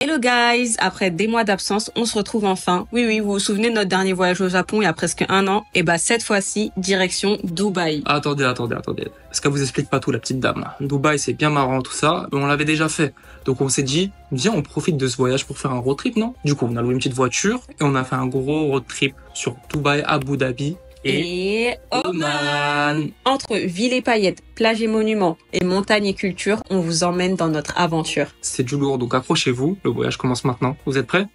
Hello guys, après des mois d'absence, on se retrouve enfin. Oui, vous vous souvenez de notre dernier voyage au Japon il y a presque un an? Et bah cette fois-ci, direction Dubaï. Attendez. Parce qu'elle vous explique pas tout, la petite dame là. Dubaï, c'est bien marrant tout ça, mais on l'avait déjà fait. Donc on s'est dit, viens, on profite de ce voyage pour faire un road trip, non? Du coup, on a loué une petite voiture et on a fait un gros road trip sur Dubaï, Abu Dhabi et Oman. Entre villes et paillettes, plages et monuments, et montagnes et culture, on vous emmène dans notre aventure. C'est du lourd, donc accrochez-vous. Le voyage commence maintenant. Vous êtes prêts?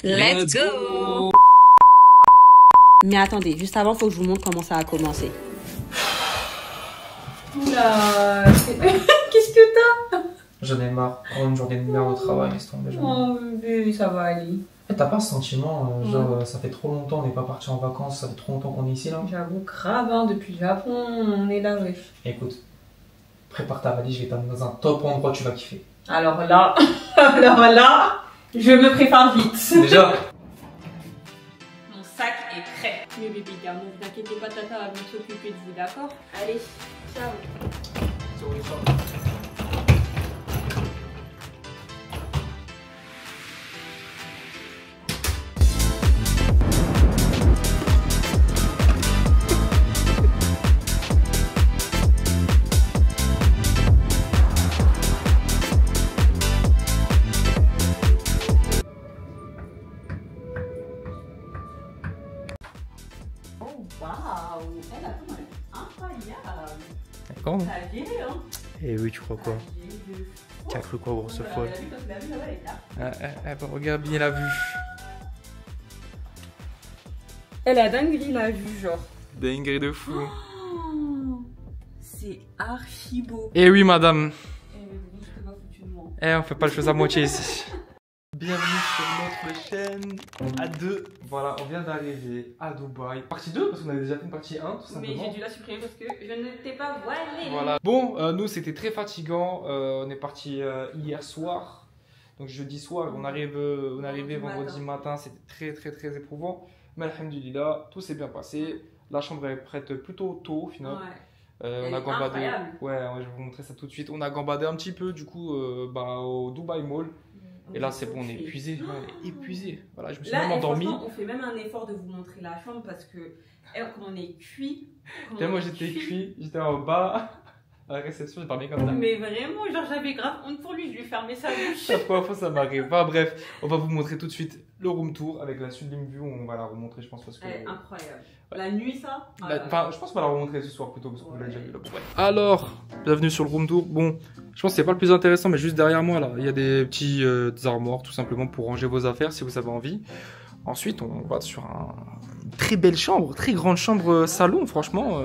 Let's go! Mais attendez, juste avant, faut que je vous montre comment ça a commencé. Oula, qu'est-ce que t'as? J'en ai marre. Oh, une journée de merde au travail, laisse tomber. Oh bébé, ça va aller. T'as pas ce sentiment, genre ça fait trop longtemps, on n'est pas parti en vacances, ça fait trop longtemps qu'on est ici là? J'avoue, grave, hein, depuis le Japon, on est là, wesh. Écoute, prépare ta valise, je vais t'amener dans un top endroit, tu vas kiffer. Alors là, je me prépare vite. Déjà? Mon sac est prêt. Mais bébé, garde, ne vous inquiétez pas, tata va bien s'occuper de vous, d'accord? Allez, ciao. Waouh, elle a quand même incroyable. D'accord. T'as géré, hein? Eh oui, tu crois quoi? T'as cru quoi, grosse folle? Regarde bien la vue. Elle a dinguerie la vue, genre. Dinguerie de fou. Oh, c'est archi beau. Eh oui, madame. Eh, on fait pas les choses à moitié ici. Bienvenue sur notre chaîne A2. Voilà, on vient d'arriver à Dubaï. Partie 2, parce qu'on avait déjà fait une partie 1, tout simplement. Mais j'ai dû la supprimer parce que je n'étais pas voilée. Voilà. Bon, nous, c'était très fatigant. On est parti hier soir. Donc, jeudi soir, on arrivait vendredi matin. C'était très éprouvant. Mais alhamdoulilah, tout s'est bien passé. La chambre est prête plutôt tôt, au final. Ouais. On a gambadé. Incroyable. Ouais, je vais vous montrer ça tout de suite. On a gambadé un petit peu, du coup, au Dubai Mall. Et là, c'est bon, on est épuisé. On est épuisé. Voilà, je me suis même endormi. On fait même un effort de vous montrer la chambre parce que, comme on est cuit. Moi, j'étais cuit, j'étais en bas. À la réception, j'ai dormi comme ça. Mais vraiment, genre, j'avais grave honte pour lui, je lui ai fermé sa bouche. La première fois, ça m'arrive. Enfin, bref, on va vous montrer tout de suite le room tour avec la sublime vue. On va la remontrer, je pense, parce que. Incroyable. Ouais. La nuit, ça Enfin, je pense qu'on va la remontrer ce soir plutôt, parce qu'on l'a déjà vu là. Ouais. Alors, bienvenue sur le room tour. Bon, je pense que c'est pas le plus intéressant, mais juste derrière moi, là, il y a des petits des armoires, tout simplement, pour ranger vos affaires si vous avez envie. Ensuite, on va sur une très belle chambre, très grande chambre salon, franchement,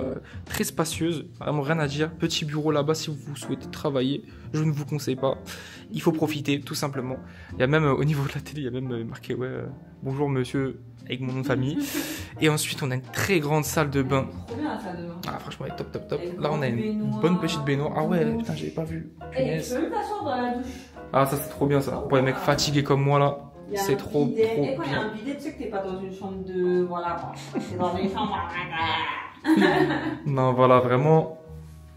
très spacieuse, vraiment rien à dire. Petit bureau là-bas si vous souhaitez travailler, je ne vous conseille pas. Il faut profiter, tout simplement. Il y a même, au niveau de la télé, il y a même marqué, bonjour monsieur, avec mon nom de famille. Et ensuite, on a une très grande salle de bain. Trop bien la salle de bain. Ah, franchement, elle est top. Là, on a une bonne petite baignoire. Ah ouais, putain, j'avais pas vu. Tu peux même t'asseoir dans la douche. Ah, ça, c'est trop bien, ça. Pour les mecs fatigués comme moi, là. C'est trop Et quand il y a bien. un bidet, tu sais que t'es pas dans une chambre de. Voilà, c'est dans une chambre. Non, voilà, vraiment,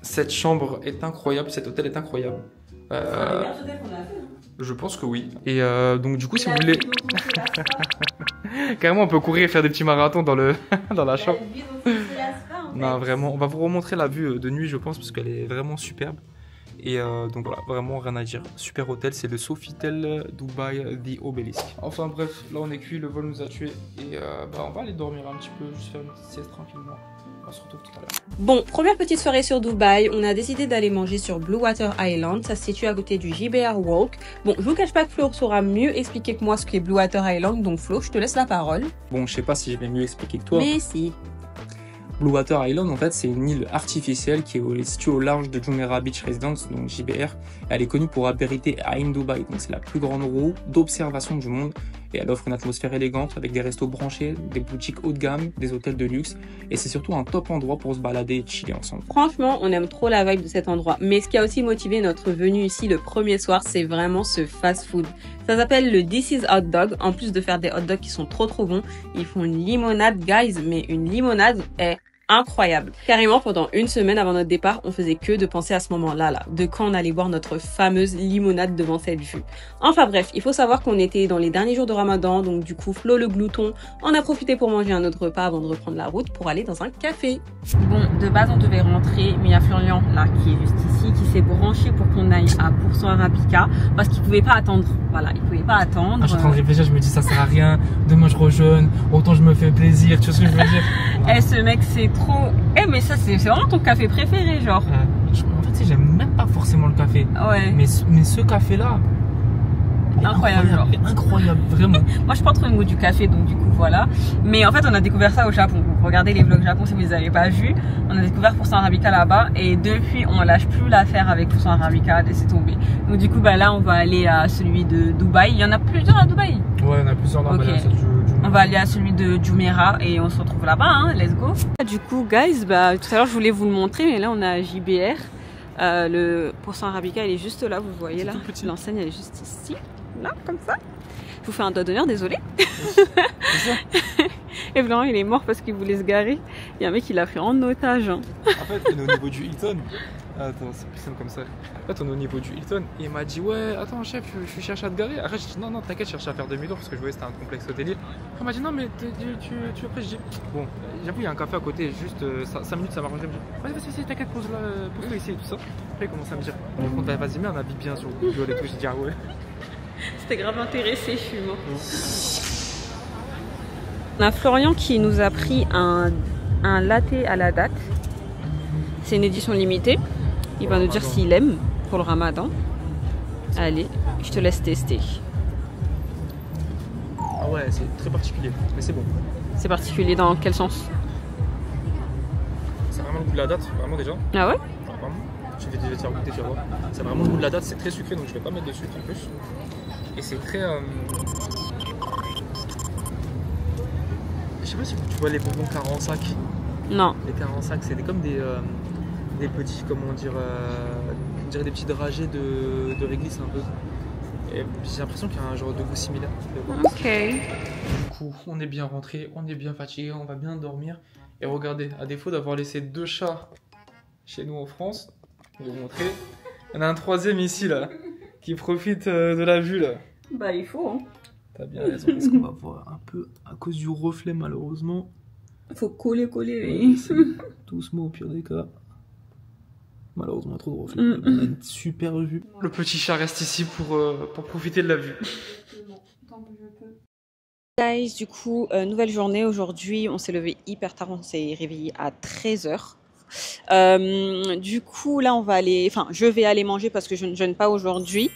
cette chambre est incroyable, cet hôtel est incroyable. C'est le meilleur hôtel qu'on a fait. Je pense que oui. Et donc, du coup, si vous voulez. Carrément, on peut courir et faire des petits marathons dans la chambre. Non, vraiment, on va vous remontrer la vue de nuit, je pense, parce qu'elle est vraiment superbe. Et donc voilà, vraiment rien à dire. Super hôtel, c'est le Sofitel Dubai The Obelisk. Enfin bref, là on est cuit, le vol nous a tués. Et on va aller dormir un petit peu, juste faire une petite sieste tranquillement. On se retrouve tout à l'heure. Bon, première petite soirée sur Dubaï, on a décidé d'aller manger sur Blue Water Island, ça se situe à côté du JBR Walk. Bon, je vous cache pas que Flo saura mieux expliquer que moi ce qu'est Blue Water Island, donc Flo, je te laisse la parole. Bon, je sais pas si je vais mieux expliquer que toi. Mais si. Blue Water Island, en fait, c'est une île artificielle qui est située au large de Jumeirah Beach Residence, donc JBR. Elle est connue pour abriter Ain Dubai, donc c'est la plus grande roue d'observation du monde. Et elle offre une atmosphère élégante avec des restos branchés, des boutiques haut de gamme, des hôtels de luxe. Et c'est surtout un top endroit pour se balader et chiller ensemble. Franchement, on aime trop la vibe de cet endroit. Mais ce qui a aussi motivé notre venue ici le premier soir, c'est vraiment ce fast-food. Ça s'appelle le This is Hot Dog. En plus de faire des hot dogs qui sont trop bons, ils font une limonade, guys. Mais une limonade est incroyable. Carrément, pendant une semaine avant notre départ, on faisait que de penser à ce moment-là, de quand on allait boire notre fameuse limonade devant cette vue. Enfin bref, il faut savoir qu'on était dans les derniers jours de Ramadan, donc du coup, Flo le glouton en a profité pour manger un autre repas avant de reprendre la route pour aller dans un café. Bon, de base, on devait rentrer, mais il y a Florian, là, qui est juste ici, qui s'est branché pour qu'on aille à Pourcent Arabica, parce qu'il pouvait pas attendre. Voilà, il pouvait pas attendre. Je suis en train de réfléchir, je me dis ça sert à rien, demain je rejeûne, autant je me fais plaisir, tu vois ce que je veux dire? Eh, ce mec, c'est trop... Eh, mais ça, c'est vraiment ton café préféré, genre. En fait, j'aime même pas forcément le café. Ouais. Mais ce café-là... Incroyable, vraiment. Moi, je suis pas trop le goût du café, donc du coup, voilà. Mais en fait, on a découvert ça au Japon. Regardez les vlogs Japon si vous les avez pas vus. On a découvert Pourcent Arabica là-bas. Et depuis, on lâche plus l'affaire avec Pourcent Arabica, laissez tomber. Donc du coup, bah là, on va aller à celui de Dubaï. Il y en a plusieurs à Dubaï. Ouais, il y en a plusieurs là. Okay. On va aller à celui de Jumeirah et on se retrouve là-bas, hein. Let's go. Du coup, guys, bah tout à l'heure, je voulais vous le montrer, mais là, on a JBR. Le Pourcent Arabica, il est juste là, vous voyez là. L'enseigne, elle est juste ici. Là, comme ça. Je vous fais un doigt d'honneur, désolé. Et Blanc, il est mort parce qu'il voulait se garer. Il y a un mec qui l'a pris en otage. Hein. En fait, on est au niveau du Hilton. Attends, c'est plus simple comme ça. En fait, on est au niveau du Hilton. Et il m'a dit, ouais, attends, chef, je cherche à te garer. Après, je dis, non, t'inquiète, je cherche à faire demi-tour parce que je voyais que c'était un complexe hôtelier. Après, il m'a dit, non, mais après, je dis, bon, j'avoue, il y a un café à côté, juste 5 minutes, ça m'arrangerait. Ouais, vas-y, t'inquiète, pose-le ici et tout ça. Après, il commence à me dire, par contre, vas-y, mais on habite bien sur Google et tout. J'ai dit, ah ouais. C'était grave intéressé, je suis mort. On a Florian qui nous a pris un latte à la date. C'est une édition limitée. Il va nous dire s'il aime pour le ramadan. Allez, je te laisse tester. Ah ouais, c'est très particulier, mais c'est bon. C'est particulier dans quel sens? C'est vraiment le goût de la date, vraiment déjà. Ah ouais? Vraiment. Je vais déjà te faire goûter, tu vas voir. C'est vraiment le goût de la date, c'est très sucré, donc je vais pas mettre de sucre en plus. Et c'est très... Je sais pas si tu vois les bonbons 45. Non. Les 45, c'est comme des petits, comment dire, on dirait des petits dragées de réglisse un peu. Et j'ai l'impression qu'il y a un genre de goût similaire. Ok. Du coup, on est bien rentré, on est bien fatigué, on va bien dormir. Et regardez, à défaut d'avoir laissé 2 chats chez nous en France, je vais vous montrer. Il y en a un 3e ici là, qui profite de la vue là. Bah il faut hein. T'as bien raison, parce qu'on va voir un peu à cause du reflet malheureusement. Faut coller oui. Doucement au pire des cas. Malheureusement trop de reflet. On a une super vue. Le petit chat reste ici pour profiter de la vue. Guys, du coup, nouvelle journée aujourd'hui. On s'est levé hyper tard, on s'est réveillé à 13 h. Du coup, là, je vais aller manger parce que je ne jeûne pas aujourd'hui.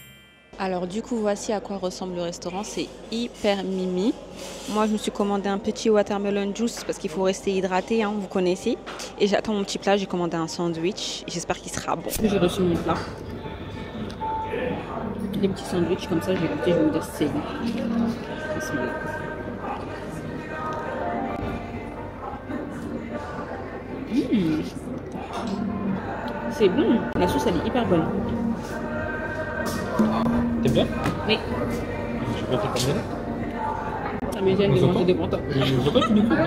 Alors du coup, voici à quoi ressemble le restaurant. C'est hyper mimi. Moi, je me suis commandé un petit watermelon juice parce qu'il faut rester hydraté, hein, vous connaissez. Et j'attends mon petit plat. J'ai commandé un sandwich. J'espère qu'il sera bon. J'ai reçu mon plat. Des petits sandwichs comme ça, j'ai goûté. Je vais me dire c'est bon. C'est bon. La sauce, elle est hyper bonne. T'aimes bien? Oui. Je vais faire combien? Ça me gêne de manger devant toi. Je veux pas filmer quoi.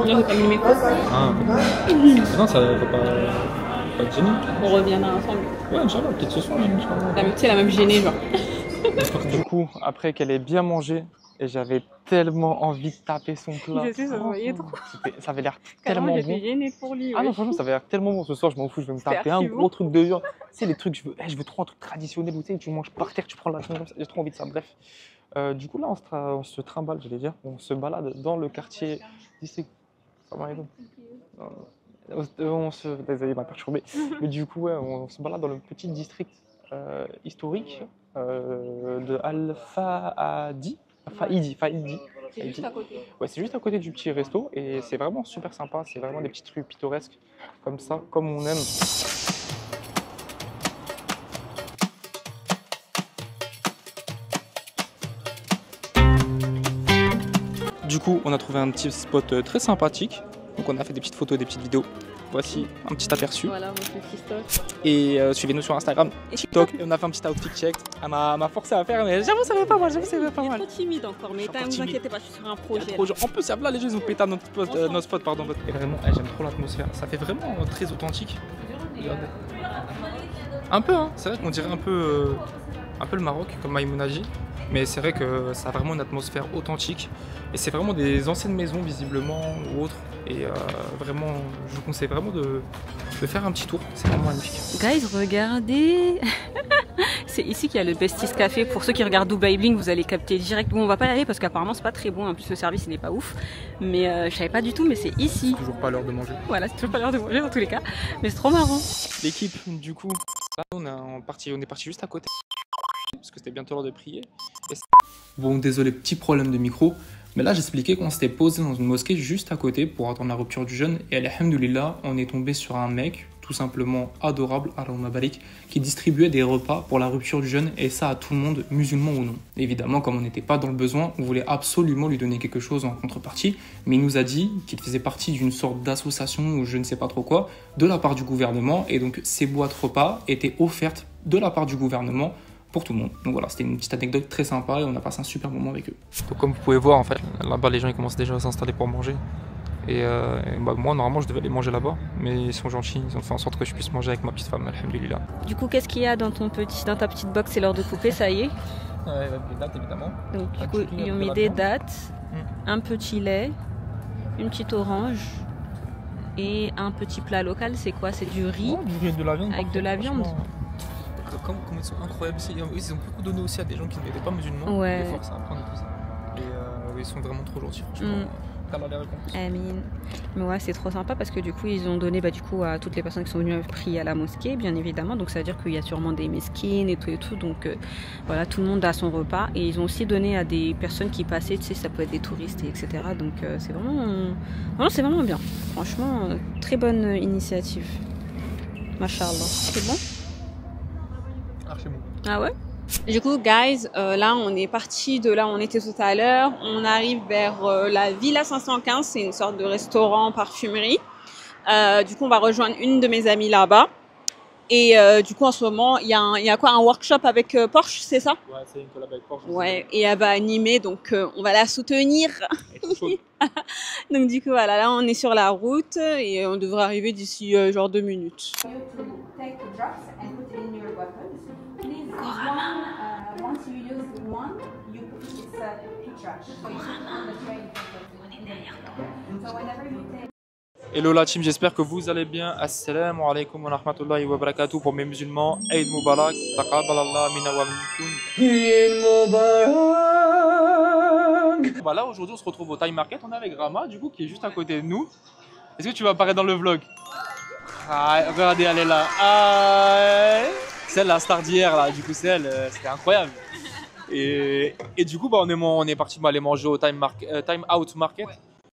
Non, j'ai pas mis mes coups. Ah, non, ça va pas te gêner. On reviendra ensemble. Ouais, Inch'Allah, peut-être ce soir même. C'est la même gênée, genre. Du coup, après qu'elle ait bien mangé, et j'avais tellement envie de taper son plat. Je sais, ça se voyait trop. Ça avait l'air tellement bon. J'étais gênée pour lui. Ah non, franchement, ça avait l'air tellement bon. Ce soir, je m'en fous, je vais me taper un gros truc de viande. Tu sais, les trucs, je veux trop un truc traditionnel où tu sais, tu manges par terre, tu prends la viande comme ça. J'ai trop envie de ça. Bref. Du coup, là, on se trimballe, j'allais dire. On se balade dans le quartier district. Ça va, désolé, il m'a perturbé. Mais du coup, ouais, on se balade dans le petit district historique de Al-Fahidi. C'est juste à côté. Ouais, c'est juste à côté du petit resto et c'est vraiment super sympa. C'est vraiment des petites rues pittoresques comme ça, comme on aime. Du coup, on a trouvé un petit spot très sympathique. Donc on a fait des petites photos, des petites vidéos. voici un petit aperçu. Voilà, mon petit stock. Et suivez-nous sur Instagram, TikTok. Et on a fait un petit outfit check. Elle m'a forcé à faire, mais j'avoue, ça va pas mal. J'avoue, ça va pas mal. Trop timide encore, mais ne vous inquiétez pas, je suis sur un projet. En plus, là, les gens ils ont pété à notre spot, pardon. Et vraiment, j'aime trop l'atmosphère. Ça fait vraiment très authentique. Regardez. Un peu, hein. C'est vrai qu'on dirait un peu le Maroc, comme Maïmouna dit. Mais c'est vrai que ça a vraiment une atmosphère authentique. Et c'est vraiment des anciennes maisons, visiblement, ou autres. Et vraiment, je vous conseille vraiment de faire un petit tour. C'est vraiment magnifique. Guys, regardez. C'est ici qu'il y a le Besties Café. Pour ceux qui regardent Dubai Bling, vous allez capter direct. Bon, on va pas y aller parce qu'apparemment c'est pas très bon. En plus, le service il n'est pas ouf. Mais je savais pas du tout, mais c'est ici. C'est toujours pas l'heure de manger. Voilà, c'est toujours pas l'heure de manger dans tous les cas. Mais c'est trop marrant. L'équipe, du coup, là, on est parti juste à côté. Parce que c'était bientôt l'heure de prier. Bon, désolé, petit problème de micro. Mais là, j'expliquais qu'on s'était posé dans une mosquée juste à côté pour attendre la rupture du jeûne. Et alhamdoulilah, on est tombé sur un mec, tout simplement adorable, Allahumma barik, qui distribuait des repas pour la rupture du jeûne. Et ça à tout le monde, musulman ou non. Évidemment, comme on n'était pas dans le besoin, on voulait absolument lui donner quelque chose en contrepartie. Mais il nous a dit qu'il faisait partie d'une sorte d'association ou je ne sais pas trop quoi, de la part du gouvernement. Et donc, ces boîtes repas étaient offertes de la part du gouvernement pour tout le monde. Donc voilà, c'était une petite anecdote très sympa et on a passé un super moment avec eux. Donc comme vous pouvez voir, en fait, là-bas les gens ils commencent déjà à s'installer pour manger. Et moi normalement je devais aller manger là-bas, mais ils sont gentils, ils ont fait en sorte que je puisse manger avec ma petite femme, alhamdoulilah. Du coup, qu'est-ce qu'il y a dans ta petite box? C'est l'heure de couper, ça y est. Des dates évidemment. Donc du coup, ils ont mis des dates, un petit lait, une petite orange et un petit plat local. C'est quoi? C'est du riz, du riz et de la viande, avec de la viande. Comme ils sont incroyables, ils ont beaucoup donné aussi à des gens qui n'étaient pas musulmans. Ouais. Des forces à apprendre et tout ça. Et ils sont vraiment trop gentils, franchement. Amin. Mais ouais, c'est trop sympa parce que du coup, ils ont donné à toutes les personnes qui sont venues prier à la mosquée, bien évidemment. Donc ça veut dire qu'il y a sûrement des meskines et tout. Donc voilà, tout le monde a son repas. Et ils ont aussi donné à des personnes qui passaient, tu sais, ça peut être des touristes, etc. Donc c'est vraiment bien. Franchement, très bonne initiative. Mashallah. C'est bon? Ah ouais? Du coup, guys, là, on est parti de là où on était tout à l'heure. On arrive vers la Villa 515. C'est une sorte de restaurant parfumerie. Du coup, on va rejoindre une de mes amies là-bas. Et du coup, en ce moment, il y a quoi? Un workshop avec Porsche, c'est ça? Ouais, c'est une collab avec Porsche. Ouais, et elle va animer, donc on va la soutenir. Donc du coup, voilà, là, on est sur la route et on devrait arriver d'ici genre 2 minutes. Once you use one, you put its picture. So you put on the tray. So whenever you take. Hello la team, j'espère que vous allez bien. Assalamu alaikum wa rahmatullahi wa barakatuh pour mes musulmans. Eid Mubarak, taqabbalallah minna wa minkum. Eid Mubarak. Bah là aujourd'hui on se retrouve au Time Market, on est avec Rama du coup qui est juste à côté de nous. Est-ce que tu vas apparaître dans le vlog? Ah, regardez, elle est là. Ah, c'est la star d'hier là, du coup c'est elle, c'était incroyable. Et du coup bah, on est parti aller manger au Time Out Market.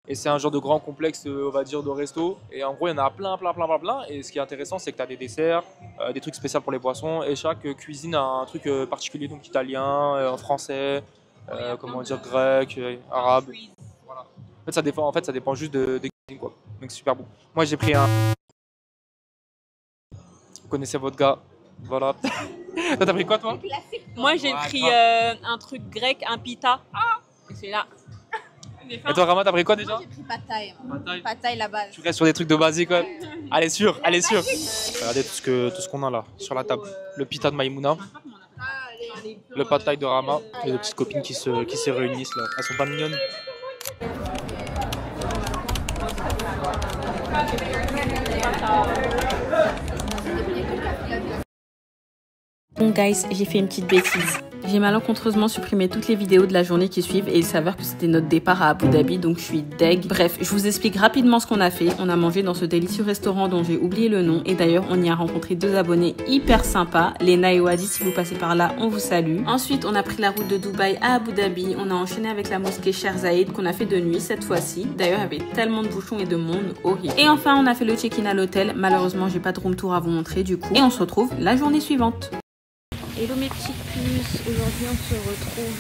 Et c'est un genre de grand complexe, on va dire, de resto. Et en gros, il y en a plein. Et ce qui est intéressant, c'est que tu as des desserts, des trucs spéciaux pour les boissons. Et chaque cuisine a un truc particulier, donc italien, français, comment dire, grec, arabe. Voilà. En fait, ça dépend juste de cuisine, quoi. Donc c'est super bon. Moi, j'ai pris un... Vous connaissez votre gars. Voilà. Toi, t'as pris quoi, toi? Moi, j'ai pris un truc grec, un pita. Et c'est là. Et toi, Rama, t'as pris quoi déjà? Moi, j'ai pris pad thai. Pad thai, la base. Tu restes sur des trucs de basique, ouais. Allez, sûr. Regardez tout ce qu'on a là, sur la table. Le pita de Maïmouna, le pad thai de Rama, et les petites copines qui se réunissent là. Elles sont pas mignonnes? Bon guys, j'ai fait une petite bêtise. J'ai malencontreusement supprimé toutes les vidéos de la journée qui suivent et il s'avère que c'était notre départ à Abu Dhabi, donc je suis deg. Bref, je vous explique rapidement ce qu'on a fait. On a mangé dans ce délicieux restaurant dont j'ai oublié le nom et d'ailleurs on y a rencontré 2 abonnés hyper sympas, Lena et Wadi. Si vous passez par là, on vous salue. Ensuite, on a pris la route de Dubaï à Abu Dhabi. On a enchaîné avec la mosquée Sheikh Zayed qu'on a fait de nuit cette fois-ci. D'ailleurs, il y avait tellement de bouchons et de monde horrible. Et enfin, on a fait le check-in à l'hôtel. Malheureusement, j'ai pas de room tour à vous montrer du coup. Et on se retrouve la journée suivante. Hello mes petites puces, aujourd'hui on se retrouve,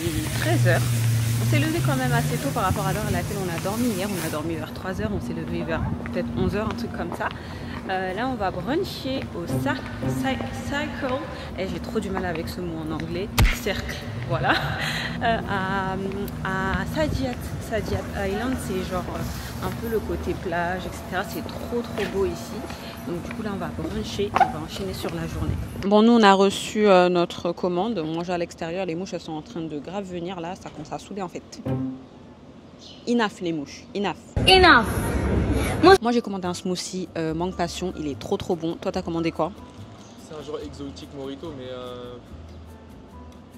il est 13h. On s'est levé quand même assez tôt par rapport à l'heure à laquelle on a dormi hier. On a dormi vers 3h, on s'est levé vers peut-être 11h, un truc comme ça. Là on va bruncher au Circle, et j'ai trop du mal avec ce mot en anglais, cercle, voilà, à Saadiyat Island. C'est genre un peu le côté plage, etc. C'est trop beau ici. Donc du coup là on va bruncher, on va enchaîner sur la journée. Bon, nous on a reçu notre commande, on mange à l'extérieur, les mouches elles sont en train de grave venir là, ça commence à saouler en fait. Enough les mouches, enough. Moi j'ai commandé un smoothie mangue passion, il est trop bon. Toi t'as commandé quoi? C'est un genre exotique mojito mais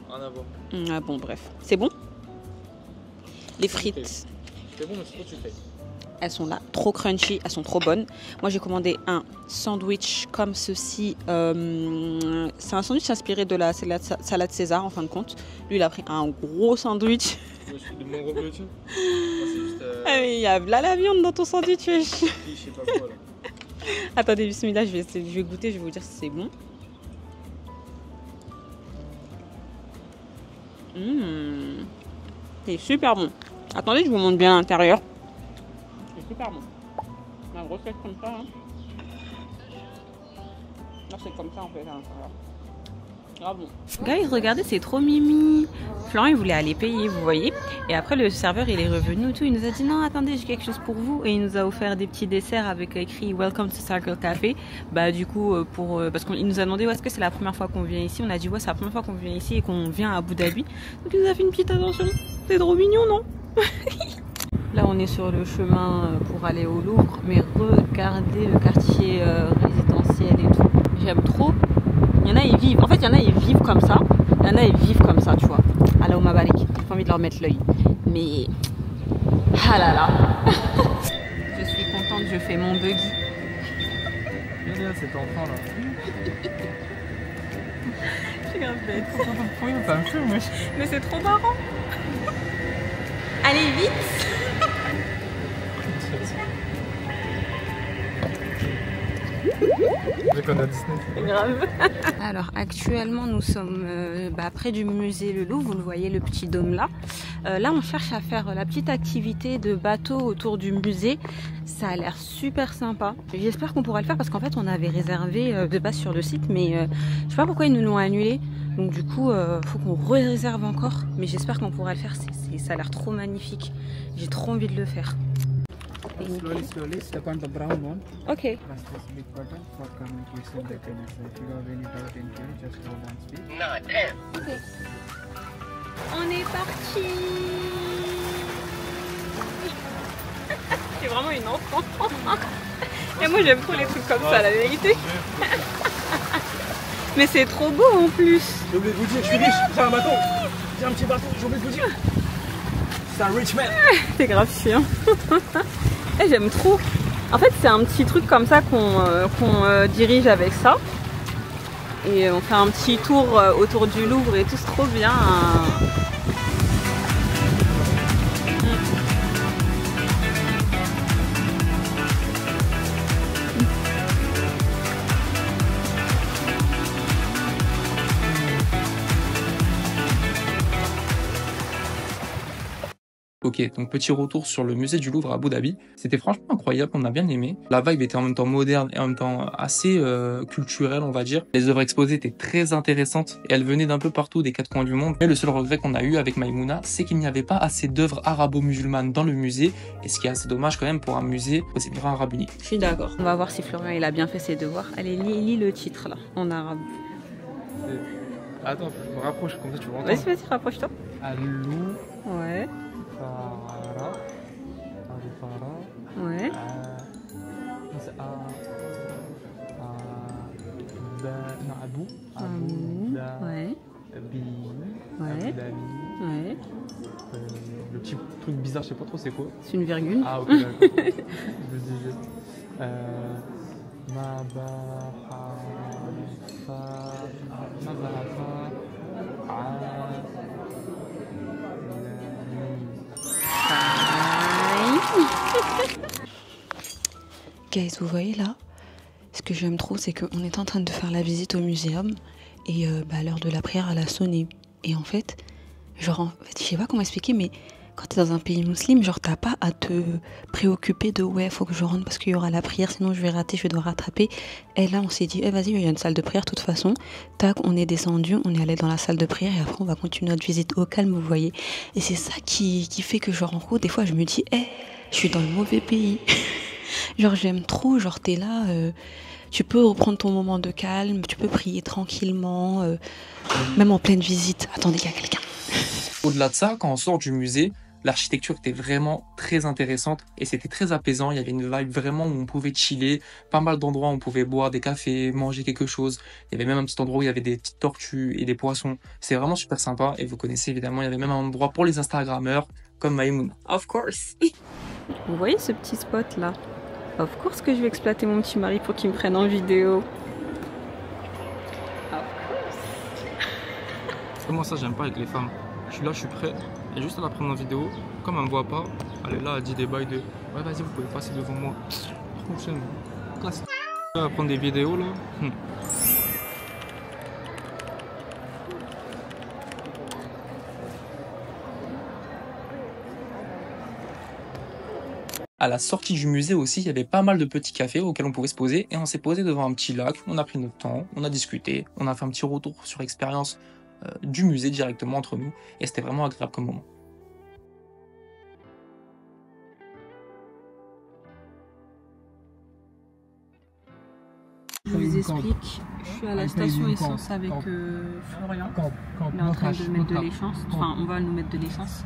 rien à voir. Ah bon bref, c'est bon? Les frites. C'est bon mais c'est trop sucré. Elles sont là, trop crunchy, elles sont trop bonnes. Moi j'ai commandé un sandwich comme ceci. C'est un sandwich inspiré de la salade César en fin de compte. Lui il a pris un gros sandwich. De mon gros petit. Il y a là la viande dans ton sandwich. Je sais pas quoi là. Attendez, bismillah, je vais goûter, je vais vous dire si c'est bon. C'est super bon. Attendez, je vous montre bien l'intérieur. C'est super bon. La grossesse comme ça. Hein. Là, c'est comme ça en fait à l'intérieur. Bravo. Guys, regardez, c'est trop mimi. Florent, il voulait aller payer, vous voyez. Et après, le serveur, il est revenu et tout. Il nous a dit non, attendez, j'ai quelque chose pour vous. Et il nous a offert des petits desserts avec écrit Welcome to Circle Café. Bah, du coup, parce qu'il nous a demandé est-ce que c'est la première fois qu'on vient ici. On a dit ouais, c'est la première fois qu'on vient ici et qu'on vient à Abu Dhabi. Donc, il nous a fait une petite attention. C'est trop mignon, non? Là, on est sur le chemin pour aller au Louvre. Mais regardez le quartier résidentiel et tout. J'aime trop. Il y en a, ils vivent. En fait, il y en a, ils vivent comme ça. Il y en a, ils vivent comme ça, tu vois. Allah Mabarik. J'ai pas envie de leur mettre l'œil. Mais. Ah là là. Je suis contente, je fais mon buggy. Regarde cet enfant là. Je suis grave bête. Ça me fume, Mais c'est trop marrant. Allez, vite. Grave. Alors actuellement nous sommes près du musée Le Louvre, vous le voyez le petit dôme là. Là on cherche à faire la petite activité de bateau autour du musée. Ça a l'air super sympa. J'espère qu'on pourra le faire parce qu'en fait on avait réservé de base sur le site mais je sais pas pourquoi ils nous l'ont annulé. Donc du coup faut qu'on réserve encore. Mais j'espère qu'on pourra le faire, ça a l'air trop magnifique. J'ai trop envie de le faire. Slowly step on the brown one. Ok. Press this big button for communication between us. If you have any doubt in here, just hold on speak. Okay. On est parti. C'est vraiment une enfant. Et moi j'aime trop les trucs comme ça, la vérité. Mais c'est trop beau en plus. J'ai oublié de vous dire, je suis riche, j'ai un bateau. J'ai un petit bateau, j'ai oublié de vous dire. C'est un rich man. C'est grave chiant. Et j'aime trop. En fait, c'est un petit truc comme ça qu'on dirige avec ça. Et on fait un petit tour autour du Louvre et tout, c'est trop bien. Ok, donc petit retour sur le musée du Louvre à Abu Dhabi. C'était franchement incroyable, on a bien aimé. La vibe était en même temps moderne et en même temps assez culturelle, on va dire. Les œuvres exposées étaient très intéressantes et elles venaient d'un peu partout, des quatre coins du monde. Mais le seul regret qu'on a eu avec Maïmouna, c'est qu'il n'y avait pas assez d'œuvres arabo-musulmanes dans le musée. Et ce qui est assez dommage quand même pour un musée aux Émirats Arabes Unis. Je suis d'accord. On va voir si Florian il a bien fait ses devoirs. Allez, lis le titre là, en arabe. Attends, je me rapproche, comme ça tu vas entendre. Vas-y, rapproche-toi. Alou. Ouais. Farah. Ouais. Abou. Ouais. Ouais. Ouais. Le petit truc bizarre, je sais pas trop c'est quoi. C'est une virgule. Ah ok d'accord. Je me disais. Guys, vous voyez là, ce que j'aime trop, c'est qu'on est en train de faire la visite au muséum et l'heure de la prière elle a sonné. Et en fait, Genre, en fait, je sais pas comment expliquer, mais quand t'es dans un pays musulman, genre, t'as pas à te préoccuper de ouais, faut que je rentre parce qu'il y aura la prière, sinon je vais rater, je vais devoir rattraper. Et là, on s'est dit, vas-y, il y a une salle de prière, de toute façon. Tac, on est descendu, on est allé dans la salle de prière et après, on va continuer notre visite au calme, vous voyez. Et c'est ça qui fait que, genre, en gros, des fois, je me dis, je suis dans le mauvais pays. Genre, j'aime trop, genre, t'es là, tu peux reprendre ton moment de calme, tu peux prier tranquillement, même en pleine visite. Attendez, il y a quelqu'un. Au-delà de ça, quand on sort du musée, l'architecture était vraiment très intéressante et c'était très apaisant. Il y avait une vibe vraiment où on pouvait chiller, pas mal d'endroits où on pouvait boire des cafés, manger quelque chose. Il y avait même un petit endroit où il y avait des petites tortues et des poissons. C'est vraiment super sympa et vous connaissez évidemment, il y avait même un endroit pour les Instagrammeurs comme Maïmouna. Of course. Vous voyez ce petit spot là? Of course que je vais exploiter mon petit mari pour qu'il me prenne en vidéo. Of course. Moi ça j'aime pas avec les femmes. Je suis là, je suis prêt. Et juste à la prendre en vidéo, comme elle me voit pas, elle est là, elle dit des bails de ouais vas-y vous pouvez passer devant moi. Franchement, classe. Elle va prendre des vidéos là. À la sortie du musée aussi, il y avait pas mal de petits cafés auxquels on pouvait se poser et on s'est posé devant un petit lac, on a pris notre temps, on a discuté, on a fait un petit retour sur l'expérience du musée directement entre nous et c'était vraiment agréable comme moment. Je vous explique, je suis à la station essence avec Florian. Il est en train de mettre de l'essence, enfin on va nous mettre de l'essence.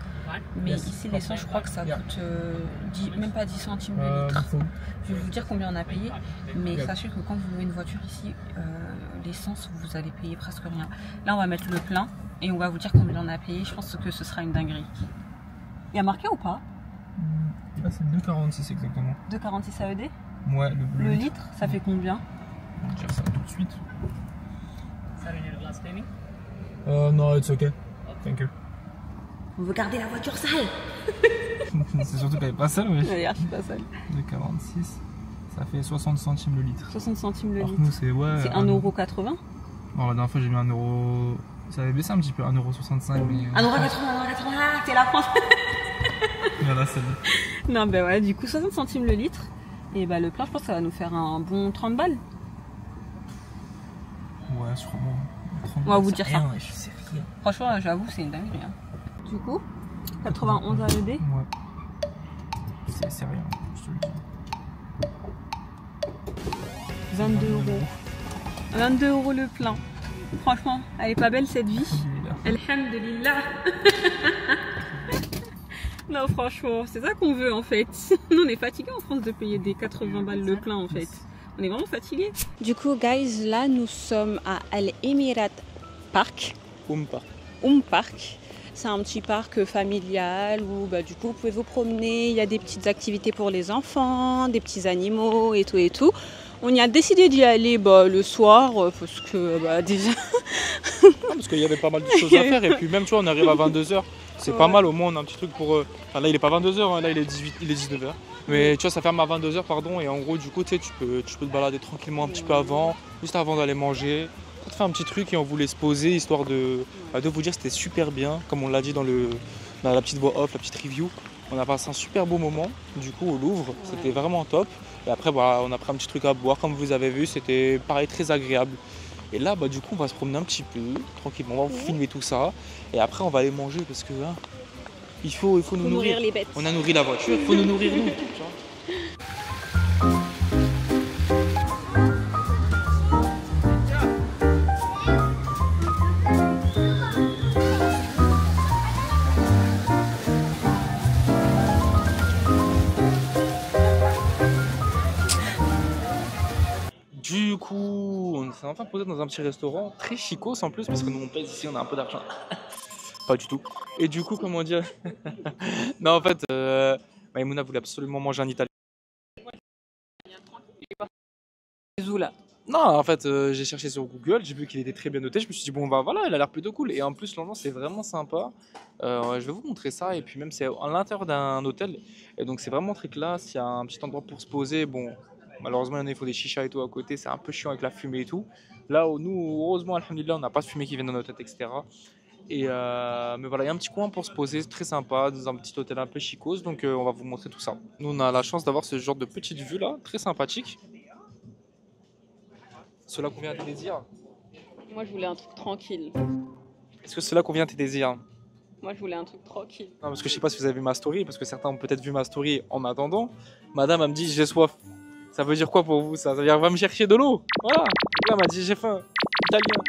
Mais ici l'essence je crois que ça coûte même pas 10 centimes le litre. Je vais vous dire combien on a payé, mais sachez que quand vous louez une voiture ici, l'essence vous allez payer presque rien. Là on va mettre le plein et on va vous dire combien on a payé, je pense que ce sera une dinguerie. Il y a marqué ou pas? Là c'est 2,46 exactement. 2,46 AED? Ouais, le litre, ça fait combien? On va dire ça tout de suite. No, it's okay. Thank you. On veut garder la voiture sale. C'est surtout qu'elle est pas sale, oui. Regarde, c'est pas sale. 2,46, ça fait 60 centimes le litre. 60 centimes le Alors litre. nous c'est ouais. C'est 1,80 €. Bon, la dernière fois j'ai mis 1 euro. Ça avait baissé un petit peu, 1,65 €, mais. 1,80 €, t'es la France. Voilà, celle-là. Non, ben ouais, du coup 60 centimes le litre. Et bah le plein, je pense que ça va nous faire un bon 30 balles. Ouais, sûrement. On va vous dire ça. Je sais rien. Franchement, j'avoue, c'est une dinguerie. Hein. Du coup, 91 AED. Ouais. C'est rien, je te le dis. 22 €. 22 € le plein. Franchement, elle est pas belle cette vie. Alhamdulillah. Non, franchement, c'est ça qu'on veut en fait. Nous, on est fatigués en France de payer des 80 balles le plein en fait. On est vraiment fatigués. Du coup, guys, là, nous sommes à Al Emirat Park. Park. C'est un petit parc familial où bah, du coup, vous pouvez vous promener. Il y a des petites activités pour les enfants, des petits animaux et tout et tout. On y a décidé d'y aller le soir parce que déjà... Parce qu'il y avait pas mal de choses à faire et puis même tu vois on arrive à 22h. C'est pas mal, au moins on a un petit truc pour... Enfin, là il est pas 22h, hein, là il est 19h. Mais tu vois ça ferme à 22h pardon et en gros du coup tu sais tu peux te balader tranquillement un petit peu avant, juste avant d'aller manger. Ça te fait un petit truc et on voulait se poser histoire de vous dire que c'était super bien, comme on l'a dit dans la petite voix off, la petite review. On a passé un super beau moment du coup au Louvre, c'était vraiment top. Et après voilà, on a pris un petit truc à boire comme vous avez vu, c'était pareil très agréable. Et là du coup on va se promener un petit peu, tranquillement, on va vous filmer tout ça. Et après on va aller manger parce que hein, il faut nous nourrir les bêtes. On a nourri la voiture, il faut nous nourrir nous. Tu vois. Du coup, on s'est enfin posé dans un petit restaurant, très chicos en plus, parce que nous on pèse ici, on a un peu d'argent. Pas du tout. Et du coup, comment dire non, en fait, Maïmouna voulait absolument manger un italien. Là. Non, en fait, j'ai cherché sur Google, j'ai vu qu'il était très bien noté, je me suis dit, bon, bah voilà, il a l'air plutôt cool. Et en plus, l'ambiance, c'est vraiment sympa. Je vais vous montrer ça. Et puis même, c'est à l'intérieur d'un hôtel. Et donc, c'est vraiment très classe. Il y a un petit endroit pour se poser. Bon, malheureusement, il faut des chichas et tout à côté. C'est un peu chiant avec la fumée et tout. Là, nous, heureusement, alhamdoulilah, on n'a pas de fumée qui vient dans notre tête, etc. Et mais voilà, il y a un petit coin pour se poser, très sympa, dans un petit hôtel un peu chicose. Donc on va vous montrer tout ça. Nous, on a la chance d'avoir ce genre de petite vue là, très sympathique. Cela convient à tes désirs? Moi, je voulais un truc tranquille. Est-ce que cela convient à tes désirs? Moi, je voulais un truc tranquille. Non, parce que je sais pas si vous avez vu ma story, parce que certains ont peut-être vu ma story en attendant. Madame, elle me dit j'ai soif. Ça veut dire quoi pour vous ça? Ça veut dire va me chercher de l'eau. Voilà. Donc là, elle m'a dit j'ai faim. Italien.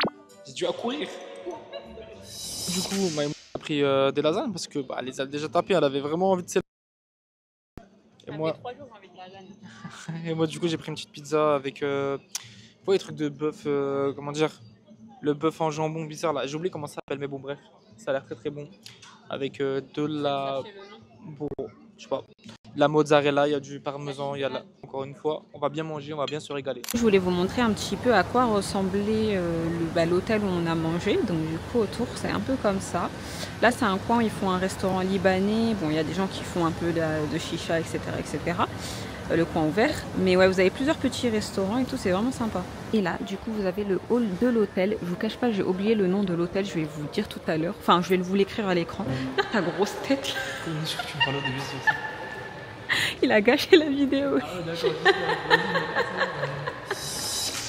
J'ai dû accourir. Du coup, Maïmouna a pris des lasagnes parce que elle les a déjà tapées. Elle avait vraiment envie de celle. Et moi, 3 jours avec la lasagne. et moi, du coup, j'ai pris une petite pizza avec les trucs de bœuf. Comment dire? Le bœuf en jambon bizarre là. J'ai oublié comment ça s'appelle, mais bon, bref. Ça a l'air très très bon. Avec de la. Bon, je sais pas. De la mozzarella, il y a du parmesan, il y a encore une fois, on va bien manger, on va bien se régaler. Je voulais vous montrer un petit peu à quoi ressemblait l'hôtel où on a mangé. Donc du coup autour c'est un peu comme ça. Là c'est un coin où ils font un restaurant libanais. Bon il y a des gens qui font un peu de chicha etc. Le coin ouvert. Mais ouais vous avez plusieurs petits restaurants et tout, c'est vraiment sympa. Et là du coup vous avez le hall de l'hôtel. Je vous cache pas, j'ai oublié le nom de l'hôtel, je vais vous le dire tout à l'heure. Enfin je vais vous l'écrire à l'écran. Ta grosse tête. Il a gâché la vidéo.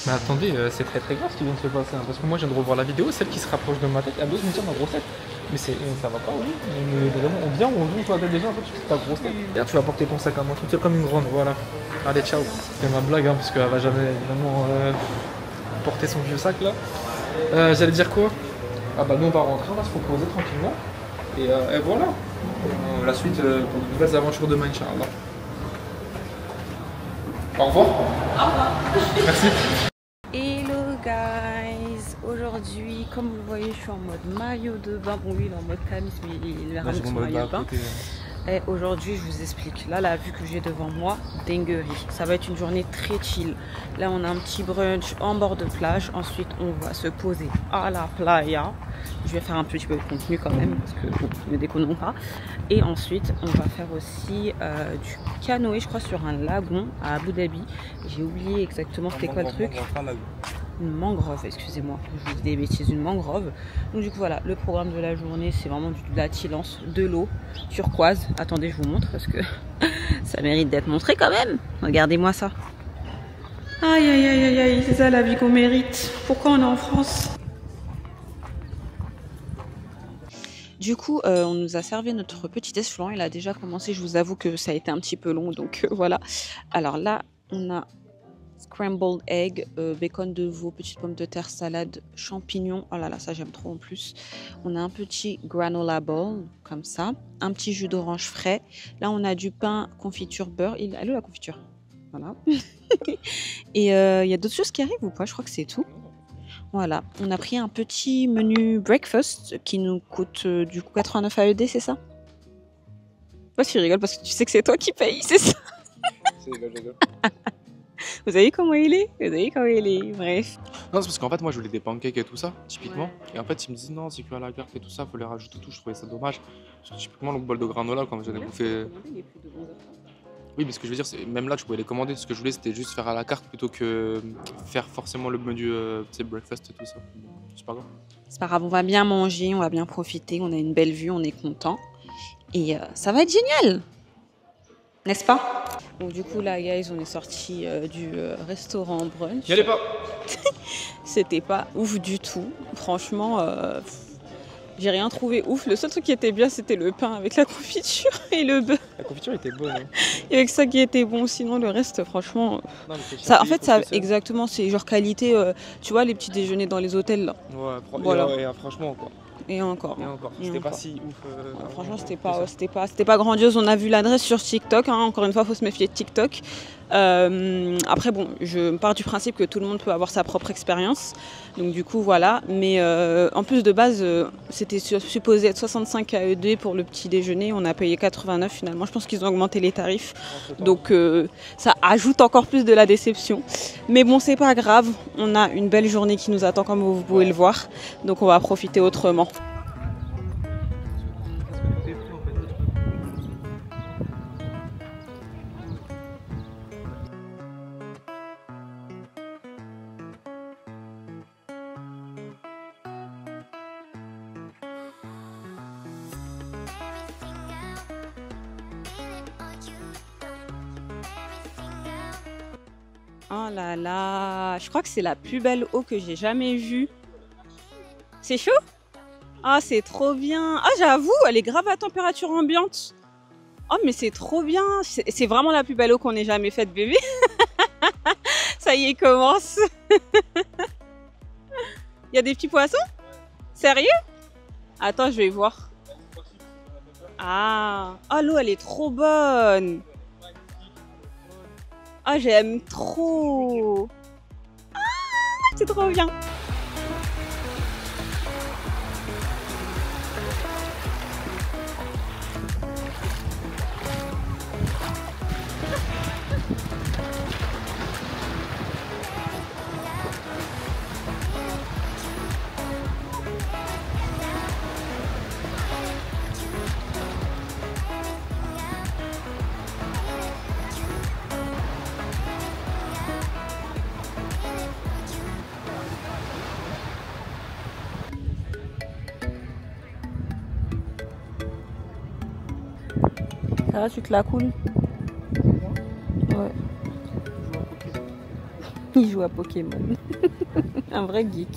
Mais attendez, c'est très très grave ce qui vient de se passer, hein, parce que moi je viens de revoir la vidéo, celle qui se rapproche de ma tête, elle doit me dire ma grosse tête. Mais ça va pas, oui. On vient, on joue toi déjà, en fait, tu fais ta grosse tête. Regarde, tu vas porter ton sac à main, tout est comme une grande, voilà. Allez, ciao. C'était ma blague, hein, parce qu'elle va jamais vraiment porter son vieux sac là. J'allais dire quoi? Ah bah nous on va rentrer, on va se reposer tranquillement. Et voilà. La suite pour de nouvelles aventures demain, Inch'Allah. Au revoir. Au revoir. Merci. Hello guys, aujourd'hui comme vous le voyez je suis en mode maillot de bain, bon lui il est en mode camis mais il verra son maillot de bain. Et aujourd'hui je vous explique, là la vue que j'ai devant moi, dinguerie, ça va être une journée très chill. Là on a un petit brunch en bord de plage, ensuite on va se poser à la playa. Je vais faire un petit peu de contenu quand même parce que bon, ne déconnons pas. Et ensuite on va faire aussi du canoë je crois sur un lagon à Abu Dhabi. J'ai oublié exactement c'était quoi le truc. Une mangrove, excusez-moi, je vous dis des bêtises, une mangrove. Donc du coup voilà, le programme de la journée c'est vraiment de l'attilance, de l'eau turquoise. Attendez, je vous montre parce que ça mérite d'être montré quand même. Regardez-moi ça. Aïe aïe aïe aïe aïe, c'est ça la vie qu'on mérite. Pourquoi on est en France? Du coup, on nous a servi notre petit déjeuner. Il a déjà commencé, je vous avoue que ça a été un petit peu long, donc voilà. Alors là, on a scrambled egg, bacon de veau, petites pommes de terre, salade, champignons. Oh là là, ça j'aime trop en plus. On a un petit granola bowl, comme ça. Un petit jus d'orange frais. Là, on a du pain, confiture, beurre. Elle est où la confiture? Voilà. Et il y a d'autres choses qui arrivent ou pas? Je crois que c'est tout. Voilà, on a pris un petit menu breakfast qui nous coûte du coup 89 AED, c'est ça? Moi, tu rigoles parce que tu sais que c'est toi qui payes, c'est ça? C'est rigolo. Vous avez comment il est? Vous avez comment il est? Bref. Non, c'est parce qu'en fait, moi je voulais des pancakes et tout ça, typiquement. Ouais. Et en fait, ils me disent non, c'est que à la carte et tout ça, faut les rajouter tout. Je trouvais ça dommage. Parce que typiquement, le bol de granola, quand j'en ai bouffé. Oui, mais ce que je veux dire, c'est même là, tu pouvais les commander. Ce que je voulais, c'était juste faire à la carte plutôt que faire forcément le menu breakfast et tout ça. C'est pas grave. C'est pas grave, on va bien manger, on va bien profiter. On a une belle vue, on est content. Et ça va être génial! N'est-ce pas? Donc du coup là guys on est sorti du restaurant brunch. N'y allez pas. C'était pas ouf du tout. Franchement j'ai rien trouvé ouf. Le seul truc qui était bien c'était le pain avec la confiture et le beurre. La confiture était bonne. Hein. Et avec ça qui était bon. Sinon le reste franchement. Non, ça, en fait ça exactement c'est genre qualité. Tu vois les petits déjeuners dans les hôtels là. Ouais, voilà. Et franchement quoi. Et encore. C'était pas si ouf. Franchement, c'était pas grandiose. On a vu l'adresse sur TikTok. Hein. Encore une fois, il faut se méfier de TikTok. Après, bon, je pars du principe que tout le monde peut avoir sa propre expérience. Donc du coup, voilà. Mais en plus de base, c'était supposé être 65 AED pour le petit déjeuner. On a payé 89 finalement. Je pense qu'ils ont augmenté les tarifs. Donc ça ajoute encore plus de la déception. Mais bon, c'est pas grave. On a une belle journée qui nous attend comme vous pouvez le voir. Donc on va profiter autrement. Oh là là, je crois que c'est la plus belle eau que j'ai jamais vue. C'est chaud? Ah, c'est trop bien. Ah, j'avoue, elle est grave à température ambiante. Oh, mais c'est trop bien. C'est vraiment la plus belle eau qu'on ait jamais faite, bébé. Ça y est, commence. Il y a des petits poissons? Sérieux? Attends, je vais voir. Ah, oh, l'eau, elle est trop bonne. Ah, j'aime trop. Ah, c'est trop bien. Ça va, tu te la coules? Ouais. Il joue à Pokémon. Un vrai geek.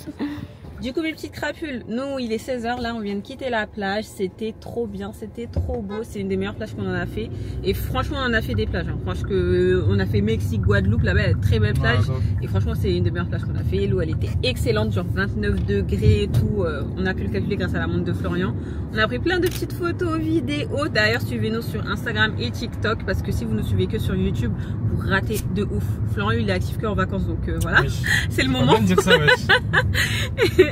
Du coup, mes petites crapules, nous il est 16h, là on vient de quitter la plage, c'était trop bien, c'était trop beau, c'est une des meilleures plages qu'on en a fait. Et franchement on en a fait des plages, hein. Franchement on a fait Mexique, Guadeloupe, là-bas très belle plage. Et franchement c'est une des meilleures plages qu'on a fait, l'eau elle était excellente, genre 29 degrés et tout, on a pu le calculer grâce à la montre de Florian. On a pris plein de petites photos, vidéos, d'ailleurs suivez-nous sur Instagram et TikTok, parce que si vous nous suivez que sur YouTube, vous ratez de ouf. Florian il est actif que en vacances, donc voilà, c'est le moment. Dire ça,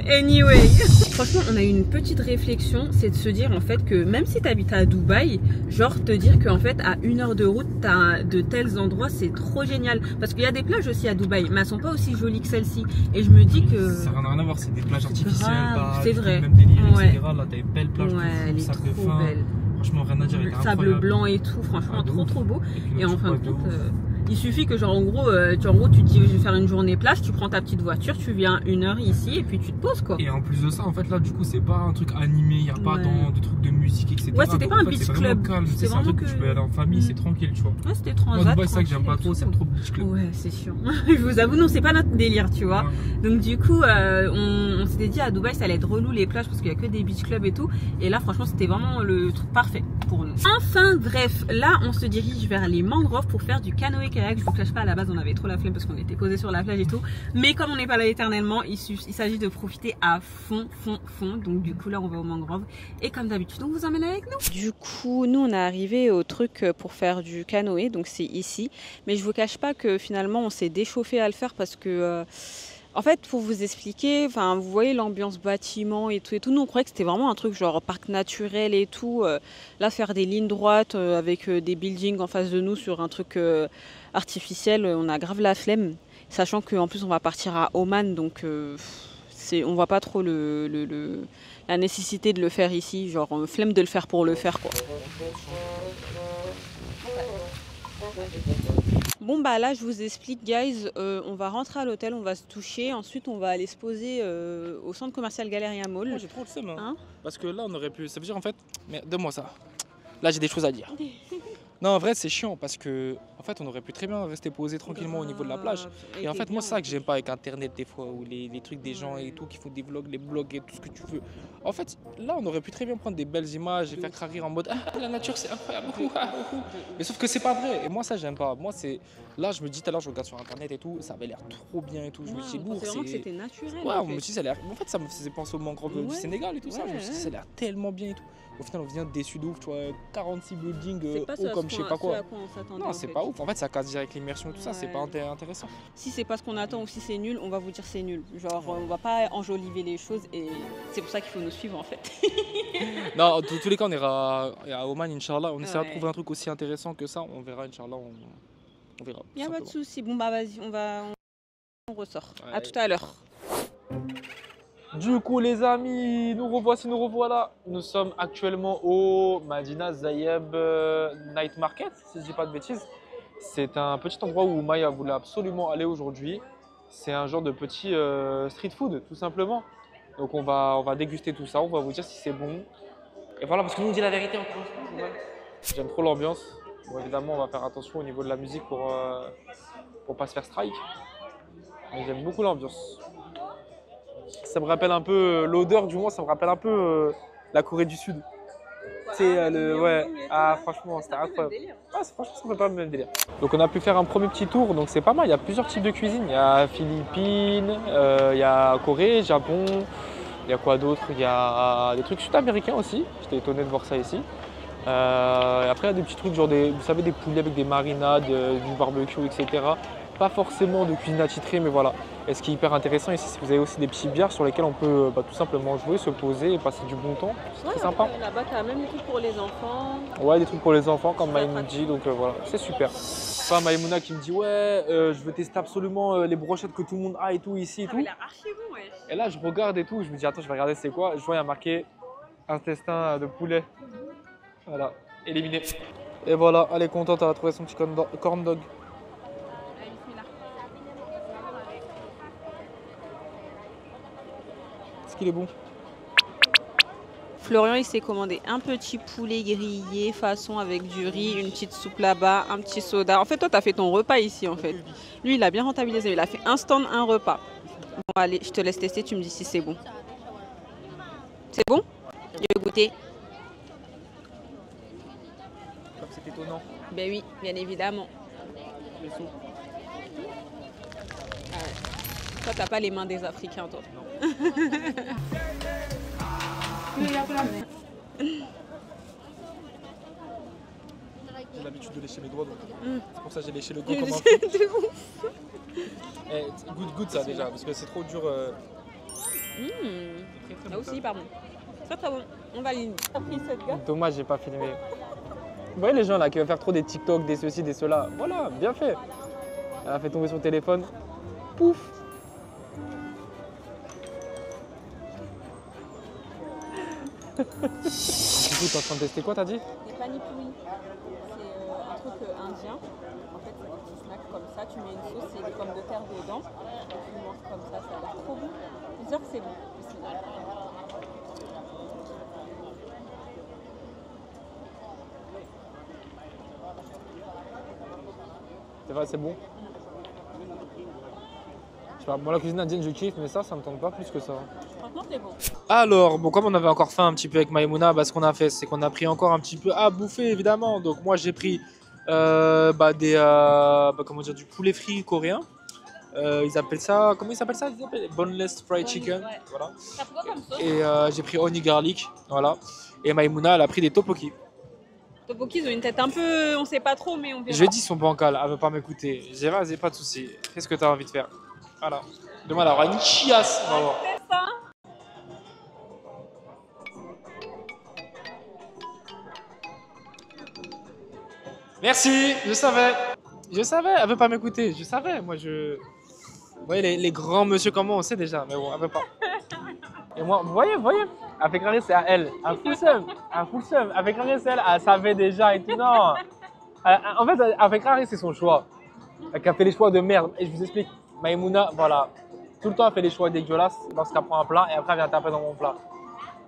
Anyway, franchement on a eu une petite réflexion, c'est de se dire en fait que même si tu habites à Dubaï, genre te dire qu'en fait à 1 heure de route t'as de tels endroits, c'est trop génial, parce qu'il y a des plages aussi à Dubaï mais elles sont pas aussi jolies que celles-ci, et je me dis que ça n'a rien à voir, c'est des plages artificielles, c'est vrai, même délire, etc. Là t'as une belle plage, elle est trop belle, franchement rien à dire, le sable blanc et tout, franchement trop beau. Et en fin de compte il suffit que genre en gros tu te dis je vais faire une journée plage, tu prends ta petite voiture, tu viens 1 heure ici et puis tu te poses quoi. Et en plus de ça en fait là du coup c'est pas un truc animé, il n'y a pas de trucs de musique etc. Ouais, c'était pas un beach club, c'est un truc que tu peux aller en famille, c'est tranquille tu vois. Ouais, c'était tranquille. Moi Dubaï c'est ça que j'aime pas trop, c'est trop beach club. Ouais c'est sûr. Je vous avoue non c'est pas notre délire tu vois. Donc du coup on s'était dit à Dubaï ça allait être relou les plages parce qu'il y a que des beach clubs et tout, et là franchement c'était vraiment le truc parfait pour nous. Enfin bref, là on se dirige vers les mangroves pour faire du canoë-kayak. Je vous cache pas, à la base on avait trop la flemme parce qu'on était posé sur la plage et tout, mais comme on n'est pas là éternellement, il s'agit de profiter à fond. Donc du coup là on va aux mangroves et comme d'habitude on vous emmène avec nous. Du coup nous on est arrivé au truc pour faire du canoë, donc c'est ici, mais je vous cache pas que finalement on s'est déchauffé à le faire parce que en fait, pour vous expliquer, enfin, vous voyez l'ambiance bâtiment et tout. Nous, on croyait que c'était vraiment un truc genre parc naturel et tout. Là, faire des lignes droites avec des buildings en face de nous sur un truc artificiel, on a grave la flemme. Sachant qu'en plus, on va partir à Oman, donc on voit pas trop la nécessité de le faire ici. Genre, flemme de le faire pour le faire, quoi. Bon bah là je vous explique guys, on va rentrer à l'hôtel, on va se toucher, ensuite on va aller se poser au centre commercial Galleria Mall. Moi j'ai trop le seum hein, parce que là on aurait pu, ça veut dire en fait, mais donne-moi ça, là j'ai des choses à dire. Non en vrai c'est chiant parce que en fait on aurait pu très bien rester posé tranquillement au niveau de la plage. Et en fait moi c'est ça que j'aime pas avec internet des fois, ou les trucs des gens et tout qui font des vlogs, les blogs et tout ce que tu veux. En fait là on aurait pu très bien prendre des belles images et faire rire en mode ah la nature c'est incroyable. Mais sauf que c'est pas vrai, et moi ça j'aime pas. Moi c'est, là je me dis tout à l'heure je regarde sur internet et tout, ça avait l'air trop bien et tout, je me dis c'est lourd, c'est c'était naturel. Ouais on me dit ça a l'air, en fait ça me faisait penser au mangrove du Sénégal et tout ça, je me dis ça a l'air tellement bien et tout. Au final on vient déçu de ouf, tu vois, 46 buildings hauts comme je sais pas quoi. Non c'est pas ouf, en fait ça casse direct l'immersion et tout ça, c'est pas intéressant. Si c'est pas ce qu'on attend ou si c'est nul, on va vous dire c'est nul. Genre on va pas enjoliver les choses, et c'est pour ça qu'il faut nous suivre en fait. Non, dans tous les cas on ira à Oman Inch'Allah, on essaiera de trouver un truc aussi intéressant que ça, on verra Inch'Allah, on verra. Y'a pas de soucis, bon bah vas-y, on ressort. À tout à l'heure. Du coup les amis, nous revoilà. Nous sommes actuellement au Madina Zayeb Night Market, si je dis pas de bêtises. C'est un petit endroit où Maya voulait absolument aller aujourd'hui. C'est un genre de petit street food tout simplement. Donc on va déguster tout ça, on va vous dire si c'est bon. Et voilà, parce que nous on dit la vérité encore. J'aime trop l'ambiance. Bon, évidemment, on va faire attention au niveau de la musique pour pas se faire strike. Mais j'aime beaucoup l'ambiance. Ça me rappelle un peu, l'odeur du moins, ça me rappelle un peu la Corée du Sud. C'est ouais. Ah, franchement, c'était incroyable. Ah, franchement, ça fait pas le même délire. Donc, on a pu faire un premier petit tour, donc c'est pas mal. Il y a plusieurs types de cuisine. Il y a Philippines, il y a Corée, Japon. Il y a quoi d'autre? Il y a des trucs sud-américains aussi. J'étais étonné de voir ça ici. Et après, il y a des petits trucs, genre vous savez, des poulets avec des marinades, du barbecue, etc. Pas forcément de cuisine attitrée, mais voilà. Et ce qui est hyper intéressant ici, c'est que vous avez aussi des petits bières sur lesquels on peut tout simplement jouer, se poser et passer du bon temps. C'est très sympa. Là-bas, tu as même des trucs pour les enfants. Ouais, des trucs pour les enfants, comme Maïmouna dit, donc voilà, c'est super. Enfin, Maïmouna qui me dit, ouais, je veux tester absolument les brochettes que tout le monde a et tout ici et tout. Il a archi bon, ouais. Et là, je regarde et tout, je me dis, attends, je vais regarder c'est quoi. Je vois, il y a marqué intestin de poulet. Voilà, éliminé. Et voilà, elle est contente, elle a trouvé son petit corn dog. Est-ce qu'il est bon? Florian, il s'est commandé un petit poulet grillé façon avec du riz, une petite soupe là-bas, un petit soda. En fait, toi, tu as fait ton repas ici, en fait. Lui, il a bien rentabilisé. Il a fait un stand, un repas. Bon, allez, je te laisse tester. Tu me dis si c'est bon. C'est bon? Je vais goûter. Comme c'est étonnant. Ben oui, bien évidemment. Les soupes. Ah ouais. Toi, t'as pas les mains des Africains, toi. Non. J'ai l'habitude de lécher mes doigts, donc c'est pour ça que j'ai léché le go comme un fou. Goûte ça déjà, parce que c'est trop dur. Très, bon, aussi, pardon. Très très bon. On valide. T'as pris cette gars? Dommage, j'ai pas filmé. Vous voyez les gens là qui veulent faire trop des TikTok, des ceci, des cela. Voilà, bien fait. Elle a fait tomber son téléphone. Pouf. Du coup, t'es en train de tester quoi, t'as dit? Des panipuri. C'est un truc indien. En fait, c'est des petits snacks comme ça. Tu mets une sauce et des pommes de terre dedans. Tu manges comme ça a l'air trop bon. Je suis sûre que c'est bon. C'est vrai, c'est bon. Je sais pas, moi la cuisine indienne je kiffe, mais ça me tente pas plus que ça. Franchement, c'est bon. Alors, bon, comme on avait encore faim un petit peu avec Maïmouna, ce qu'on a fait, c'est qu'on a pris encore un petit peu à bouffer, évidemment. Donc moi, j'ai pris comment dire, du poulet frit coréen. Ils appellent ça, comment ils s'appellent ça? Ils appellent boneless fried chicken. Ouais. Voilà. Ça fait quoi comme sauce? Et j'ai pris honey garlic, voilà. Et Maïmouna, elle a pris des tteokbokki. Tteokbokki, ils ont une tête un peu, on sait pas trop, mais on verra. Je dis son bancal, elle veut pas m'écouter. J'ai vas-y, pas de souci. Fais ce que tu as envie de faire. Voilà. Demain, elle aura une chiasse. On va voir. C'est ça. Merci, je savais. Je savais, elle veut pas m'écouter. Je savais, moi je. Vous voyez les grands monsieur comment on sait déjà, mais bon, elle veut pas. Et moi, vous voyez, avec Rari, c'est à elle. Un full seum. Avec Rari, c'est elle savait déjà et tout. Non. En fait, avec Rari, c'est son choix. Elle a fait les choix de merde. Et je vous explique. Maïmouna, voilà. Tout le temps, elle fait des choix dégueulasses lorsqu'elle prend un plat et après, elle vient taper dans mon plat.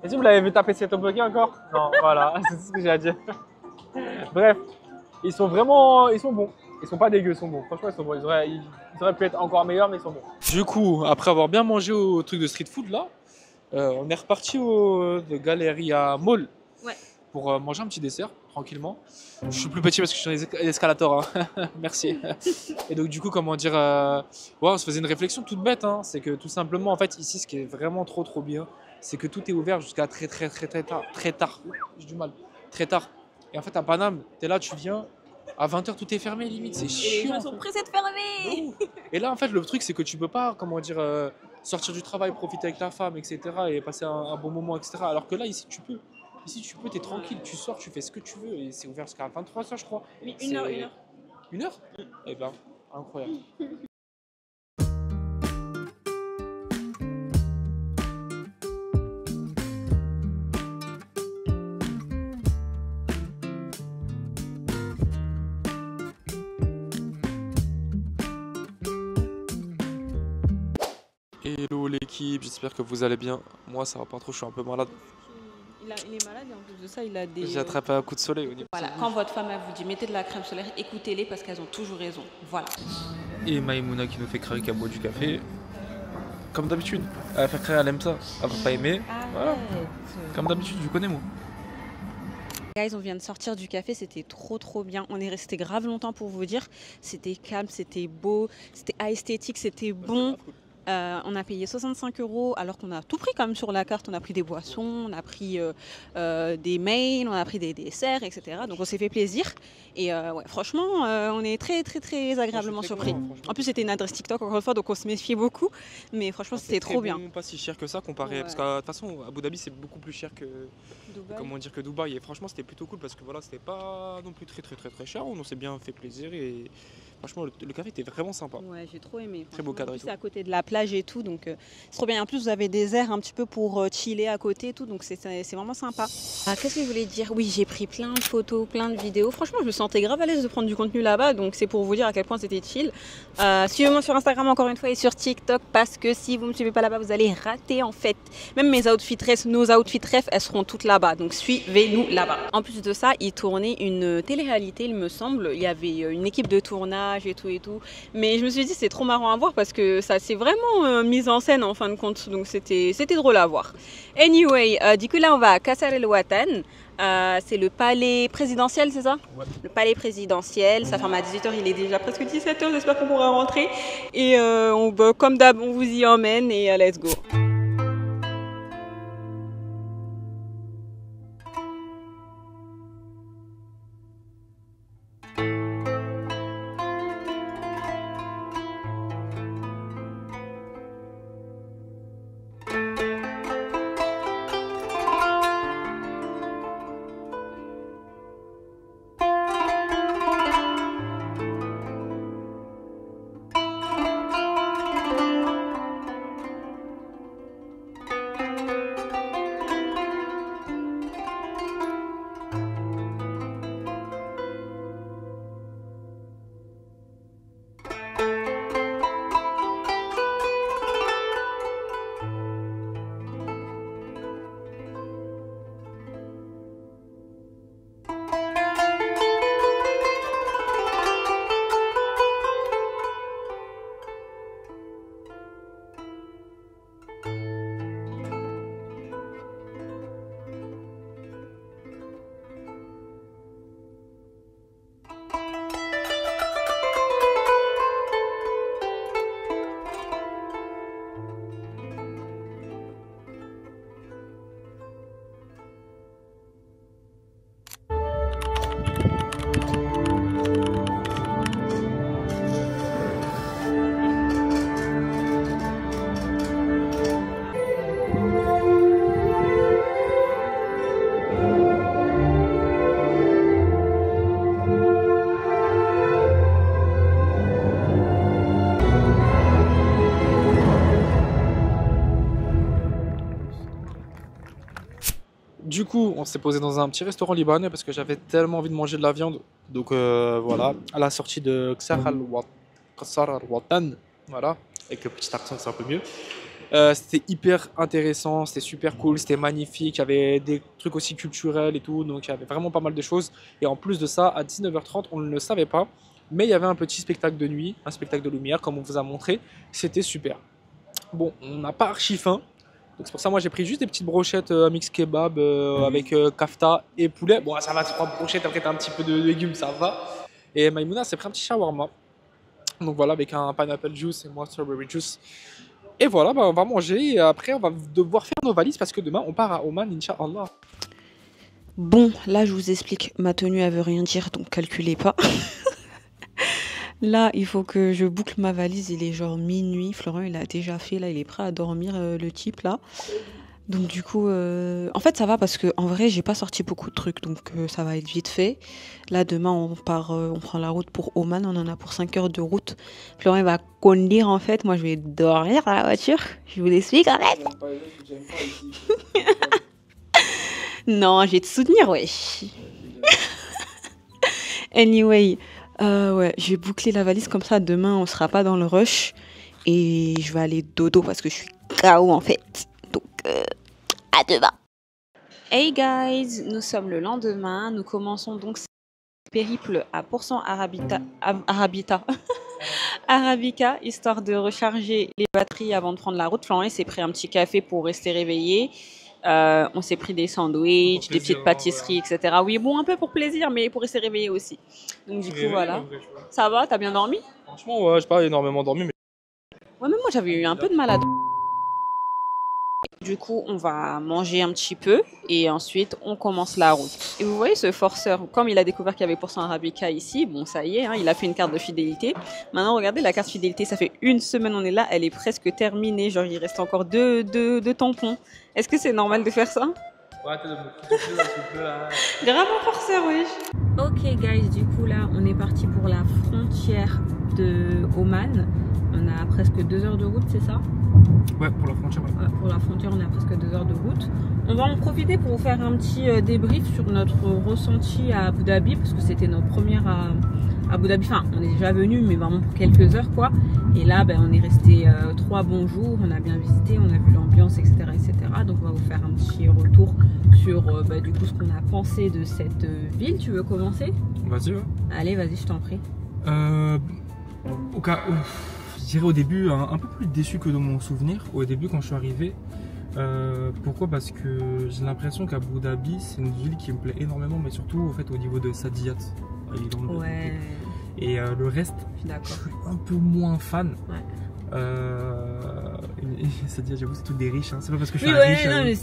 Et si vous l'avez vu taper ses tteokbokki encore? Non, voilà. C'est tout ce que j'ai à dire. Bref. Ils sont bons. Ils sont pas dégueux, ils sont bons. Franchement, ils sont bons. Ils auraient pu être encore meilleurs, mais ils sont bons. Du coup, après avoir bien mangé au truc de street food là, on est reparti de Galeria Mall pour manger un petit dessert tranquillement. Je suis plus petit parce que je suis un escalator. Hein. Merci. Et donc du coup, comment dire, on se faisait une réflexion toute bête. Hein. C'est que tout simplement, en fait, ici, ce qui est vraiment trop bien, c'est que tout est ouvert jusqu'à très tard. J'ai du mal. Très tard. Et en fait, à Paname, t'es là, tu viens. À 20h, tout est fermé, limite, c'est chiant. Et les gens sont pressés de fermer. Et là, en fait, le truc, c'est que tu peux pas, comment dire, sortir du travail, profiter avec ta femme, etc. et passer un bon moment, etc. Alors que là, ici, tu peux. Ici, tu peux, t'es tranquille, tu sors, tu fais ce que tu veux. Et c'est ouvert jusqu'à 23h, je crois. Mais une heure. Une heure? Eh ben, incroyable. Hello l'équipe, j'espère que vous allez bien. Moi ça va pas trop, je suis un peu malade. il est malade et en plus de ça, il a des... J'ai attrapé un coup de soleil au niveau. Voilà, quand votre femme elle vous dit mettez de la crème solaire, écoutez-les parce qu'elles ont toujours raison. Voilà. Et Maïmouna qui nous fait craquer à boire du café. Comme d'habitude. Elle va faire craquer, elle aime ça. Elle va pas aimer. Voilà. Comme d'habitude, je connais moi. Guys, on vient de sortir du café, c'était trop bien. On est resté grave longtemps pour vous dire. C'était calme, c'était beau, c'était esthétique, c'était bon. On a payé 65 € alors qu'on a tout pris quand même sur la carte. On a pris des boissons, on a pris des mains, on a pris des desserts, etc. Donc on s'est fait plaisir. Et ouais, franchement, on est très agréablement surpris. En plus, c'était une adresse TikTok encore une fois, donc on se méfiait beaucoup. Mais franchement, c'était trop bien. Pas si cher que ça comparé. Ouais. Parce que de toute façon, Abu Dhabi, c'est beaucoup plus cher que Dubaï. Comment dire, que Dubaï. Et franchement, c'était plutôt cool parce que voilà, c'était pas non plus très cher. On s'est bien fait plaisir et franchement, le café était vraiment sympa. Ouais, j'ai trop aimé. Très beau cadre. C'est à côté de la plage et tout, donc c'est trop bien. En plus, vous avez des airs un petit peu pour chiller à côté et tout, donc c'est vraiment sympa. Ah, qu'est-ce que je voulais dire? Oui, j'ai pris plein de photos, plein de vidéos. Franchement, je me sentais grave à l'aise de prendre du contenu là-bas, donc c'est pour vous dire à quel point c'était chill. Suivez-moi sur Instagram encore une fois et sur TikTok parce que si vous me suivez pas là-bas, vous allez rater en fait. Même mes outfits ref, nos outfits ref, elles seront toutes là-bas, donc suivez-nous là-bas. En plus de ça, ils tournaient une télé-réalité, il me semble. Il y avait une équipe de tournage et tout. Mais je me suis dit c'est trop marrant à voir parce que ça c'est vraiment mise en scène en fin de compte, donc c'était drôle à voir. Anyway, du coup là on va à Qasr El Watan, c'est le palais présidentiel, c'est ça? Ouais. Le palais présidentiel, ça ferme à 18 h, il est déjà presque 17 h, j'espère qu'on pourra rentrer. Et comme d'hab on vous y emmène et let's go. Du coup, on s'est posé dans un petit restaurant libanais parce que j'avais tellement envie de manger de la viande. Donc voilà, à la sortie de Qasr El Watan, voilà, avec le petit accent, c'est un peu mieux. C'était hyper intéressant, c'était super cool, c'était magnifique, il y avait des trucs aussi culturels et tout, donc il y avait vraiment pas mal de choses. Et en plus de ça, à 19 h 30, on ne le savait pas, mais il y avait un petit spectacle de nuit, un spectacle de lumière, comme on vous a montré, c'était super. Bon, on n'a pas archi faim. Donc c'est pour ça moi j'ai pris juste des petites brochettes mix kebab avec kafta et poulet. Bon ça va, 3 brochettes, après t'as un petit peu de légumes, ça va. Et Maïmouna s'est pris un petit shawarma. Donc voilà, avec un pineapple juice et moi strawberry juice. Et voilà, bah, on va manger et après on va devoir faire nos valises parce que demain on part à Oman, Inch'Allah. Bon, là je vous explique, ma tenue elle veut rien dire, donc calculez pas. Là, il faut que je boucle ma valise, il est genre minuit, Florent il a déjà fait, là il est prêt à dormir, le type là. Donc du coup, en fait ça va parce que en vrai j'ai pas sorti beaucoup de trucs, donc ça va être vite fait. Là demain on part, on prend la route pour Oman, on en a pour 5 heures de route. Florent il va conduire en fait, moi je vais dormir dans la voiture, je vous l'explique en fait. Non, je vais te soutenir, ouais. Anyway, ouais, je vais boucler la valise comme ça, demain on sera pas dans le rush. Et je vais aller dodo parce que je suis KO en fait. Donc, à demain. Hey guys, nous sommes le lendemain. Nous commençons donc ce périple à % Arabica, histoire de recharger les batteries avant de prendre la route. Florent s'est pris un petit café pour rester réveillé. On s'est pris des sandwichs, des petites pâtisseries, etc. Oui, bon, un peu pour plaisir, mais pour rester réveillé aussi. Donc du coup, voilà. Ça va, t'as bien dormi? Franchement, ouais, j'ai pas énormément dormi. Mais... Ouais, même moi, j'avais eu un peu de mal à dormir. Du coup, on va manger un petit peu et ensuite, on commence la route. Et vous voyez ce forceur, comme il a découvert qu'il y avait % Arabica ici, bon, ça y est, hein, il a fait une carte de fidélité. Maintenant, regardez la carte fidélité, ça fait une semaine, on est là, elle est presque terminée. Genre, il reste encore deux tampons. Est-ce que c'est normal de faire ça? Ouais, t'as de me là. Grave un forceur, oui. Ok, guys, du coup, là, on est parti pour la frontière de Oman. On a presque 2 heures de route, c'est ça? Ouais, pour la frontière. Ouais, pour la frontière, on a presque 2 heures de route. On va en profiter pour vous faire un petit débrief sur notre ressenti à Abu Dhabi, parce que c'était notre première à Abu Dhabi. Enfin, on est déjà venu, mais vraiment pour quelques heures, quoi. Et là, ben, on est resté 3 bons jours. On a bien visité, on a vu l'ambiance, etc., etc. Donc, on va vous faire un petit retour sur du coup ce qu'on a pensé de cette ville. Tu veux commencer? Vas-y, ouais. Allez, vas-y, je t'en prie. Au cas où, je dirais au début un peu plus déçu que dans mon souvenir. Au début, quand je suis arrivé. Pourquoi? Parce que j'ai l'impression qu'Abu Dhabi, c'est une ville qui me plaît énormément, mais surtout au fait au niveau de Saadiyat. Ouais. Et le reste, je suis un peu moins fan. Ouais. Saadiyat, j'avoue, c'est tout des riches. Hein. C'est pas parce que je suis un riche. Non, mais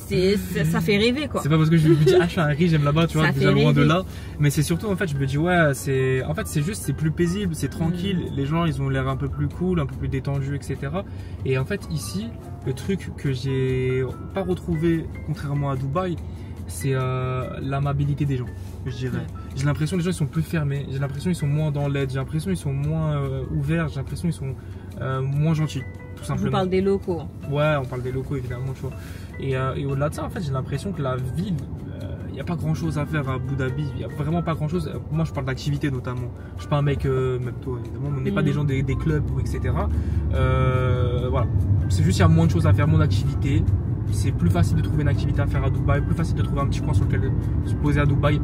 ça fait rêver, quoi. C'est pas parce que je me dis, ah, je suis un riche, j'aime là-bas, tu vois, déjà loin de là. Mais c'est surtout, en fait, je me dis, ouais, c'est juste, c'est plus paisible, c'est tranquille. Les gens, ils ont l'air un peu plus cool, un peu plus détendus, etc. Et en fait, ici, le truc que j'ai pas retrouvé, contrairement à Dubaï, c'est l'amabilité des gens, je dirais. J'ai l'impression que les gens ils sont plus fermés, j'ai l'impression qu'ils sont moins dans l'aide, j'ai l'impression qu'ils sont moins ouverts, j'ai l'impression qu'ils sont moins gentils, tout simplement. On parle des locaux. Ouais, on parle des locaux évidemment, tu vois. Et au-delà de ça, en fait, j'ai l'impression que la ville, il n'y a pas grand-chose à faire à Abu Dhabi, il n'y a vraiment pas grand-chose. Moi, je parle d'activité notamment. Je suis pas un mec, même toi évidemment, on n'est pas des gens des clubs ou etc. Voilà, c'est juste qu'il y a moins de choses à faire, moins d'activités. C'est plus facile de trouver une activité à faire à Dubaï, plus facile de trouver un petit coin sur lequel se poser à Dubaï.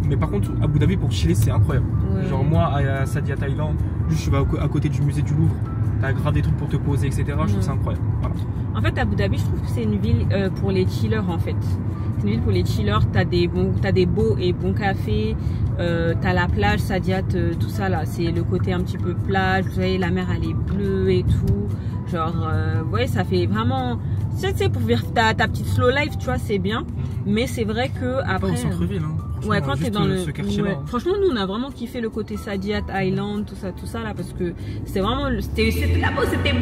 Mais par contre, Abu Dhabi pour chiller, c'est incroyable. Ouais. Genre moi, à Saadiyat Thaïlande, juste je vais à côté du musée du Louvre, t'as grave des trucs pour te poser, etc. Je trouve ça incroyable. Voilà. En fait, Abu Dhabi, je trouve que c'est une ville pour les chillers en fait. C'est une ville pour les chillers, t'as des beaux et bons cafés, t'as la plage, Saadiyat, tout ça là, c'est le côté un petit peu plage, vous voyez, la mer elle est bleue et tout. Genre, vous voyez, ça fait vraiment... Tu sais, pour vivre ta petite slow life, tu vois, c'est bien. Mais c'est vrai que après... Pas au centre-ville, hein. Ouais, quand t'es dans le... Ouais. Hein. Franchement, nous, on a vraiment kiffé le côté Saadiyat Island, tout ça là, parce que c'était vraiment... C'était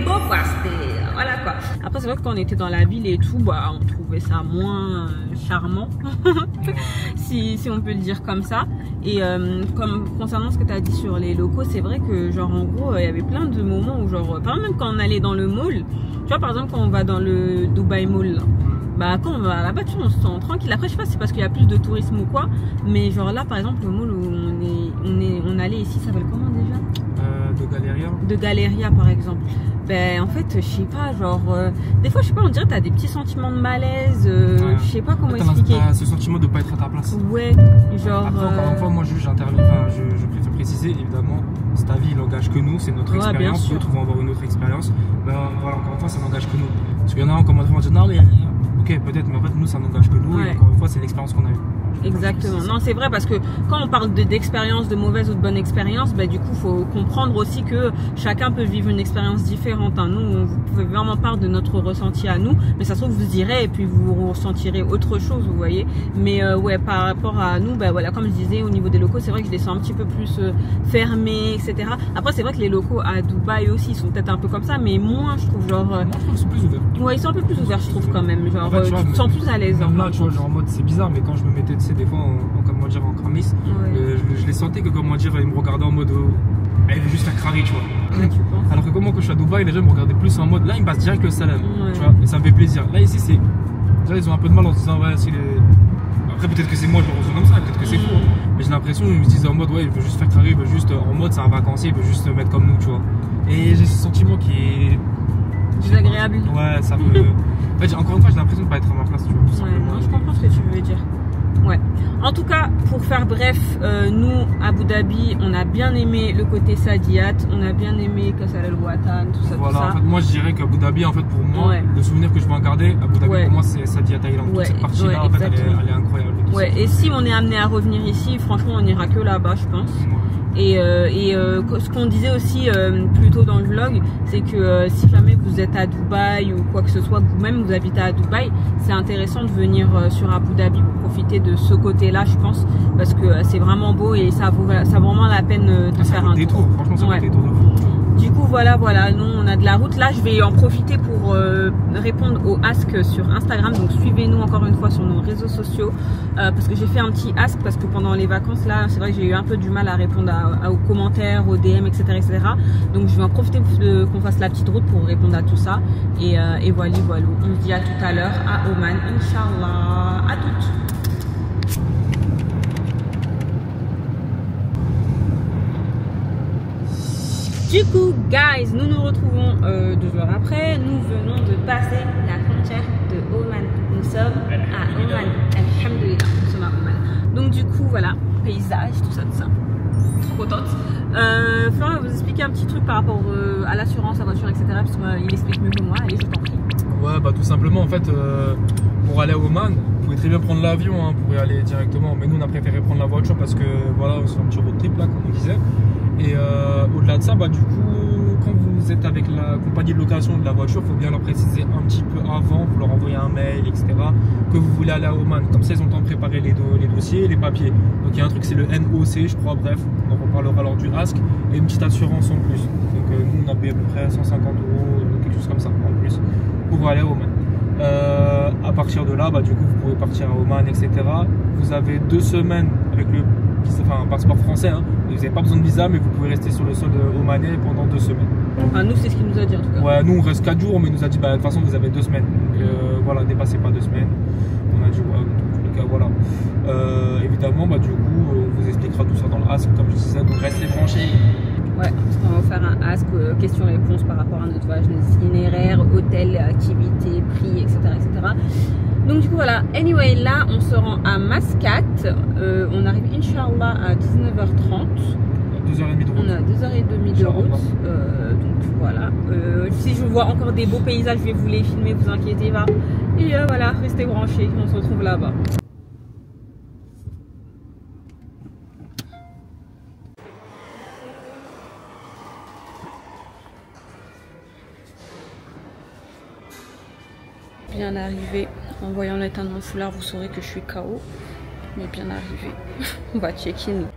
beau, quoi. Voilà, quoi. Après, c'est vrai que quand on était dans la ville et tout, bah, on trouvait ça moins charmant, si on peut le dire comme ça. Et comme concernant ce que t'as dit sur les locaux, c'est vrai que, genre, en gros, il y avait plein de moments où, genre, par exemple, même quand on allait dans le mall, tu vois, par exemple, quand on va dans le Dubai Mall, là, bah quand on va là-bas, tu vois, on se sent tranquille. Après, je sais pas si c'est parce qu'il y a plus de tourisme ou quoi, mais genre là, par exemple, le mall où on allait ici, ça s'appelle comment déjà? De Galeria. De Galeria, par exemple. Ben en fait, je sais pas, genre des fois, je sais pas, on dirait que t'as des petits sentiments de malaise. Je sais pas comment expliquer. T'as ce sentiment de pas être à ta place. Ouais, genre. Après, encore une fois, moi, j'interviens. Enfin, je préfère préciser, évidemment, c'est ta vie, il n'engage que nous, c'est notre expérience. D'autres vont avoir une autre expérience. Ben voilà, encore une fois, ça n'engage que nous. Parce qu'il y en a un qui vont dire non, mais ok, peut-être, mais en fait, nous, ça n'engage que nous. Ouais. Et encore une fois, c'est l'expérience qu'on a eue. Exactement. Non, c'est vrai parce que quand on parle d'expérience, de mauvaise ou de bonne expérience, bah, du coup, il faut comprendre aussi que chacun peut vivre une expérience différente. Hein. Nous, vous pouvez vraiment parler de notre ressenti à nous, mais ça se trouve, vous irez et puis vous ressentirez autre chose, vous voyez. Mais ouais, par rapport à nous, bah, voilà, comme je disais, au niveau des locaux, c'est vrai que je les sens un petit peu plus fermés, etc. Après, c'est vrai que les locaux à Dubaï aussi, ils sont peut-être un peu comme ça, mais moins, je trouve, genre... Moi, je trouve qu'ils sont plus ouverts. Ouais, ils sont un peu plus ouverts, je trouve, quand même. Genre, en fait, tu te sens plus à l'aise. Même là, tu vois, genre en mode, c'est bizarre, mais quand je me mettais, tu sais, des fois, comment dire, en cramis, je les sentais que, comment dire, ils me regardaient en mode, elle veut juste faire crarer, tu vois. Ouais, tu penses. Alors que comment, quand je suis à Dubaï, les gens me regardaient plus en mode, là, ils me passent direct le salam, tu vois, et ça me fait plaisir. Là, ici, c'est, déjà, ils ont un peu de mal en se disant, ouais, c'est les... Après, peut-être que c'est moi, je me ressens comme ça, peut-être que c'est faux. Mais j'ai l'impression qu'ils me disent en mode, ouais, il veut juste faire crarer, il veut juste, en mode, c'est un vacancier, il veut juste se mettre comme nous, tu vois. Et j'ai ce sentiment qui est désagréable. Ouais, ça me. En fait, encore une fois, j'ai l'impression de pas être à ma place, tu vois. Tout simplement. Non, je comprends ce que tu veux dire. Ouais. En tout cas, pour faire bref, nous, Abu Dhabi, on a bien aimé le côté Saadiyat, on a bien aimé Kasal Al Watan, tout ça, voilà, tout ça. En fait, moi, je dirais qu'Abu Dhabi, en fait, pour moi, ouais. le souvenir que je veux en garder, Abu Dhabi, pour moi, c'est Saadiyat Thaïlande. Ouais. Toute cette partie-là, en fait, elle est incroyable. Ouais. Et si on est amené à revenir ici, franchement, on ira que là-bas, je pense. Ouais. Et ce qu'on disait aussi plus tôt dans le vlog, c'est que si jamais vous êtes à Dubaï ou quoi que ce soit, vous-même vous habitez à Dubaï, c'est intéressant de venir sur Abu Dhabi pour profiter de ce côté-là, je pense, parce que c'est vraiment beau et ça vaut vraiment la peine de faire un détour. Franchement, ça vaut des tours de fou. Du coup, voilà, nous on a de la route. Là, je vais en profiter pour répondre aux ask sur Instagram. Donc, suivez-nous encore une fois sur nos réseaux sociaux parce que j'ai fait un petit ask parce que pendant les vacances, là, c'est vrai que j'ai eu un peu du mal à répondre aux commentaires, aux DM, etc., etc. Donc, je vais en profiter qu'on fasse la petite route pour répondre à tout ça. Et voilà. On se dit à tout à l'heure à Oman, Inch'Allah. À toutes. Du coup, guys, nous nous retrouvons 2 heures après. Nous venons de passer la frontière de Oman. Nous sommes à Oman. Alhamdulillah, nous sommes à Oman. Donc du coup, voilà, paysage, tout ça. Trop contente. Florent va vous expliquer un petit truc par rapport à l'assurance, la voiture, etc. Parce qu'il explique mieux que moi. Allez, je t'en prie. Ouais, bah tout simplement, en fait, pour aller à Oman, vous pouvez très bien prendre l'avion pour y aller directement. Mais nous, on a préféré prendre la voiture parce que voilà, on se fait un petit road trip là, comme on disait. Et au-delà de ça, bah, du coup, quand vous êtes avec la compagnie de location de la voiture, il faut bien leur préciser un petit peu avant, vous leur envoyez un mail, etc., que vous voulez aller à Oman. Comme ça, ils ont le temps de préparer les dossiers, les papiers. Donc il y a un truc, c'est le NOC, je crois, bref, on en reparlera lors du ask, et une petite assurance en plus. Donc nous, on a payé à peu près 150 €, quelque chose comme ça, en plus, pour aller à Oman. À partir de là, bah, du coup, vous pouvez partir à Oman, etc. Vous avez 2 semaines avec le passeport français, hein. Vous n'avez pas besoin de visa, mais vous pouvez rester sur le sol omanais pendant 2 semaines. Enfin, nous, c'est ce qu'il nous a dit en tout cas. Ouais, nous on reste 4 jours, mais il nous a dit, bah, de toute façon, vous avez 2 semaines. Donc voilà, dépassez pas 2 semaines. On a dit, ouais, dans tous les cas, voilà. Évidemment, bah, du coup, on vous expliquera tout ça dans le ask, comme je disais, donc restez branchés. Ouais, parce qu'on va faire un ask, questions-réponses par rapport à notre voyage, nos itinéraires, hôtels, activités, prix, etc., etc. Donc du coup voilà, anyway, là on se rend à Mascat, on arrive Inch'Allah à 19h30. 2h30 de route. On a 2h30 de route, donc voilà. Si je vois encore des beaux paysages, je vais vous les filmer, vous inquiétez pas. Et voilà, restez branchés, on se retrouve là-bas. Bien arrivé, en voyant l'état de mon foulard, vous saurez que je suis KO. Mais bien arrivé, on va check-in.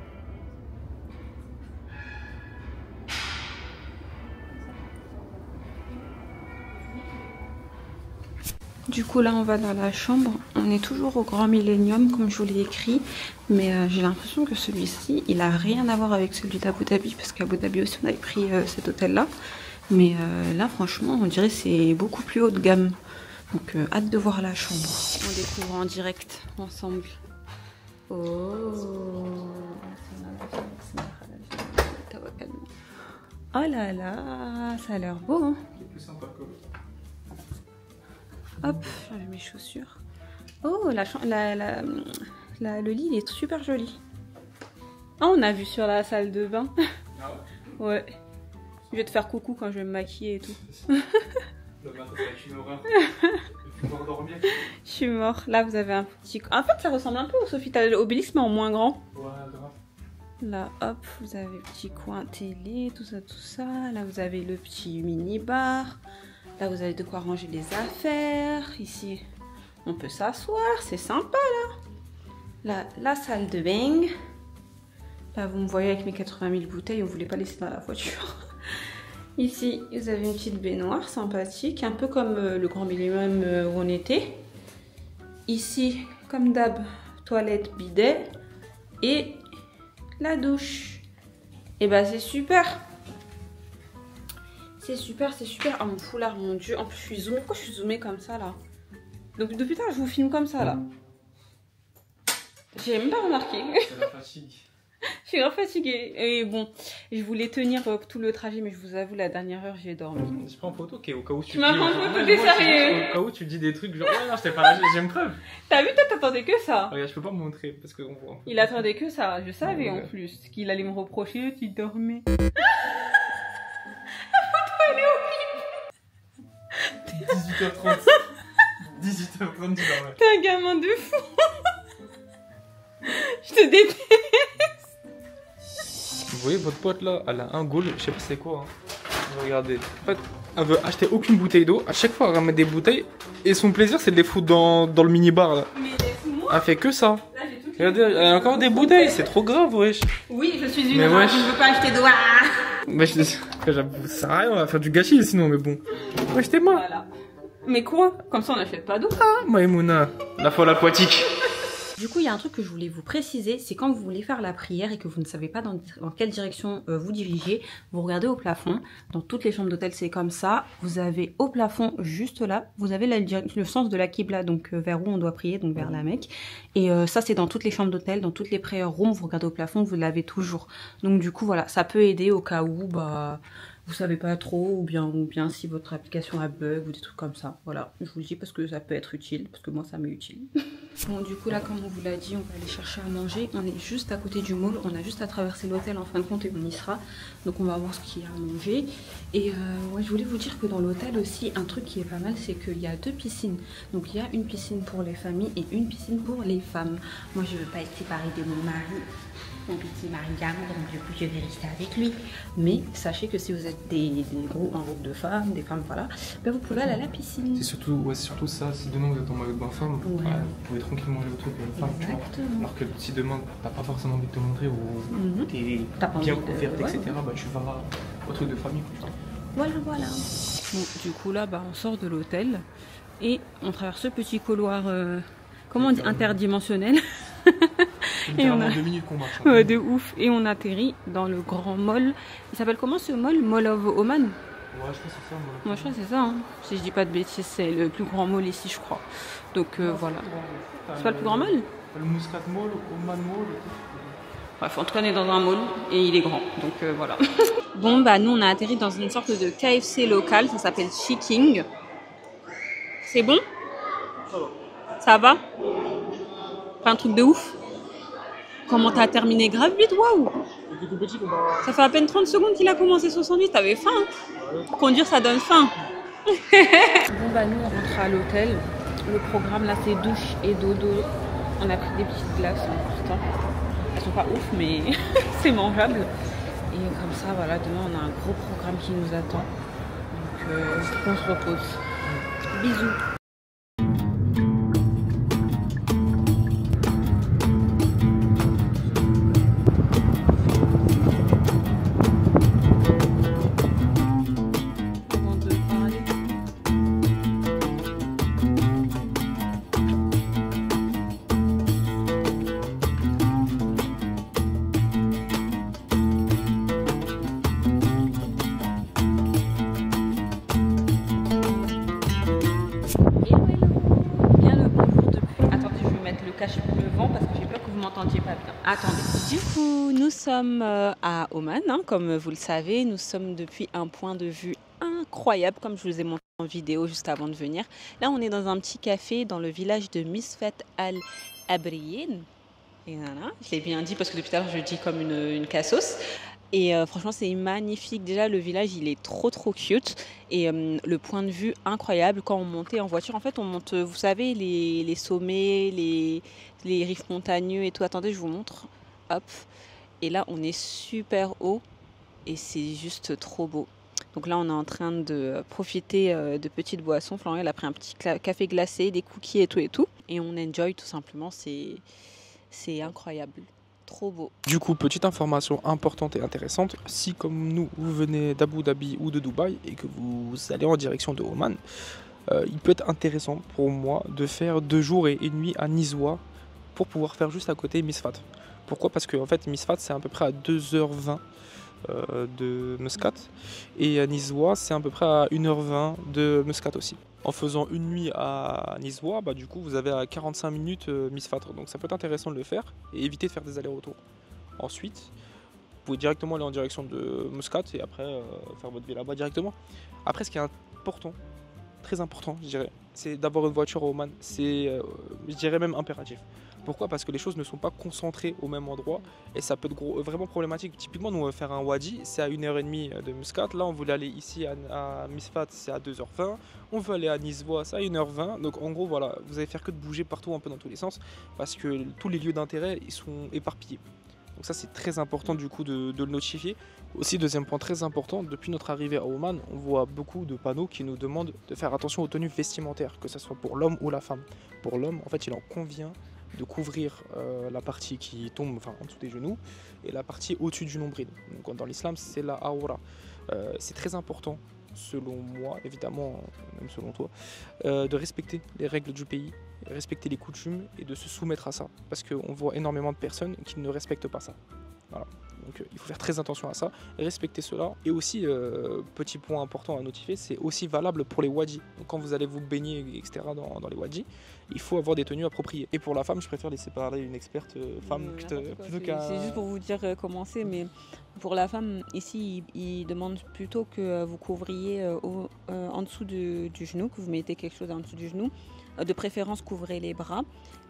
Du coup là on va dans la chambre, on est toujours au Grand Millennium comme je vous l'ai écrit, mais j'ai l'impression que celui-ci il a rien à voir avec celui d'Abu Dhabi, parce qu'Abu Dhabi aussi on avait pris cet hôtel là, mais là franchement on dirait c'est beaucoup plus haut de gamme. Donc hâte de voir la chambre. On découvre en direct ensemble. Oh là là, ça a l'air beau hein. Hop, j'enlève mes chaussures. Oh, le lit il est super joli. Ah, on a vu sur la salle de bain. Ah ouais. Ouais. Je vais te faire coucou quand je vais me maquiller et tout. Je suis mort. Là, vous avez un petit... En fait, ça ressemble un peu au Sofitel Obélisque, mais en moins grand. Ouais, grave. Là, hop, vous avez le petit coin télé, tout ça. Là, vous avez le petit mini-bar. Là, vous avez de quoi ranger les affaires. Ici, on peut s'asseoir. C'est sympa, là. Là, la salle de bain. Là, vous me voyez avec mes 80 000 bouteilles. On ne voulait pas laisser dans la voiture. Ici, vous avez une petite baignoire sympathique, un peu comme le Grand Millennium où on était. Ici, comme d'hab, toilette, bidet et la douche. Et bah c'est super. C'est super, c'est super. Oh mon foulard, mon dieu. En plus, je suis zoomée. Pourquoi je suis zoomée comme ça là? Donc depuis tard, je vous filme comme ça là. J'ai même pas remarqué. C'est la fatigue. Je suis grave fatiguée. Et bon, je voulais tenir tout le trajet, mais je vous avoue, la dernière heure, j'ai dormi. Je prends en photo, ok, au cas où tu m'as pris en photo, t'es sérieux? Au cas où tu dis des trucs genre, ouais, non, je t'ai pas lâché, j'ai une preuve. T'as vu, toi, t'attendais que ça. Regarde, je peux pas me montrer parce qu'on voit. Il attendait que ça, je savais en plus qu'il allait me reprocher, tu dormais. La photo, elle est horrible. 18h30. 18h30, tu dormais. T'es un gamin de fou. Je te déteste. Vous voyez, votre pote là, elle a un goal, je sais pas c'est quoi. Hein. Regardez. En fait, elle veut acheter aucune bouteille d'eau. À chaque fois, elle ramène des bouteilles. Et son plaisir, c'est de les foutre dans le mini-bar là. Mais laisse-moi. Elle fait que ça. Là, j'ai tout. Regardez, elle a encore des bouteilles, c'est trop grave, wesh. Oui, je suis une Mais rare, wesh. je ne veux pas acheter d'eau. Mais j'avoue, ça sert à rien, on va faire du gâchis sinon, mais bon. Wesh, t'es moi. Voilà. Mais quoi? Comme ça, on n'achète pas d'eau. Maïmouna, la folle aquatique. Du coup, il y a un truc que je voulais vous préciser, c'est quand vous voulez faire la prière et que vous ne savez pas dans quelle direction vous dirigez, vous regardez au plafond. Dans toutes les chambres d'hôtel, c'est comme ça. Vous avez au plafond, juste là, vous avez le sens de la Qibla, donc vers où on doit prier, donc vers la Mecque. Et ça, c'est dans toutes les chambres d'hôtel, dans toutes les prayer rooms, vous regardez au plafond, vous l'avez toujours. Donc du coup, voilà, ça peut aider au cas où, bah... vous savez pas trop, ou bien si votre application a bug ou des trucs comme ça. Voilà, je vous le dis parce que ça peut être utile, parce que moi ça m'est utile. Bon, du coup là, comme on vous l'a dit, on va aller chercher à manger. On est juste à côté du mall, on a juste à traverser l'hôtel en fin de compte et on y sera. Donc on va voir ce qu'il y a à manger. Et ouais, je voulais vous dire que dans l'hôtel aussi, un truc qui est pas mal, c'est qu'il y a 2 piscines. Donc il y a une piscine pour les familles et une piscine pour les femmes. Moi je veux pas être séparée de mon mari. Mon petit mari d'amour, donc du coup je vais rester avec lui. Mais sachez que si vous êtes un groupe de femmes, des femmes, voilà, ben vous pouvez aller à la piscine. C'est surtout ça, si demain vous êtes en maillot de bain femme, Ouais. vous pouvez tranquillement aller au truc de la femme, tu vois. Alors que si demain t'as pas forcément envie de te montrer ou t'es bien couverte, etc., bah tu vas au truc de famille. Voilà. Bon, du coup là, bah, on sort de l'hôtel et on traverse ce petit couloir, comment on dit, interdimensionnel. Et on a 2 minutes qu'on marche. Ouais, de ouf. Et on atterrit dans le grand mall. Il s'appelle comment ce mall? Mall of Oman? Ouais, je crois que c'est ça. Moi je crois que c'est ça. Hein. Si je dis pas de bêtises, c'est le plus grand mall ici, je crois. Donc voilà. C'est pas le plus grand mall? Le Muscat Mall, Oman Mall. Bref, en tout cas, on est dans un mall et il est grand. Donc voilà. Bon, bah nous, on a atterri dans une sorte de KFC local. Ça s'appelle Chiking. C'est bon? Ça va? Pas un truc de ouf? Comment t'as terminé grave vite, waouh! Ça fait à peine 30 secondes qu'il a commencé son sandwich, t'avais faim? Hein? Conduire, ça donne faim. Bon bah nous on rentre à l'hôtel. Le programme là c'est douche et dodo. On a pris des petites glaces en partant. Elles sont pas ouf mais c'est mangeable. Et comme ça voilà, demain on a un gros programme qui nous attend. Donc on se repose. Bisous. Attendez. Du coup, nous sommes à Oman, hein, comme vous le savez. Nous sommes depuis un point de vue incroyable, comme je vous ai montré en vidéo juste avant de venir. Là, on est dans un petit café dans le village de Misfat al-Abriyin. Et voilà, je l'ai bien dit parce que depuis tout à l'heure, je dis comme une cassos. Et franchement, c'est magnifique. Déjà, le village, il est trop cute. Et le point de vue incroyable. Quand on montait en voiture, en fait, on monte, vous savez, les sommets, les riffs montagneux et tout. Attendez, je vous montre. Hop. Et là, on est super haut. Et c'est juste trop beau. Donc là, on est en train de profiter de petites boissons. Florian, elle a pris un petit café glacé, des cookies et tout. Et on enjoy tout simplement. C'est incroyable. Trop beau. Du coup, petite information importante et intéressante, si comme nous, vous venez d'Abu Dhabi ou de Dubaï et que vous allez en direction de Oman, il peut être intéressant pour moi de faire 2 jours et 1 nuit à Nizwa pour pouvoir faire juste à côté Misfat. Pourquoi? Parce que en fait, Misfat, c'est à peu près à 2h20 de Muscat et Nizwa, c'est à peu près à 1h20 de Muscat aussi. En faisant 1 nuit à Nizwa, du coup vous avez à 45 minutes Misfat, donc ça peut être intéressant de le faire et éviter de faire des allers-retours. Ensuite, vous pouvez directement aller en direction de Muscat et après faire votre vie là-bas directement. Après, ce qui est important, très important, je dirais, c'est d'avoir une voiture à Oman. C'est, je dirais même impératif. Pourquoi? Parce que les choses ne sont pas concentrées au même endroit et ça peut être vraiment problématique. Typiquement, nous on va faire un wadi, c'est à 1h30 de Muscat. Là, on voulait aller ici à Misfat, c'est à 2h20. On veut aller à Nizwa, c'est à 1h20. Donc en gros, voilà, vous allez faire que de bouger partout un peu dans tous les sens parce que tous les lieux d'intérêt ils sont éparpillés. Donc ça c'est très important du coup de le notifier. Aussi deuxième point très important, depuis notre arrivée à Oman, on voit beaucoup de panneaux qui nous demandent de faire attention aux tenues vestimentaires, que ce soit pour l'homme ou la femme. Pour l'homme, en fait il en convient de couvrir la partie qui tombe en dessous des genoux et la partie au-dessus du nombril. Donc dans l'islam c'est la awra. C'est très important selon moi, évidemment, même selon toi, de respecter les règles du pays, respecter les coutumes et de se soumettre à ça. Parce qu'on voit énormément de personnes qui ne respectent pas ça. Voilà. Donc il faut faire très attention à ça, respecter cela. Et aussi, petit point important à notifier, c'est aussi valable pour les wadis. Donc quand vous allez vous baigner, etc. dans les wadis, il faut avoir des tenues appropriées. Et pour la femme, je préfère laisser parler une experte femme plutôt qu'un... C'est juste pour vous dire comment c'est, mais pour la femme, ici, ils demandent plutôt que vous couvriez en dessous du genou, que vous mettez quelque chose en dessous du genou. De préférence, couvrez les bras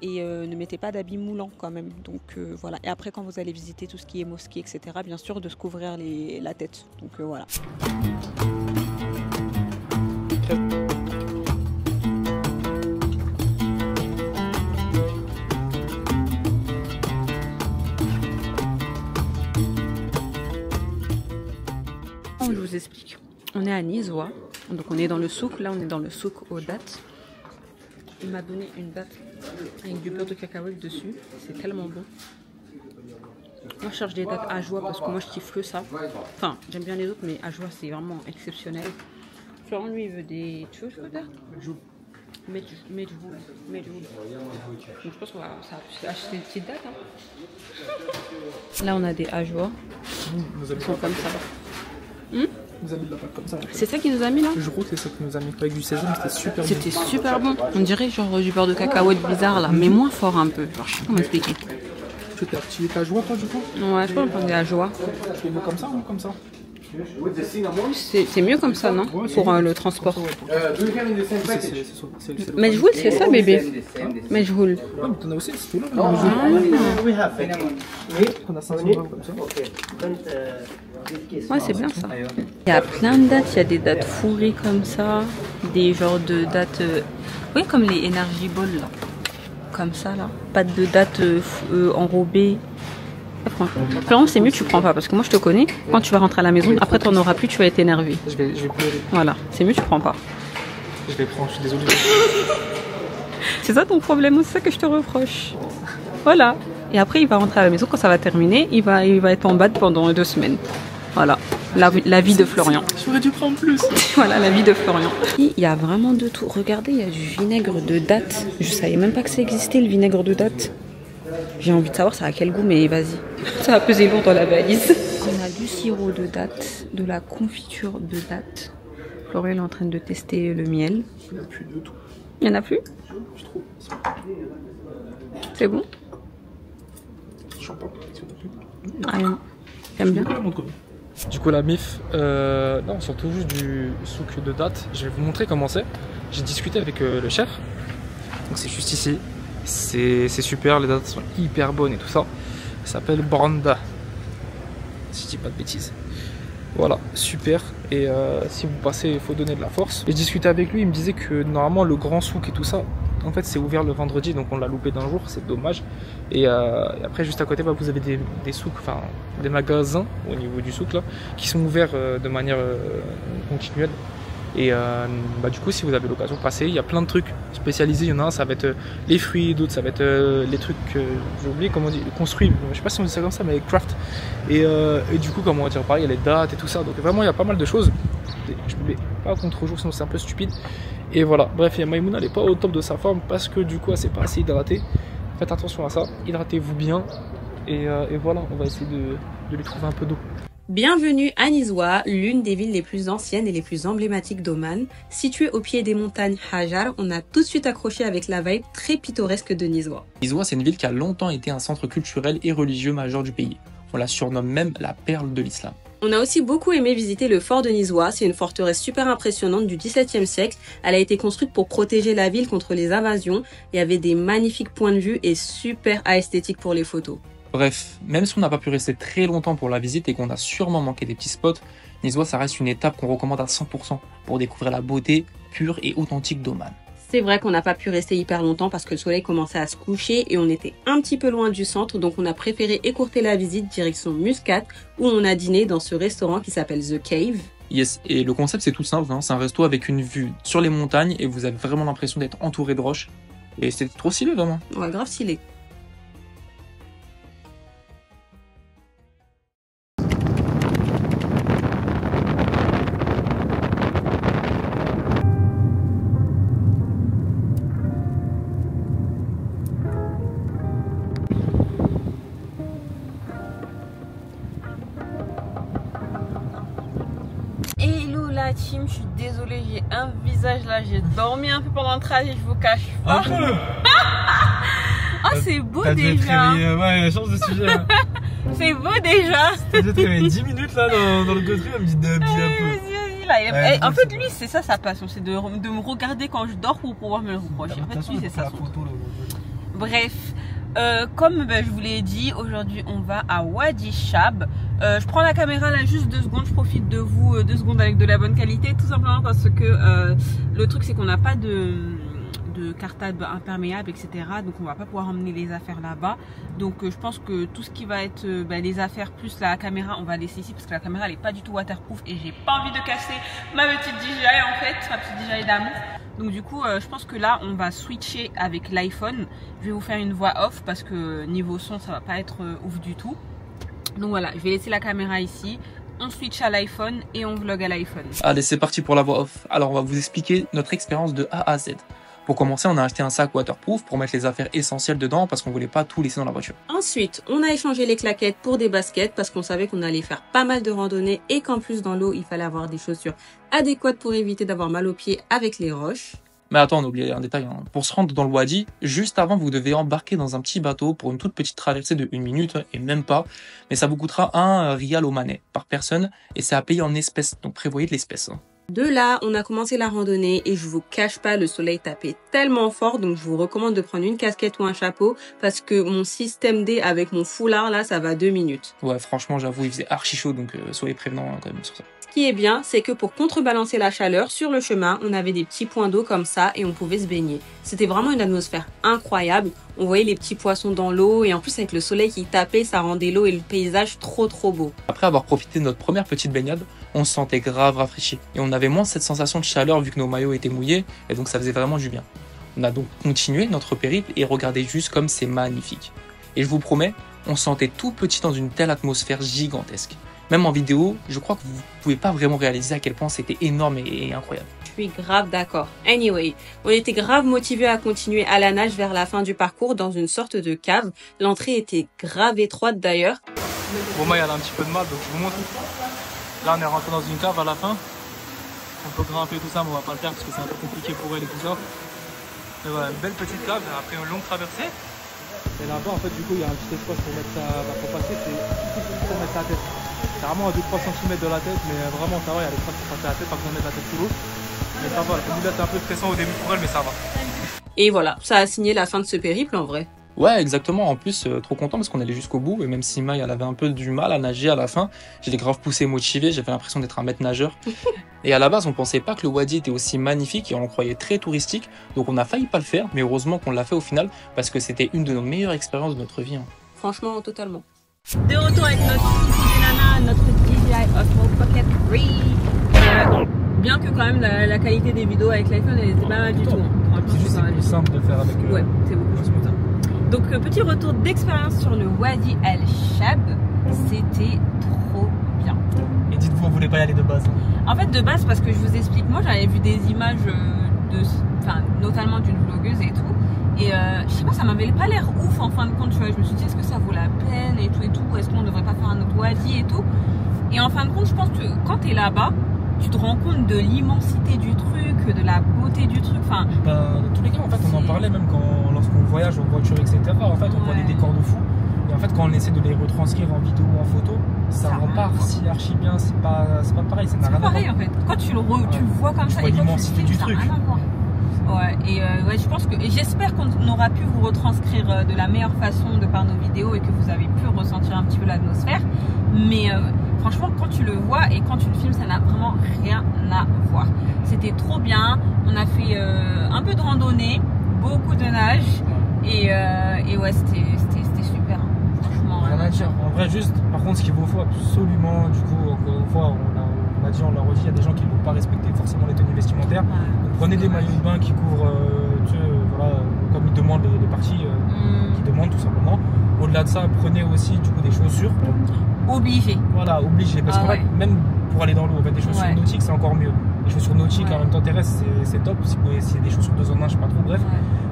et ne mettez pas d'habits moulants quand même. Donc voilà. Et après, quand vous allez visiter tout ce qui est mosquée, etc., bien sûr, de se couvrir la tête. Donc voilà. Je vous explique. On est à Nizwa, donc on est dans le souk. Là, on est dans le souk aux dates. Il m'a donné une date avec du beurre de cacahuète dessus. C'est tellement bon. Moi, je cherche des dates à joie parce que moi, je kiffe que ça. Enfin, j'aime bien les autres, mais à joie, c'est vraiment exceptionnel. Florent, lui, il veut des... Tu veux peut-être Medjoul. Donc, je pense qu'on va acheter une petite date. Hein. Là, on a des ajois. Ils sont comme ça. Nous a mis de la pâte comme ça. C'est ça qui nous a mis là? Je crois que c'est ça qui nous a mis avec du sésame, c'était super bon. C'était super bon. On dirait genre du beurre de cacahuète bizarre là, mais moins fort un peu. Genre, je sais pas comment expliquer. Tu es à joie toi du coup? Ouais, je pense qu'on est à joie. Tu veux comme ça ou comme ça? C'est mieux comme ça, non? Ouais, pour le transport. Mais Medjoul, c'est ça bébé? Medjoul. Ouais, mais t'en as aussi, c'est tout là. On a 500 grammes comme ça. Ouais, c'est bien ça. Il y a plein de dates, il y a des dates fourrées comme ça, des genres de dates, oui, comme les Energy Balls là, comme ça là, pas de dates enrobées. Franchement, c'est mieux que tu prends pas parce que moi je te connais, quand tu vas rentrer à la maison, après t'en auras plus, tu vas être énervé. Je vais pleurer. Voilà, c'est mieux que tu prends pas. Je vais prendre, je suis désolé. C'est ça ton problème, c'est ça que je te reproche. Voilà. Et après il va rentrer à la maison, quand ça va terminer, il va être en bad pendant 2 semaines. Voilà, la vie de Florian. J'aurais dû prendre plus. Voilà, la vie de Florian. Il y a vraiment de tout. Regardez, il y a du vinaigre de date. Je savais même pas que ça existait, le vinaigre de date. J'ai envie de savoir ça a quel goût, mais vas-y. Ça va peser lourd dans la valise. On a du sirop de date, de la confiture de date. Florian est en train de tester le miel. Il n'y en a plus de tout. Il n'y en a plus? Je trouve. C'est bon? Je sais pas. Ah non. J'aime bien. Du coup la MIF, là on sort tout juste du souk de date. Je vais vous montrer comment c'est. J'ai discuté avec le chef. Donc c'est juste ici. C'est super, les dates sont hyper bonnes et tout ça. Ça s'appelle Branda. Si je dis pas de bêtises. Voilà, super. Et si vous passez, il faut donner de la force. Et je discutais avec lui, il me disait que normalement le grand souk et tout ça, en fait c'est ouvert le vendredi, donc on l'a loupé d'un jour, c'est dommage. Et après juste à côté, bah, vous avez des souks, enfin des magasins au niveau du souk là, qui sont ouverts de manière continuelle. Et bah, du coup si vous avez l'occasion de passer, il y a plein de trucs spécialisés. Il y en a un, ça va être les fruits, d'autres ça va être les trucs, j'ai oublié comment on dit, construits, je sais pas si on dit ça comme ça, mais craft. Et du coup comment on va dire, pareil, il y a les dates et tout ça, donc vraiment il y a pas mal de choses. Je ne mets pas contre-jour sinon c'est un peu stupide. Et voilà, bref, Maïmouna elle n'est pas au top de sa forme parce que du coup elle s'est pas assez hydratée. Faites attention à ça, hydratez-vous bien. Et voilà, on va essayer de lui trouver un peu d'eau. Bienvenue à Nizwa, l'une des villes les plus anciennes et les plus emblématiques d'Oman. Située au pied des montagnes Hajar, on a tout de suite accroché avec la vibe très pittoresque de Nizwa. Nizwa, c'est une ville qui a longtemps été un centre culturel et religieux majeur du pays. On la surnomme même la perle de l'islam. On a aussi beaucoup aimé visiter le fort de Nizwa. C'est une forteresse super impressionnante du XVIIe siècle. Elle a été construite pour protéger la ville contre les invasions. Il y avait des magnifiques points de vue et super esthétique pour les photos. Bref, même si on n'a pas pu rester très longtemps pour la visite et qu'on a sûrement manqué des petits spots, Nizwa ça reste une étape qu'on recommande à 100% pour découvrir la beauté pure et authentique d'Oman. C'est vrai qu'on n'a pas pu rester hyper longtemps parce que le soleil commençait à se coucher et on était un petit peu loin du centre, donc on a préféré écourter la visite direction Muscat où on a dîné dans ce restaurant qui s'appelle The Cave. Yes, et le concept c'est tout simple, hein. C'est un resto avec une vue sur les montagnes et vous avez vraiment l'impression d'être entouré de roches. Et c'était trop stylé vraiment. Ouais, grave stylé. Hello la team, je suis désolée, j'ai un visage là, j'ai dormi un peu pendant le trajet, je vous cache pas. Oh c'est beau déjà. Ouais, change de sujet. C'est beau déjà. T'as dû te réveiller 10 minutes là dans le Godry, elle me dit de un peu. Vas-y, là. Ouais, en fait lui c'est ça sa passion, c'est de me regarder quand je dors pour pouvoir me le reprocher. En fait lui c'est ça. Bref. Comme je vous l'ai dit, aujourd'hui on va à Wadi Shab. Je prends la caméra là juste 2 secondes, je profite de vous 2 secondes avec de la bonne qualité, tout simplement parce que le truc c'est qu'on n'a pas de cartable imperméable, etc. Donc on va pas pouvoir emmener les affaires là-bas. Donc je pense que tout ce qui va être les affaires plus la caméra, on va laisser ici parce que la caméra elle est pas du tout waterproof et j'ai pas envie de casser ma petite DJI en fait, ma petite DJI d'amour. Donc du coup je pense que là on va switcher avec l'iPhone. Je vais vous faire une voix off parce que niveau son ça va pas être ouf du tout. Donc voilà, je vais laisser la caméra ici. On switch à l'iPhone et on vlog à l'iPhone. Allez, c'est parti pour la voix off. Alors on va vous expliquer notre expérience de A à Z. Pour commencer, on a acheté un sac waterproof pour mettre les affaires essentielles dedans parce qu'on voulait pas tout laisser dans la voiture. Ensuite, on a échangé les claquettes pour des baskets parce qu'on savait qu'on allait faire pas mal de randonnées et qu'en plus dans l'eau, il fallait avoir des chaussures adéquates pour éviter d'avoir mal aux pieds avec les roches. Mais attends, on a oublié un détail. Hein. Pour se rendre dans le Wadi, juste avant, vous devez embarquer dans un petit bateau pour une toute petite traversée de 1 minute et même pas. Mais ça vous coûtera 1 rial omanais par personne et c'est à payer en espèces. Donc prévoyez de l'espèce. Hein. De là, on a commencé la randonnée et je vous cache pas, le soleil tapait tellement fort, donc je vous recommande de prendre une casquette ou un chapeau parce que mon système D avec mon foulard là, ça va 2 minutes. Ouais, franchement, j'avoue, il faisait archi chaud, donc soyez prévenants hein, quand même sur ça. Ce qui est bien, c'est que pour contrebalancer la chaleur, sur le chemin, on avait des petits points d'eau comme ça et on pouvait se baigner. C'était vraiment une atmosphère incroyable. On voyait les petits poissons dans l'eau et en plus avec le soleil qui tapait, ça rendait l'eau et le paysage trop beau. Après avoir profité de notre première petite baignade, on se sentait grave rafraîchi et on avait moins cette sensation de chaleur vu que nos maillots étaient mouillés et donc ça faisait vraiment du bien. On a donc continué notre périple et regardez juste comme c'est magnifique. Et je vous promets, on se sentait tout petit dans une telle atmosphère gigantesque. Même en vidéo, je crois que vous pouvez pas vraiment réaliser à quel point c'était énorme et incroyable. Je suis grave d'accord. Anyway, on était grave motivés à continuer à la nage vers la fin du parcours dans une sorte de cave. L'entrée était grave étroite d'ailleurs. Bon, moi, elle a un petit peu de mal, donc je vous montre. Là, on est rentré dans une cave à la fin. On peut grimper tout ça, mais on va pas le faire parce que c'est un peu compliqué pour elle et tout ça. Mais voilà, une belle petite cave après une longue traversée. Et là-bas, en fait, du coup, il y a un petit espace pour mettre pour passer, c'est tout petit pour mettre la tête. C'est vraiment à 2-3 cm de la tête, mais vraiment ça va, il y a l'espace pour passer la tête, pas besoin de mettre la tête sous l'eau. Mais ça va, le là c'est un peu stressant au début pour elle, mais ça va. Et voilà, ça a signé la fin de ce périple en vrai. Ouais, exactement. En plus, trop content parce qu'on allait jusqu'au bout. Et même si Maï, elle avait un peu du mal à nager à la fin, je l'ai grave poussé, motivé. J'avais l'impression d'être un maître nageur. Et à la base, on pensait pas que le Wadi était aussi magnifique et on le croyait très touristique. Donc on a failli pas le faire, mais heureusement qu'on l'a fait au final parce que c'était une de nos meilleures expériences de notre vie. Hein. Franchement, totalement. De retour avec notre DJI Osmo Pocket 3. Bien que quand même la qualité des vidéos avec l'iPhone, elle était pas mal du tout. Hein. C'est juste plus simple de faire avec ouais, c'est beaucoup plus simple. Donc petit retour d'expérience sur le Wadi El Shab, c'était trop bien. Et dites-vous, on voulait pas y aller de base. En fait de base parce que je vous explique, moi j'avais vu des images notamment d'une vlogueuse et tout. Et je sais pas, ça m'avait pas l'air ouf en fin de compte, tu vois. Je me suis dit est-ce que ça vaut la peine et tout, est-ce qu'on devrait pas faire un autre Wadi et tout. Et en fin de compte je pense que quand t'es là-bas, tu te rends compte de l'immensité du truc, de la beauté du truc. Enfin, dans tous les cas, en fait, on en parlait même lorsqu'on voyage en voiture, etc. En fait, on voit des décors de fou. Et en fait, quand on essaie de les retranscrire en vidéo ou en photo, ça rend pas si archi bien, c'est pas pareil, ça n'a rien à voir. C'est pareil en fait. Quand tu le vois comme ça, et quand l'immensité du truc. Ça n'a rien à voir. Ouais, et ouais, je pense que j'espère qu'on aura pu vous retranscrire de la meilleure façon de par nos vidéos et que vous avez pu ressentir un petit peu l'atmosphère. Mais franchement, quand tu le vois et quand tu le filmes, ça n'a vraiment rien à voir. C'était trop bien. On a fait un peu de randonnée, beaucoup de nage et ouais, c'était super. Hein. Franchement. Rien à dire. En vrai, juste, par contre, ce qu'il vous faut absolument, du coup, encore une fois, on l'a dit, on l'a redit, il y a des gens qui ne vont pas respecter forcément les tenues vestimentaires. Donc prenez des maillots de bain qui couvrent, voilà, comme ils demandent les parties qui demandent tout simplement. Au-delà de ça, prenez aussi du coup des chaussures. Obligé. Voilà, obligé. Parce qu'en fait, même pour aller dans l'eau, en fait, des chaussures nautiques, c'est encore mieux. Les chaussures nautiques en même temps terrestres, c'est top. Si c'est des chaussures de zone 1, je sais pas trop, bref.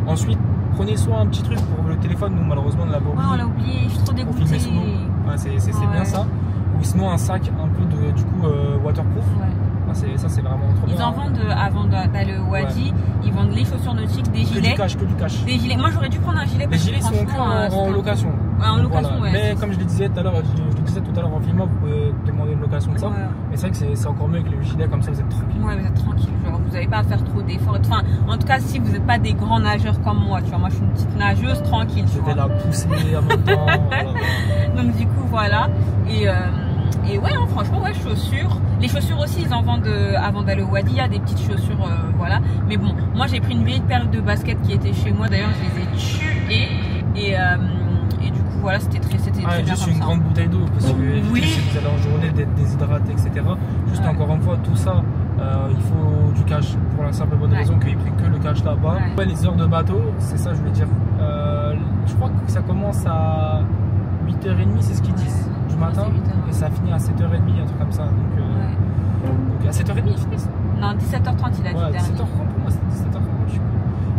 Ensuite, prenez soit un petit truc pour le téléphone, nous malheureusement on l'a oublié. On l'a oublié, je suis trop dégoûtée. Pour filmer sous l'eau. C'est bien ça. Ou sinon un sac un peu de du coup waterproof. Ça c'est vraiment trop bien. Ils en vendent avant d'aller au Wadi, ils vendent les chaussures nautiques, des gilets. Que du cash. Des gilets. Moi j'aurais dû prendre un gilet. Les gilets sont en location. Ouais, en location, voilà. Mais comme je le disais tout à l'heure, en filmant, vous pouvez demander une location de ça. Mais c'est vrai que c'est encore mieux avec le gilet, comme ça vous êtes tranquille. Ouais, vous êtes tranquille. Genre, vous n'avez pas à faire trop d'efforts. Enfin, en tout cas, si vous n'êtes pas des grands nageurs comme moi, tu vois, moi je suis une petite nageuse tranquille. Je vais la pousser en même temps. Donc du coup voilà. Et ouais, hein, franchement, ouais, chaussures. Les chaussures aussi, ils en vendent avant d'aller au Wadi. Il y a des petites chaussures, voilà. Mais bon, moi j'ai pris une vieille paire de baskets qui était chez moi. D'ailleurs, je les ai tuées. Et du coup, voilà, c'était très bien. Juste une grande bouteille d'eau. Parce que si vous allez en journée d'être déshydraté, etc. Juste encore une fois, tout ça, il faut du cash. Pour la simple bonne raison qu'ils prennent que le cash là-bas. Ouais, les heures de bateau, c'est ça, je voulais dire. Je crois que ça commence à 8h30, c'est ce qu'ils disent. Du matin et ça finit à 7h30, un truc comme ça. Donc à 7h30 ils finissent. Non, 17h30 il a dit. 17h30 pour moi, c'était 17h30.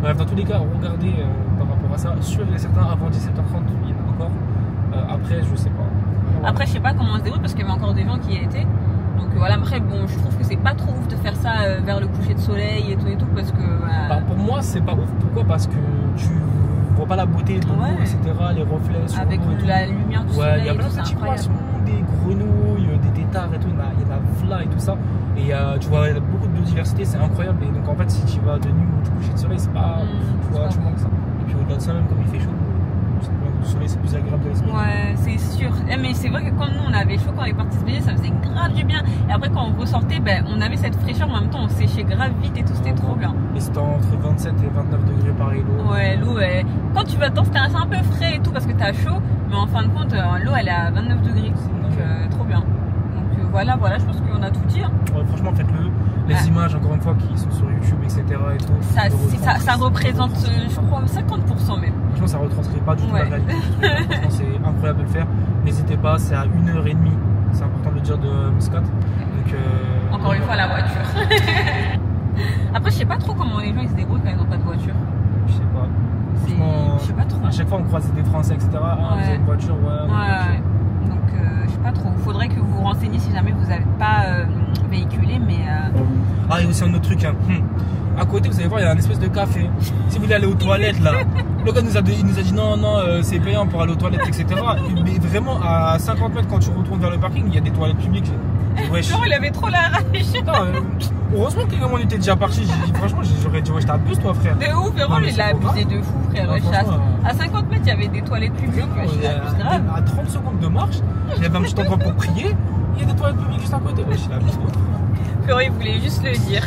Bref, dans tous les cas, regardez par rapport à ça. Sûr et certain, avant 17h30, il y en a encore. Après, je sais pas. Après, je sais pas comment on se débrouille parce qu'il y avait encore des gens qui y étaient. Donc voilà, après, bon, je trouve que c'est pas trop ouf de faire ça vers le coucher de soleil et tout parce que. Pour moi, c'est pas ouf. Pourquoi? Parce que tu vois pas la beauté de l'eau, etc., les reflets sur avec la lumière du soleil. Il y a plein de petits poissons, des grenouilles, des têtards et tout, il y en a v'là et tout ça. Et tu vois, il y a beaucoup de biodiversité, c'est incroyable. Et donc en fait, si tu vas de nuit ou du coucher de soleil, c'est pas tu manques ça. Et puis au-delà de ça, même comme il fait chaud, le soleil c'est plus agréable de respirer. Ouais, c'est sûr. Mais c'est vrai que quand nous on avait chaud, quand on est parti se baigner, ça faisait grave du bien. Et après quand on ressortait, on avait cette fraîcheur, mais en même temps on séchait grave vite et tout, c'était trop bien. Et c'était entre 27 et 29 degrés pareil l'eau. Ouais, l'eau, quand tu vas dedans, c'était un peu frais et tout parce que t'as chaud, mais en fin de compte, l'eau elle est à 29 degrés, donc trop bien. Donc voilà, je pense qu'on a tout dit. Hein. Ouais, franchement, faites-le. Les images, encore une fois, qui sont sur YouTube, etc. et tout. Ça représente, je crois, 50% même. Franchement, ça ne retranscrit pas du tout la réalité. Franchement, c'est incroyable de le faire. N'hésitez pas, c'est à 1h30. C'est important de le dire de Muscat. Donc, encore une fois, la voiture. Après, je sais pas trop comment les gens ils se débrouillent quand ils n'ont pas de voiture. Je sais pas. Franchement, je sais pas trop. À chaque fois, on croise des Français, etc. Ah, vous avez une voiture, ouais. Donc, je sais pas trop. Il faudrait que vous vous renseigniez si jamais vous n'avez pas véhiculé, mais. Ah, et aussi un autre truc, hein. À côté, vous allez voir, il y a un espèce de café. Si vous voulez aller aux toilettes, là, le gars nous a dit non, c'est payant pour aller aux toilettes, etc. Mais vraiment, à 50 mètres, quand tu retournes vers le parking, il y a des toilettes publiques. Genre, il avait trop la rage. Heureusement que on était déjà parti. Franchement, j'aurais dit, je t'abuse, toi, frère. De ouf, vraiment, il a abusé de fou, frère. À 50 mètres, il y avait des toilettes publiques. À 30 secondes de marche, il y avait un petit endroit pour prier. Il y a des toilettes publiques juste à côté. Il abuse. Fleury, il voulait juste le dire.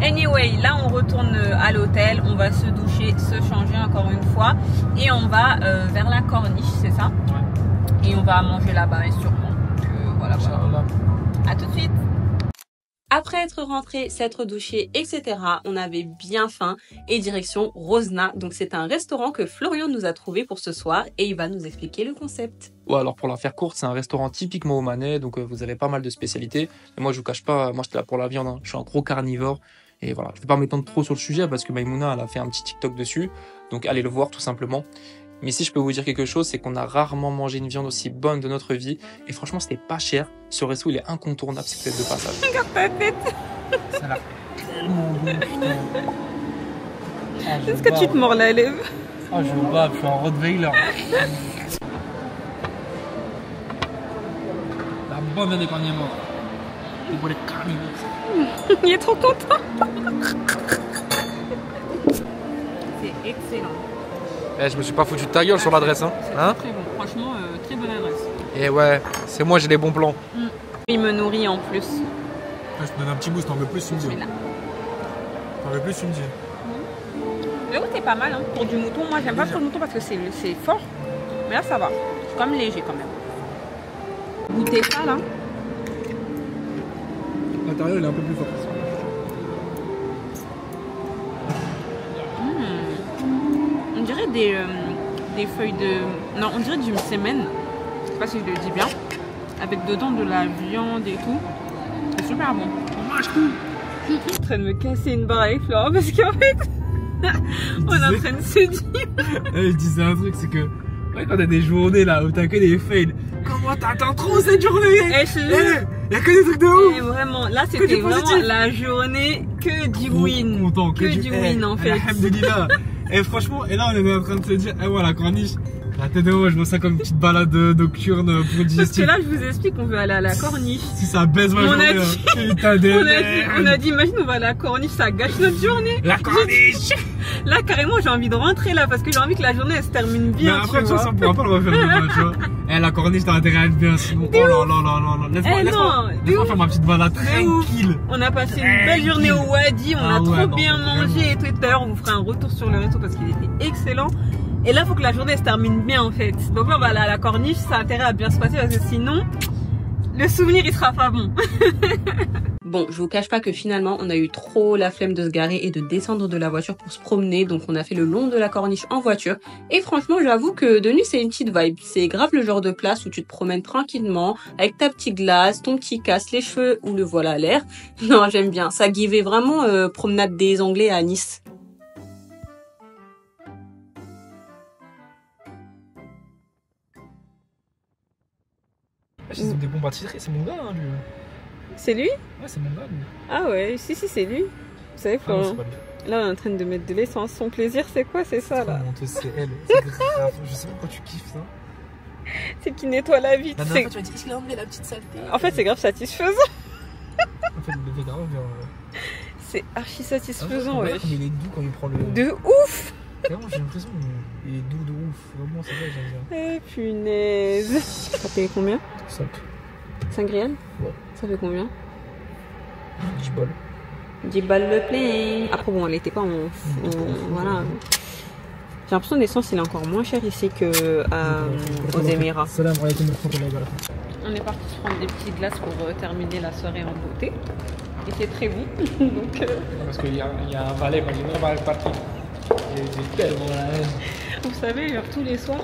Anyway, là on retourne à l'hôtel, on va se doucher, se changer encore une fois et on va vers la corniche, c'est ça? Ouais. Et on va manger là-bas et sûrement. Donc voilà. À tout de suite. Après être rentré, s'être douché, etc., on avait bien faim et direction Rosna. Donc c'est un restaurant que Florian nous a trouvé pour ce soir et il va nous expliquer le concept. Ouais, alors pour la faire courte, c'est un restaurant typiquement omanais, donc vous avez pas mal de spécialités. Et moi je vous cache pas, moi j'étais là pour la viande, hein. Je suis un gros carnivore. Et voilà, je vais pas m'étendre trop sur le sujet parce que Maïmouna, elle a fait un petit TikTok dessus. Donc allez le voir tout simplement. Mais si je peux vous dire quelque chose, c'est qu'on a rarement mangé une viande aussi bonne de notre vie. Et franchement, c'était pas cher. Ce resto, il est incontournable, c'est peut-être de passage. Regarde ta tête. Ça a l'air tellement bon, putain. Est-ce que tu te mords la lèvre? Ah, je bave, je suis en Rottweiler. bon bien épargné mort. Des bolets caramel. Il est trop content. C'est excellent. Eh, je me suis pas foutu de ta gueule sur l'adresse, hein. Hein? Très bon, franchement, très bonne adresse. Et ouais, c'est moi, j'ai les bons plans. Il me nourrit en plus. Je te donne un petit boost, t'en veux plus, tu me dis. T'en veux plus, tu me dis. Le goût est pas mal, hein. Pour du mouton. Moi, j'aime pas trop le mouton parce que c'est fort. Mais là, ça va. C'est quand même léger quand même. Goûtez ça là. L'intérieur, il est un peu plus fort. On dirait des feuilles de... Non, on dirait du semaine. Je sais pas si je le dis bien. Avec dedans de la viande et tout. C'est super bon. On mange tout. Je suis en train de me casser une barre avec Flora parce qu'en fait, on est en train de se dire. Je disais un truc, c'est que ouais, quand t'as des journées là où t'as que des fails, comment t'attends trop cette journée? Y'a que des trucs de ouf. Et vraiment, là c'était vraiment la journée que du win. Content, que du win en fait. Alhamdoulilah. Et franchement, et là on est en train de se dire, eh ouais, la corniche. La tête de moi, je vois ça comme une petite balade nocturne pour digestif. Parce que là, je vous explique, on veut aller à la corniche. Si ça baise ma journée, putain de on a dit, imagine, on va à la corniche, ça gâche notre journée. La corniche. Là, carrément, j'ai envie de rentrer là, parce que j'ai envie que la journée, elle se termine bien. Mais après, tu vois, on pourra pas le refaire demain, tu vois. Eh, la corniche, t'as intérêt à être bien, sinon. Oh là là là là là. Laisse-moi faire ma petite balade tranquille. On a passé une belle journée au Wadi, on a trop bien mangé et tout. D'ailleurs, on vous fera un retour sur le resto parce qu'il était excellent. Et là, il faut que la journée se termine bien en fait. Donc là, on va aller à la corniche, ça a intérêt à bien se passer parce que sinon, le souvenir, il sera pas bon. Bon, je vous cache pas que finalement, on a eu trop la flemme de se garer et de descendre de la voiture pour se promener. Donc, on a fait le long de la corniche en voiture. Et franchement, j'avoue que de nuit, c'est une petite vibe. C'est grave le genre de place où tu te promènes tranquillement avec ta petite glace, ton petit casse, les cheveux ou le voile à l'air. Non, j'aime bien. Ça givait vraiment promenade des Anglais à Nice. C'est des bons pâtisseries, c'est mon gars, hein, lui. C'est lui? Ouais, c'est mon gars, lui. Ah ouais, si, c'est lui. Vous savez, Florent, là, on est en train de mettre de l'essence. Son plaisir, c'est quoi? C'est ça, là? C'est elle. C'est grave. Je sais pas pourquoi tu kiffes ça. C'est qu'il nettoie la vitre. La dernière fois, tu m'as dit, je l'ai enlevé la petite saleté. En fait, c'est grave satisfaisant. En fait, il le fait grave bien. C'est archi satisfaisant, ouais. Il est doux quand il prend le... De ouf! Vraiment, j'ai l'impression qu'il est doux de ouf. Vraiment, c'est vrai, j'aime bien. Eh punaise. Ça paye combien? 5. 5 rials? Ouais. Ça fait combien? 10 balles. 10 balles le plein. Après bon, elle était pas en... voilà. J'ai l'impression que l'essence il est encore moins cher ici que aux Émirats. On est parti se prendre des petites glaces pour terminer la soirée en beauté. Et c'est très bon. Donc, parce qu'il y a un valet, moi j'ai vraiment le parking. J'ai tellement la haine. Vous savez, genre tous les soirs,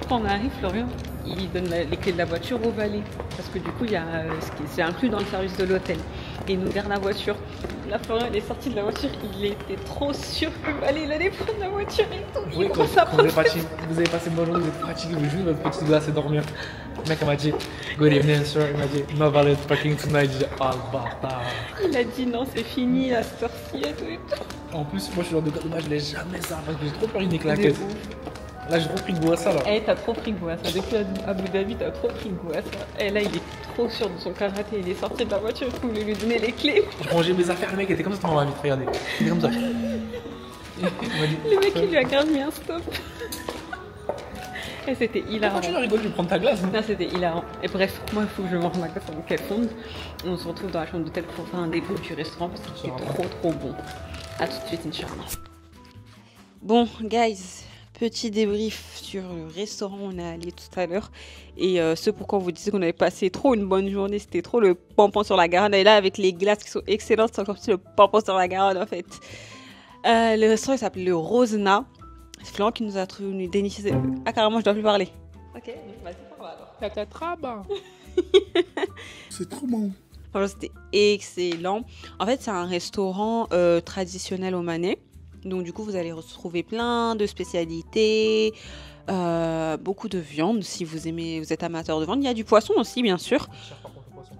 quand on arrive, Florian, il donne les clés de la voiture au valet. Parce que du coup, il y a c'est inclus dans le service de l'hôtel. Et il nous garde la voiture. Là, Florian, il est sorti de la voiture, il était trop sûr que le valet, il allait prendre la voiture et tout. Oui, quand vous avez passé une bonne journée, vous êtes fatigué, vous jouez votre petite glace et dormir. Le mec, il m'a dit, good evening, sir. Il m'a dit, no valet parking tonight. J'ai dit, oh, le bâtard. Il a dit, non, c'est fini, la sortie et tout et tout. En plus, moi, je suis genre de gars, je l'ai jamais ça, parce que j'ai trop peur d'une claquette. Là, j'ai trop pris goût à ça, là. Eh, t'as trop pris goût à ça. Depuis Abu Dhabi, t'as trop pris goût à ça. Et là, il est trop sûr de son karaté. Il est sorti de la voiture, il voulait lui donner les clés. Je rangeais mes affaires, le mec était comme ça dans ma vie, regardez. Il était comme ça. Le mec, il lui a grave mis un stop. Et c'était hilarant. Pourquoi tu l'as rigolé, je vais prendre ta glace? Non, c'était hilarant. Et bref, moi, il faut que je mange ma glace avant qu'elle fonde. On se retrouve dans la chambre d'hôtel pour faire un débrief du restaurant parce qu'il est trop bon. A tout de suite, Inch'Allah. Bon, guys. Petit débrief sur le restaurant où on est allé tout à l'heure. Et ce pourquoi on vous disait qu'on avait passé trop une bonne journée. C'était trop le pompon sur la Garonne. Et là, avec les glaces qui sont excellentes, c'est encore plus le pompon sur la Garonne en fait. Le restaurant il s'appelle le Rosna. C'est Florent qui nous a déniché. Ah, carrément, je dois plus parler. Ok, vas-y, parle alors. La catrabe. C'est trop bon. Franchement, c'était excellent. En fait, c'est un restaurant traditionnel omanais. Donc du coup, vous allez retrouver plein de spécialités, beaucoup de viande si vous êtes amateur de viande. Il y a du poisson aussi, bien sûr. Cher par contre le poisson.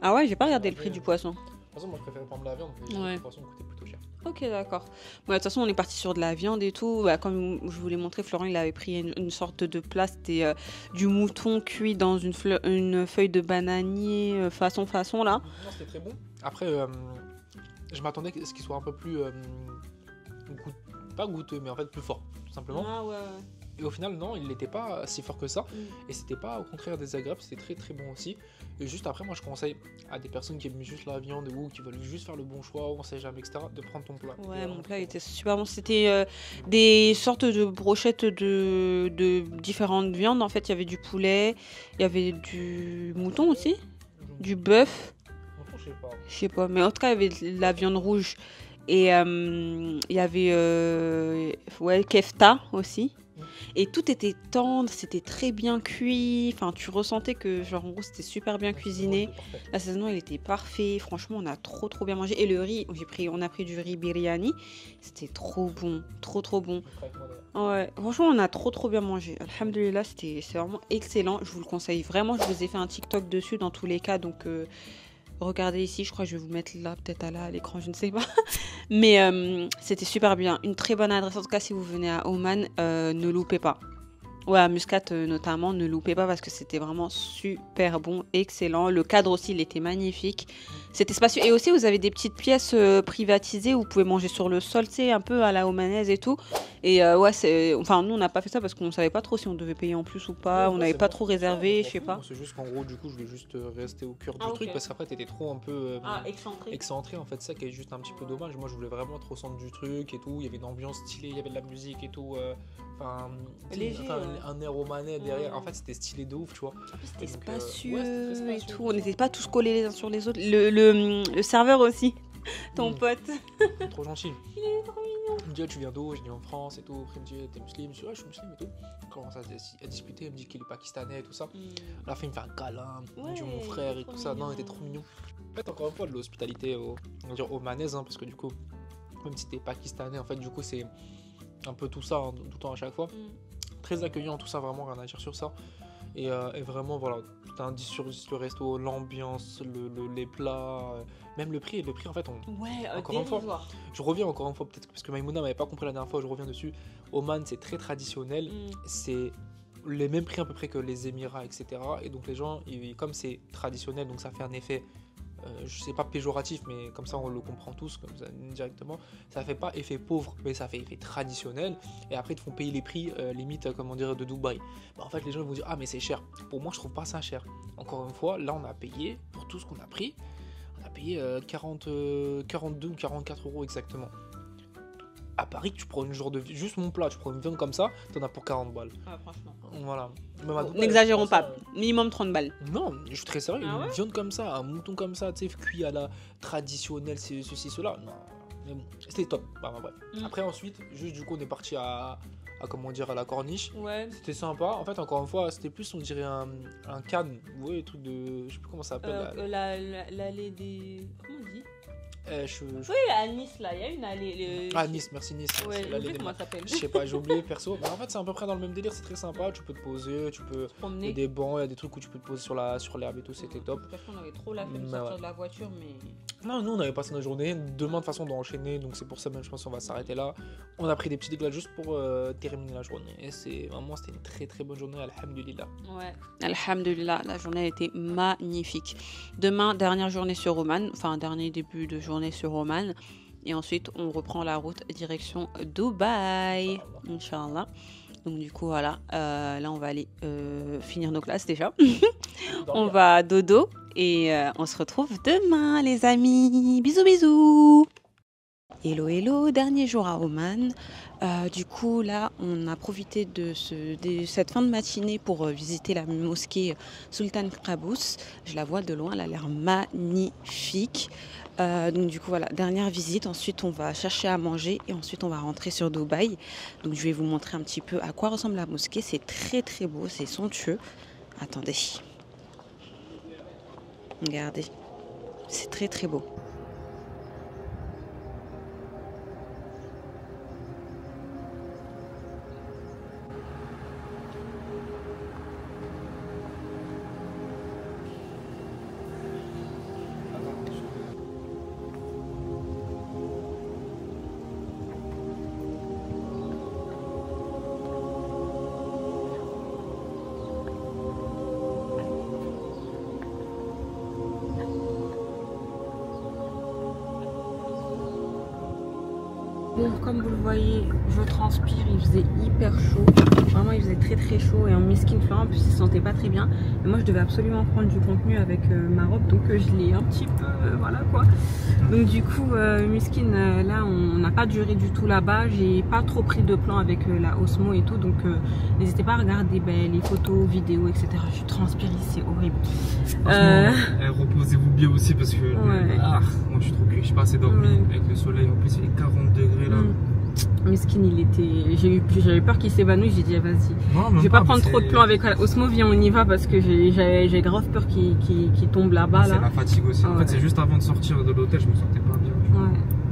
Ah ouais, j'ai pas regardé le prix du poisson. De toute façon, moi je préfère prendre la viande, mais le poisson coûtait plutôt cher. Ok, d'accord. Bon, de toute façon, on est parti sur de la viande et tout. Bah, comme je vous l'ai montré, Florent, il avait pris une sorte de plat. C'était du mouton cuit dans une feuille de bananier façon là. Non, c'était très bon. Après, je m'attendais à ce qu'il soit un peu plus pas goûteux, mais en fait plus fort, tout simplement. Ah ouais. Et au final, non, il n'était pas si fort que ça. Et c'était pas au contraire désagréable, c'était très très bon aussi. Et juste après, moi je conseille à des personnes qui aiment juste la viande ou qui veulent juste faire le bon choix, on sait jamais, etc., de prendre ton plat. Ouais, mon plat était super bon. C'était des sortes de brochettes de différentes viandes. En fait, il y avait du poulet, il y avait du mouton aussi, du bœuf. Mouton, je sais pas. Je sais pas, mais en tout cas, il y avait de la viande rouge. Et il y avait kefta aussi. Et tout était tendre, c'était très bien cuit. Enfin, tu ressentais que, genre, en gros, c'était super bien cuisiné. L'assaisonnement, il était parfait. Franchement, on a trop bien mangé. Et le riz, on a pris du riz biryani. C'était trop bon, trop bon. Ouais, franchement, on a trop bien mangé. Alhamdulillah, c'est vraiment excellent. Je vous le conseille vraiment. Je vous ai fait un TikTok dessus dans tous les cas. Donc, regardez ici. Je crois que je vais vous mettre là, peut-être à l'écran, je ne sais pas. Mais c'était super bien. Une très bonne adresse. En tout cas, si vous venez à Oman, ne loupez pas. Ouais, à Muscat notamment, ne loupez pas parce que c'était vraiment super bon, excellent. Le cadre aussi, il était magnifique. C'était spacieux. Et aussi, vous avez des petites pièces privatisées où vous pouvez manger sur le sol, tu sais, un peu à la omanaise et tout. Et ouais, enfin, nous, on n'a pas fait ça parce qu'on ne savait pas trop si on devait payer en plus ou pas. Ouais, on n'avait pas trop réservé, je sais pas. C'est juste qu'en gros, du coup, je voulais juste rester au cœur du truc parce qu'après, t'étais trop un peu excentré. En fait, ça qui est juste un petit peu dommage. Moi, je voulais vraiment être au centre du truc et tout. Il y avait une ambiance stylée, il y avait de la musique et tout. Un air omanais derrière. En fait, c'était stylé de ouf, tu vois. C'était spacieux et tout. On n'était pas tous collés les uns sur les autres. Le serveur aussi, ton pote. Trop gentil. Il est trop mignon. Il me dit, tu viens d'où? Je dis en France et tout. Après, il me dit, t'es musulman? Je dis, ouais, je suis musulman et tout. On commence à discuter. Il me dit qu'il est pakistanais et tout ça. À la fin, il me fait un câlin. Il me dit, mon frère et tout ça. Non, il était trop mignon. En fait, encore une fois, de l'hospitalité omanaise, parce que du coup, même si t'es pakistanais, en fait, du coup, c'est un peu tout ça, tout le temps à chaque fois. Très accueillant, tout ça, vraiment rien à dire sur ça. Et vraiment, voilà, t'as un 10 sur 10 le resto, l'ambiance, les plats, même le prix. Le prix, en fait, encore une fois, je reviens encore une fois, peut-être parce que Maïmouna m'avait pas compris la dernière fois, je reviens dessus. Oman, c'est très traditionnel, c'est les mêmes prix à peu près que les Émirats, etc. Et donc les gens, comme c'est traditionnel, donc ça fait un effet. Je sais pas péjoratif, mais comme ça on le comprend tous comme ça, directement. Ça fait pas effet pauvre, mais ça fait effet traditionnel. Et après ils te font payer les prix limite, comment dire, de Dubaï. Bah, en fait les gens ils vont dire ah mais c'est cher. Pour moi je trouve pas ça cher. Encore une fois, là on a payé pour tout ce qu'on a pris. On a payé 42 ou 44 euros exactement. À Paris, tu prends une genre de juste mon plat, tu prends une viande comme ça, t'en as pour 40 balles. Ah, franchement. Voilà. N'exagérons pas, minimum 30 balles. Non, je suis très sérieux, une viande comme ça, un mouton comme ça, tu sais, cuit à la traditionnelle, ceci, cela. Non, mais bon, c'était top. Bah, bref. Après, ensuite, juste du coup, on est parti à comment dire, à la corniche. Ouais. C'était sympa. En fait, encore une fois, c'était plus, on dirait un canne. Vous voyez, le truc de. Je sais plus comment ça s'appelle. L'allée des. Comment on dit? Oui, à Nice, là, il y a une allée. Ah, Nice, merci Nice. Ouais, je sais comment ça s'appelle. Je sais pas, j'ai oublié perso. Mais en fait, c'est à peu près dans le même délire, c'est très sympa. Tu peux te poser, il y a des bancs, il y a des trucs où tu peux te poser sur l'herbe et tout, c'était top. Parce qu'on avait trop la flemme de sortir de la voiture, mais. Non, nous on avait passé notre journée. Demain, de toute façon, on doit enchaîner, donc c'est pour ça même, je pense qu'on va s'arrêter là. On a pris des petits éclats juste pour terminer la journée. Et c'était une très très bonne journée, alhamdulillah. Ouais, alhamdulillah, la journée a été magnifique. Demain, dernière journée sur Oman, enfin, dernier début de journée sur Oman. Et ensuite, on reprend la route direction Dubaï, Inch'Allah. Donc du coup, voilà, là, on va aller finir nos classes déjà. On va à dodo et on se retrouve demain, les amis. Bisous, bisous. Hello, hello, dernier jour à Oman. Du coup, là, on a profité de cette fin de matinée pour visiter la mosquée Sultan Qaboos. Je la vois de loin, elle a l'air magnifique. Donc du coup, voilà, dernière visite. Ensuite, on va chercher à manger et ensuite, on va rentrer sur Dubaï. Donc, je vais vous montrer un petit peu à quoi ressemble la mosquée. C'est très, très beau, c'est somptueux. Attendez. Regardez, c'est très, très beau. Bon, comme vous le voyez, je transpire, il faisait hyper chaud. Vraiment, il faisait très très chaud. Et en Miskin Florent, en plus, il se sentait pas très bien. Et moi, je devais absolument prendre du contenu avec ma robe. Donc, je l'ai un petit peu, voilà quoi. Donc, du coup, Miskin, là, on n'a pas duré du tout là-bas. J'ai pas trop pris de plan avec la Osmo et tout. Donc, n'hésitez pas à regarder les photos, vidéos, etc. Je transpire ici, c'est horrible. Reposez-vous bien aussi parce que moi, je suis trop cuit. Je suis pas assez dormi avec le soleil. En plus, il est 40 degrés. Miskin, il était. J'avais peur qu'il s'évanouisse. J'ai dit, vas-y. Je vais pas prendre trop de plan avec Osmo. Viens, on y va parce que j'ai grave peur qu'il tombe là-bas. C'est la fatigue aussi. En fait, c'est juste avant de sortir de l'hôtel, je me sentais pas bien.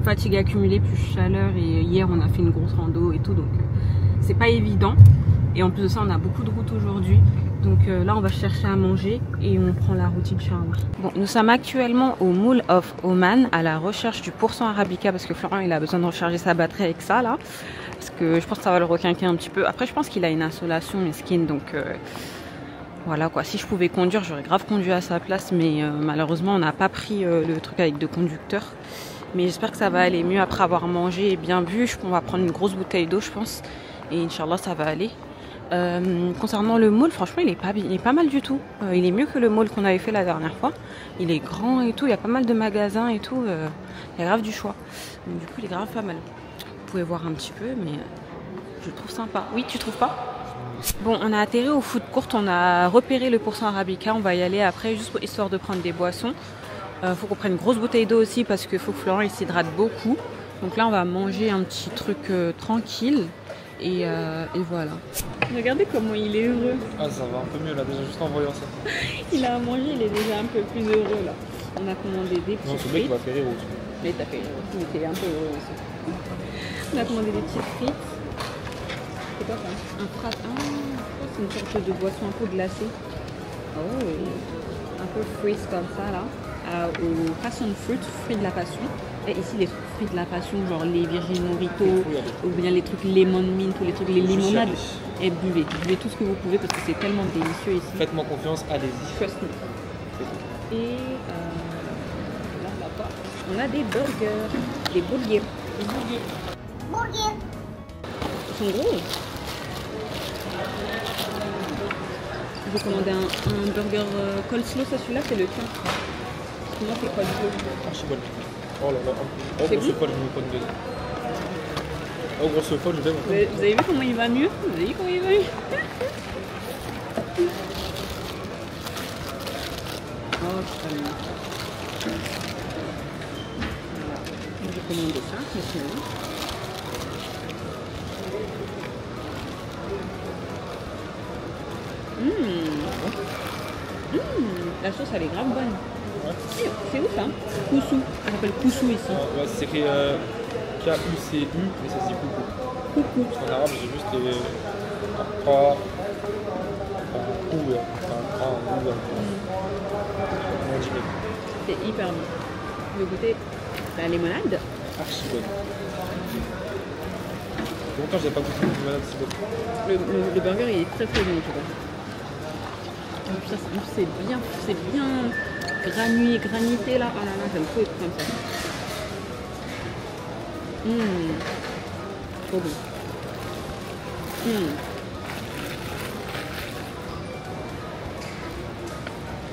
Fatigue accumulée, plus chaleur. Et hier, on a fait une grosse rando et tout. Donc, c'est pas évident. Et en plus de ça, on a beaucoup de route aujourd'hui. Donc là, on va chercher à manger et on prend la route, Inch'Allah. Bon, nous sommes actuellement au Mall of Oman à la recherche du pourcent arabica parce que Florent, il a besoin de recharger sa batterie avec ça là. Parce que je pense que ça va le requinquer un petit peu. Après, je pense qu'il a une insolation, Miskin. Donc voilà quoi. Si je pouvais conduire, j'aurais grave conduit à sa place. Mais malheureusement, on n'a pas pris le truc avec deux conducteurs. Mais j'espère que ça va aller mieux après avoir mangé et bien bu. On va prendre une grosse bouteille d'eau, je pense. Et Inch'Allah, ça va aller. Concernant le mall, franchement, il est pas mal du tout. Il est mieux que le mall qu'on avait fait la dernière fois. Il est grand et tout, il y a pas mal de magasins et tout. Il y a grave du choix. Donc, du coup, il est grave pas mal. Vous pouvez voir un petit peu, mais je le trouve sympa. Oui, tu trouves pas? Bon, on a atterri au food court, on a repéré le pourcent arabica. On va y aller après, juste histoire de prendre des boissons. Faut qu'on prenne une grosse bouteille d'eau aussi parce qu'il faut que Florent il s'hydrate beaucoup. Donc là, on va manger un petit truc tranquille. Et voilà. Regardez comment il est heureux. Ah, ça va un peu mieux là, déjà juste en voyant ça. Il a à manger, il est déjà un peu plus heureux là. On a commandé des petits frites. Non, ce mec va faire rire aussi. Mais t'as fait rire aussi, mais t'es un peu heureux aussi. On a commandé des petites frites. C'est quoi ça? Un frat. Ah, c'est une sorte de boisson un peu glacée. Oh, un peu freeze comme ça là. Au passion fruit, fruits de la passion. Et ici les fruits de la passion, genre les Virgin Morito, ou bien les trucs lemon mint, ou les trucs, les limonades. Et buvez tout ce que vous pouvez parce que c'est tellement délicieux ici. Faites-moi confiance, allez-y. Trust me. Et là-bas, on a des burgers, des burgers. Ils sont gros. Je vais commander un burger coleslaw, ça celui-là c'est le tien. Sinon c'est coleslaw. Archibald. Oh là là, oh grosse folle, je vais me prendre deux. Oh grosse folle, je vais me prendre. Vous avez vu comment il va mieux? Vous avez vu comment il va mieux? Oh, très bien. Je vais commander ça, monsieur. La sauce elle est grave bonne. Ouais. C'est où ça? Koussou. Ça s'appelle Koussou ici. Ouais, c'est écrit K-U-C-U, mais ça se dit coucou. Coucou. Parce qu'en arabe, j'ai juste les K, c'est hyper bon. Vous voulez goûter la limonade? Archi bonne. Longtemps, je n'ai pas goûté une limonade si bonne. Le burger il est très très bon, tu vois. C'est bien granité là. Ah là là, j'aime trop être comme ça. Trop bon.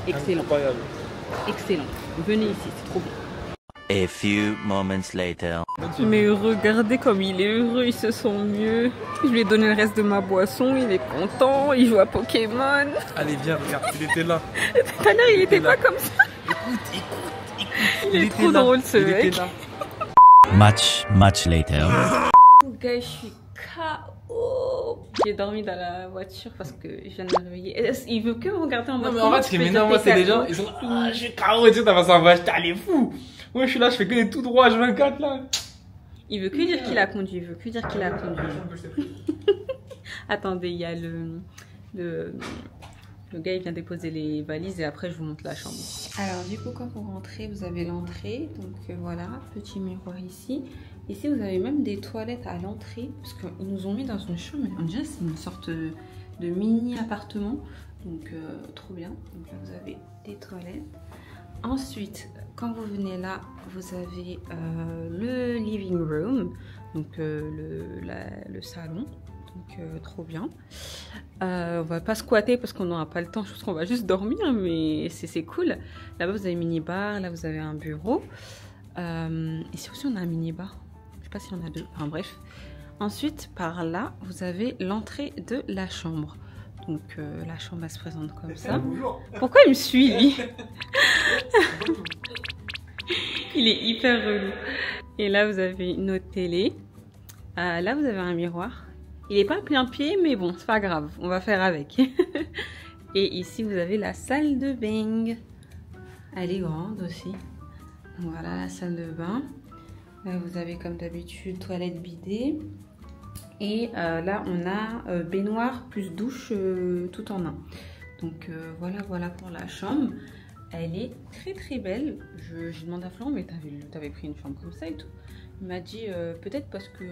Excellent. Incroyable. Excellent. Venez ici, c'est trop bon. A few moments later. Mais regardez comme il est heureux, il se sent mieux. Je lui ai donné le reste de ma boisson, il est content, il joue à Pokémon. Allez viens, regarde, il était là. Tout à l'heure il était pas comme ça. Écoute. Il est trop drôle ce mec. Much later. Oh gars, je suis KO. J'ai dormi dans la voiture parce que je viens de me réveiller. Il veut que me regarder en mode. Non mais en fait, ce qui m'énerve moi, c'est les gens, ils sont je suis KO et tout, t'as pas ça va, t'es fou. Moi je suis là, je fais que des tout droits, H24 là. Il veut que dire qu'il a conduit, Attendez, il y a le gars, il vient déposer les valises et après je vous montre la chambre. Alors du coup, quand vous rentrez, vous avez l'entrée. Donc voilà, petit miroir ici. Ici, vous avez même des toilettes à l'entrée parce qu'ils nous ont mis dans une chambre. On dirait que c'est une sorte de mini appartement. Donc trop bien. Donc là, vous avez des toilettes. Ensuite, quand vous venez là, vous avez le living room, donc le salon. Donc trop bien. On va pas squatter parce qu'on n'aura pas le temps, je pense qu'on va juste dormir, mais c'est cool. Là-bas vous avez une mini-bar, là vous avez un bureau. Ici aussi on a un mini-bar, je sais pas s'il y en a deux, enfin bref. Ensuite par là vous avez l'entrée de la chambre. Donc la chambre elle se présente comme ça. Pourquoi il me suit lui? Il est hyper relou. Et là vous avez une autre télé. Là vous avez un miroir. Il n'est pas plein pied, mais bon, c'est pas grave, on va faire avec. Et ici, vous avez la salle de bain. Elle est grande aussi. Voilà la salle de bain. Là, vous avez comme d'habitude toilette bidet. Et là, on a baignoire plus douche tout en un. Donc voilà pour la chambre. Elle est très belle. J'ai demandé à Florent, mais t'avais pris une chambre comme ça et tout. Il m'a dit peut-être parce que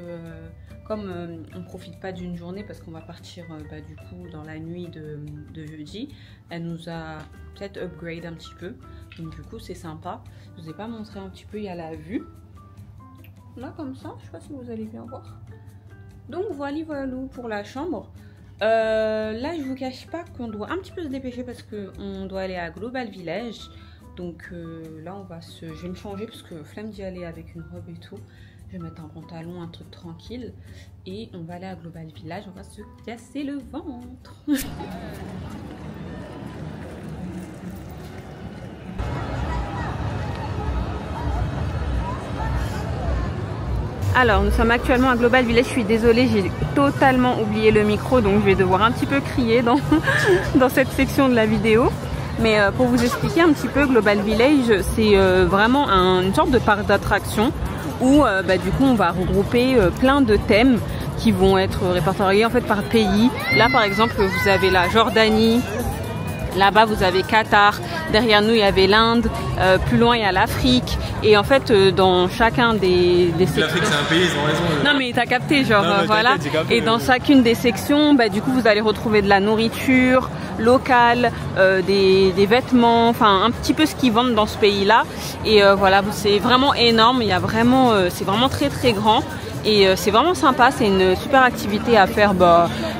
comme on profite pas d'une journée parce qu'on va partir du coup dans la nuit de jeudi, elle nous a peut-être upgrade un petit peu. Donc du coup c'est sympa. Je vous ai pas montré un petit peu, il y a la vue. Là comme ça, je sais pas si vous allez bien voir. Donc voilà pour la chambre. Là je vous cache pas qu'on doit un petit peu se dépêcher parce qu'on doit aller à Global Village. Donc là je vais me changer parce que flemme d'y aller avec une robe et tout. Je vais mettre un pantalon, un truc tranquille. Et on va aller à Global Village, on va se casser le ventre. Alors nous sommes actuellement à Global Village, je suis désolée, j'ai totalement oublié le micro, donc je vais devoir un petit peu crier dans cette section de la vidéo. Mais pour vous expliquer un petit peu, Global Village, c'est vraiment une sorte de parc d'attractions où du coup on va regrouper plein de thèmes qui vont être répertoriés en fait par pays. Là par exemple vous avez la Jordanie, là-bas vous avez Qatar, derrière nous il y avait l'Inde, plus loin il y a l'Afrique. Et en fait dans chacun des sections... L'Afrique c'est un pays, ils ont raison. Non mais t'as capté genre non, voilà. Capté, et dans chacune des sections, du coup vous allez retrouver de la nourriture locale, des vêtements, enfin un petit peu ce qu'ils vendent dans ce pays-là. Et voilà, c'est vraiment énorme, il y a vraiment, c'est vraiment très grand. Et c'est vraiment sympa, c'est une super activité à faire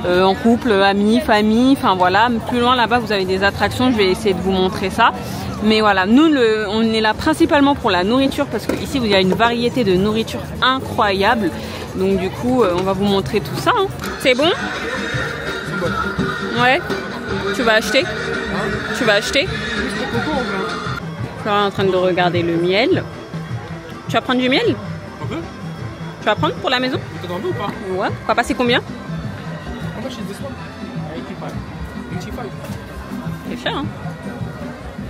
en couple, amis, famille, enfin voilà. Plus loin là-bas vous avez des attractions, je vais essayer de vous montrer ça. Mais voilà, nous on est là principalement pour la nourriture parce qu'ici il y a une variété de nourriture incroyable. Donc du coup on va vous montrer tout ça. Hein. C'est bon? Ouais. Tu vas acheter? Tu vas acheter? Florent est en train de regarder le miel. Tu vas prendre du miel? Un peu. Tu vas prendre pour la maison? Tu t'en veux ou pas? Ouais. On va passer combien? C'est cher hein?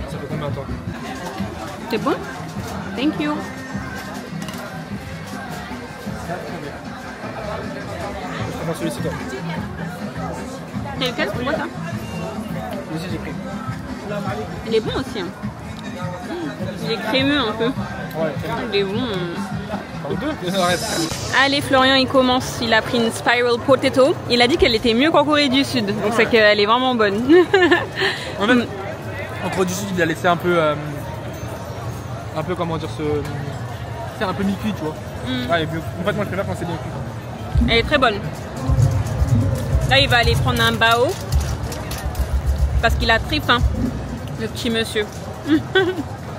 Ça fait combien de temps? C'est bon? Thank you. Je prends celui-ci toi. C'est lequel? C'est quoi ça? Lui aussi j'ai pris. Il est bon aussi hein. Il est crémeux un peu. Ouais. Il est bon. Allez, Florian il commence, il a pris une Spiral Potato. Il a dit qu'elle était mieux qu'en Corée du Sud, donc c'est qu'elle est vraiment bonne. En fait, en Corée du Sud il a laissé un peu comment dire c'est un peu mi-cuit tu vois. Ouais, en fait moi je préfère quand c'est bien cuit. Elle est très bonne. Là il va aller prendre un bao parce qu'il a très faim, le petit monsieur.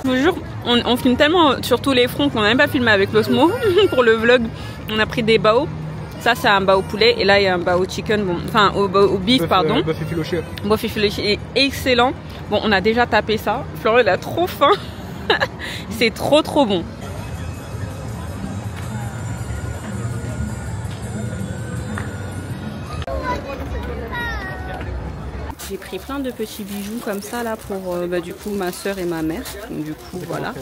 Je vous jure, on filme tellement sur tous les fronts qu'on n'a même pas filmé avec l'Osmo pour le vlog. On a pris des baos. Ça c'est un bao poulet et là il y a un bao chicken, bon, enfin au beef pardon. Bœuf effiloché. Bœuf effiloché est excellent. Bon on a déjà tapé ça. Florent il a trop faim. C'est trop bon. J'ai pris plein de petits bijoux comme ça là pour du coup ma soeur et ma mère. Donc, du coup voilà.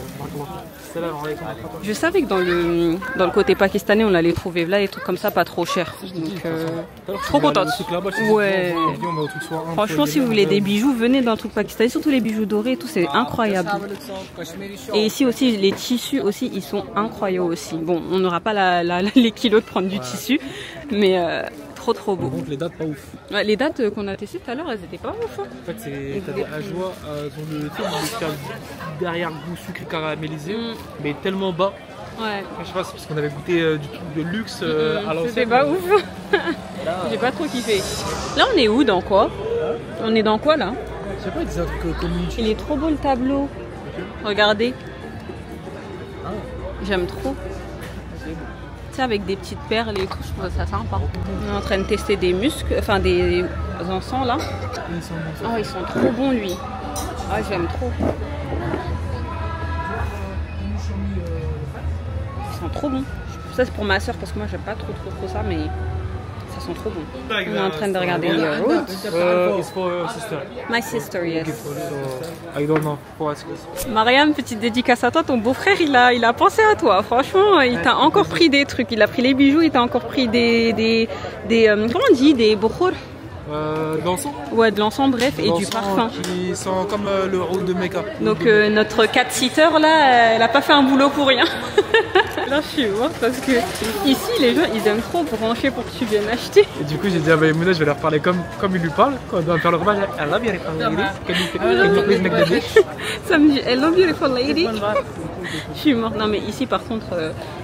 Je savais que dans le côté pakistanais on allait trouver là des trucs comme ça pas trop chers. Donc trop contente. Ouais. Franchement si vous voulez des bijoux venez dans le truc pakistanais, surtout les bijoux dorés et tout c'est incroyable. Et ici aussi les tissus aussi ils sont incroyables aussi. Bon on n'aura pas les kilos de prendre du tissu mais trop beau. Par contre, les dates, pas ouf. Ouais, les dates qu'on a testées tout à l'heure, elles étaient pas ouf. Hein. En fait, t'as des ajoies, ont le derrière goût sucré caramélisé, mais tellement bas. Ouais. Je sais pas, c'est parce qu'on avait goûté du truc de luxe à l'ancienne. C'était pas ouf. J'ai pas trop kiffé. Là, on est où, dans quoi? On est dans quoi là? Je sais pas, ils disaient un truc community. Il est trop beau le tableau. Regardez. J'aime trop. Tu sais, avec des petites perles et tout, je trouve ça sympa. On est en train de tester des muscles, enfin des encens là. Oh, ils sont trop bons lui. Ah, j'aime trop. Ils sont trop bons. Ça c'est pour ma soeur parce que moi j'aime pas trop ça, mais ça sent trop bon. On est en train de regarder les routes. It's for your sister. My sister, yes. I don't know. Mariam, petite dédicace à toi. Ton beau-frère, il a pensé à toi. Franchement, il t'a encore pris des trucs. Il a pris les bijoux, il t'a encore pris des comment on dit, des bourgours. De l'encens. Ouais, de l'encens, bref, et du parfum. Qui sent comme le rôle de Mecca. Donc notre cat-sitter là, elle a pas fait un boulot pour rien. Là, je suis morte parce que ici, les gens, ils aiment trop brancher pour que tu viennes acheter. Et du coup, j'ai dit à Maïmouna, je vais leur parler comme il lui parle. Quand on doit faire le repas, elle love beautiful lady. Ça me dit, hello beautiful lady. Je suis morte. Non, mais ici, par contre,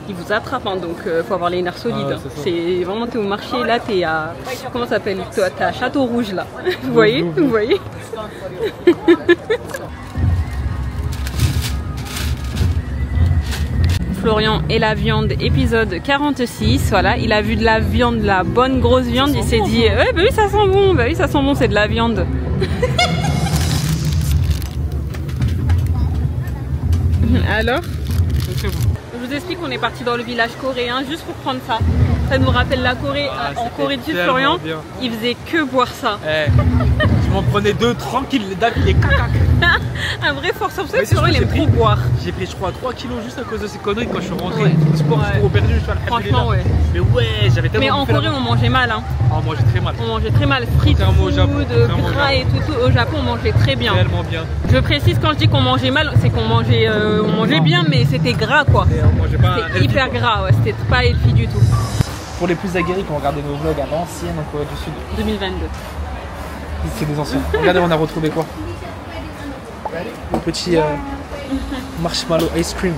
ils vous attrapent, hein, donc faut avoir les nerfs solides. Ouais, hein. C'est vraiment, t'es au marché, là, t'es à. Comment ça s'appelle? T'es à Château Rouge, là. Vous voyez? Vous voyez? Florian et la viande, épisode 46. Voilà, il a vu de la viande, de la bonne grosse viande. Il s'est dit, ouais, bah oui, ça sent bon. Bah oui, ça sent bon, c'est de la viande. Alors, je vous explique qu'on est parti dans le village coréen juste pour prendre ça. Ça nous rappelle la Corée. En Corée du Sud, Florian, il faisait que boire ça. Je m'en prenais 2 tranquille, les dates, les cacac. Un vrai force, c'est pour ça que Florian, il aime trop boire. J'ai pris, je crois, 3 kilos juste à cause de ces conneries quand je suis rentré. Le sport, j'ai trop perdu, je suis allé. Franchement, ouais. Mais ouais, j'avais tellement. Mais en Corée, on mangeait mal. Hein. On mangeait très mal. On mangeait très mal. Street food, gras et tout. Au Japon, on mangeait très bien. Tellement bien. Je précise, quand je dis qu'on mangeait mal, c'est qu'on mangeait, bien, mais c'était gras quoi. C'était hyper gras, ouais. C'était pas healthy du tout. Pour les plus aguerris qui ont regardé nos vlogs à l'ancienne en Corée du Sud. 2022. C'est des anciens. Regardez, on a retrouvé quoi? Le petit marshmallow ice cream.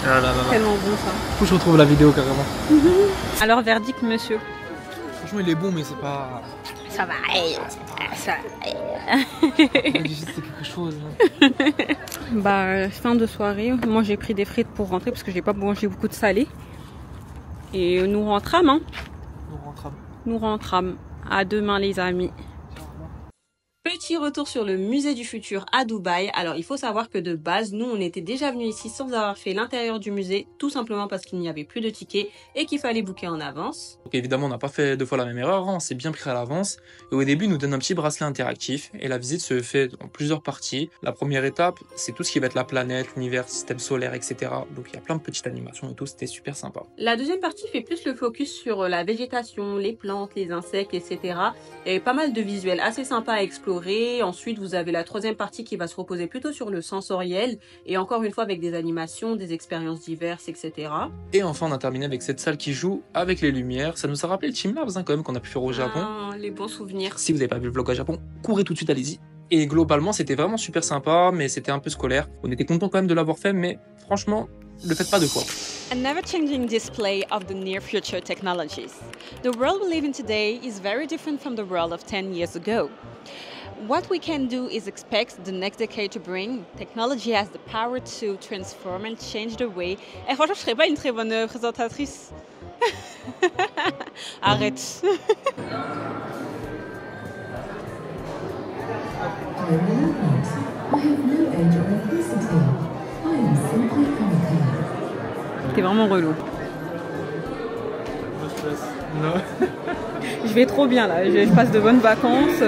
Ah là là là. Tellement bon ça. Du coup, je retrouve la vidéo carrément. Alors, verdict, monsieur? Franchement, il est bon, mais c'est pas. Ça va. Ça C'est quelque chose. Hein. Bah, fin de soirée. Moi, j'ai pris des frites pour rentrer parce que j'ai pas mangé beaucoup de salé. Et nous rentrâmes, hein. Nous rentrâmes. À demain, les amis. Petit retour sur le musée du futur à Dubaï. Alors, il faut savoir que de base, nous, on était déjà venus ici sans avoir fait l'intérieur du musée, tout simplement parce qu'il n'y avait plus de tickets et qu'il fallait booker en avance. Donc évidemment, on n'a pas fait 2 fois la même erreur, hein. On s'est bien pris à l'avance. Et au début, ils nous donnent un petit bracelet interactif et la visite se fait en plusieurs parties. La première étape, c'est tout ce qui va être la planète, l'univers, système solaire, etc. Donc il y a plein de petites animations et tout, c'était super sympa. La deuxième partie fait plus le focus sur la végétation, les plantes, les insectes, etc. Il y avait pas mal de visuels assez sympas à explorer. Ensuite, vous avez la troisième partie qui va se reposer plutôt sur le sensoriel et encore une fois avec des animations, des expériences diverses, etc. Et enfin, on a terminé avec cette salle qui joue avec les lumières. Ça nous a rappelé le Teamlabs hein, quand même qu'on a pu faire au Japon. Les bons souvenirs. Si vous n'avez pas vu le vlog au Japon, courez tout de suite, allez-y. Et globalement, c'était vraiment super sympa, mais c'était un peu scolaire. On était content quand même de l'avoir fait, mais franchement, le faites pas 2 fois. A never-changing display of the near future technologies. The world we live in today is very different from the world of 10 years ago. What we can do is expect the next decade to bring. Technology has the power to transform and change the way. Et franchement, je serais pas une très bonne présentatrice. Arrête. T'es vraiment relou. Non. Je vais trop bien là, je passe de bonnes vacances.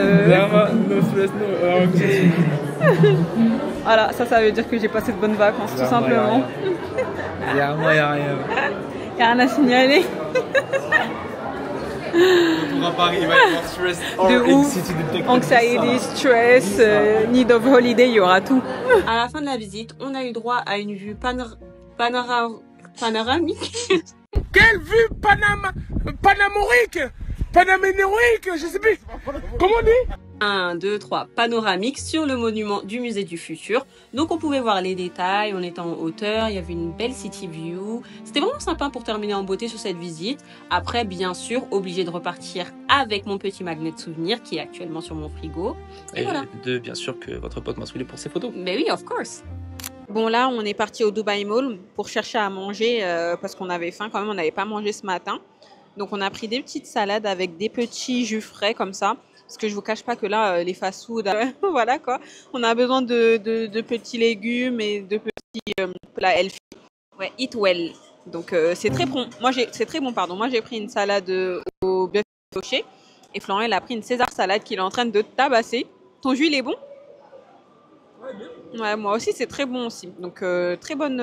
Voilà, ça veut dire que j'ai passé de bonnes vacances, tout simplement. Il y a rien. Il n'y a rien à signaler. Retour à Paris, il va y avoir stress. De ouf. Anxiety, stress, need of holiday, il y aura tout. À la fin de la visite, on a eu droit à une vue panoramique. Quelle vue panamorique, panaménorique, je sais plus. Comment on dit? 1, 2, 3, panoramique sur le monument du musée du futur. Donc on pouvait voir les détails, on était en hauteur, il y avait une belle city view. C'était vraiment sympa pour terminer en beauté sur cette visite. Après, bien sûr, obligé de repartir avec mon petit magnet de souvenir qui est actuellement sur mon frigo. Et voilà. Bien sûr que votre pote m'a saoulé pour ses photos. Mais oui, of course. Bon là, on est parti au Dubai Mall pour chercher à manger parce qu'on avait faim quand même, on n'avait pas mangé ce matin. Donc on a pris des petites salades avec des petits jus frais comme ça. Parce que je vous cache pas que là, les fast-food, voilà quoi. On a besoin de petits légumes et de petits plats healthy. Ouais, eat well. Donc c'est très bon. C'est très bon, pardon. Moi j'ai pris une salade au bœuf poché et Florent elle a pris une César salade qu'il est en train de tabasser. Ton jus il est bon? Ouais, moi aussi c'est très bon aussi. Donc très bonne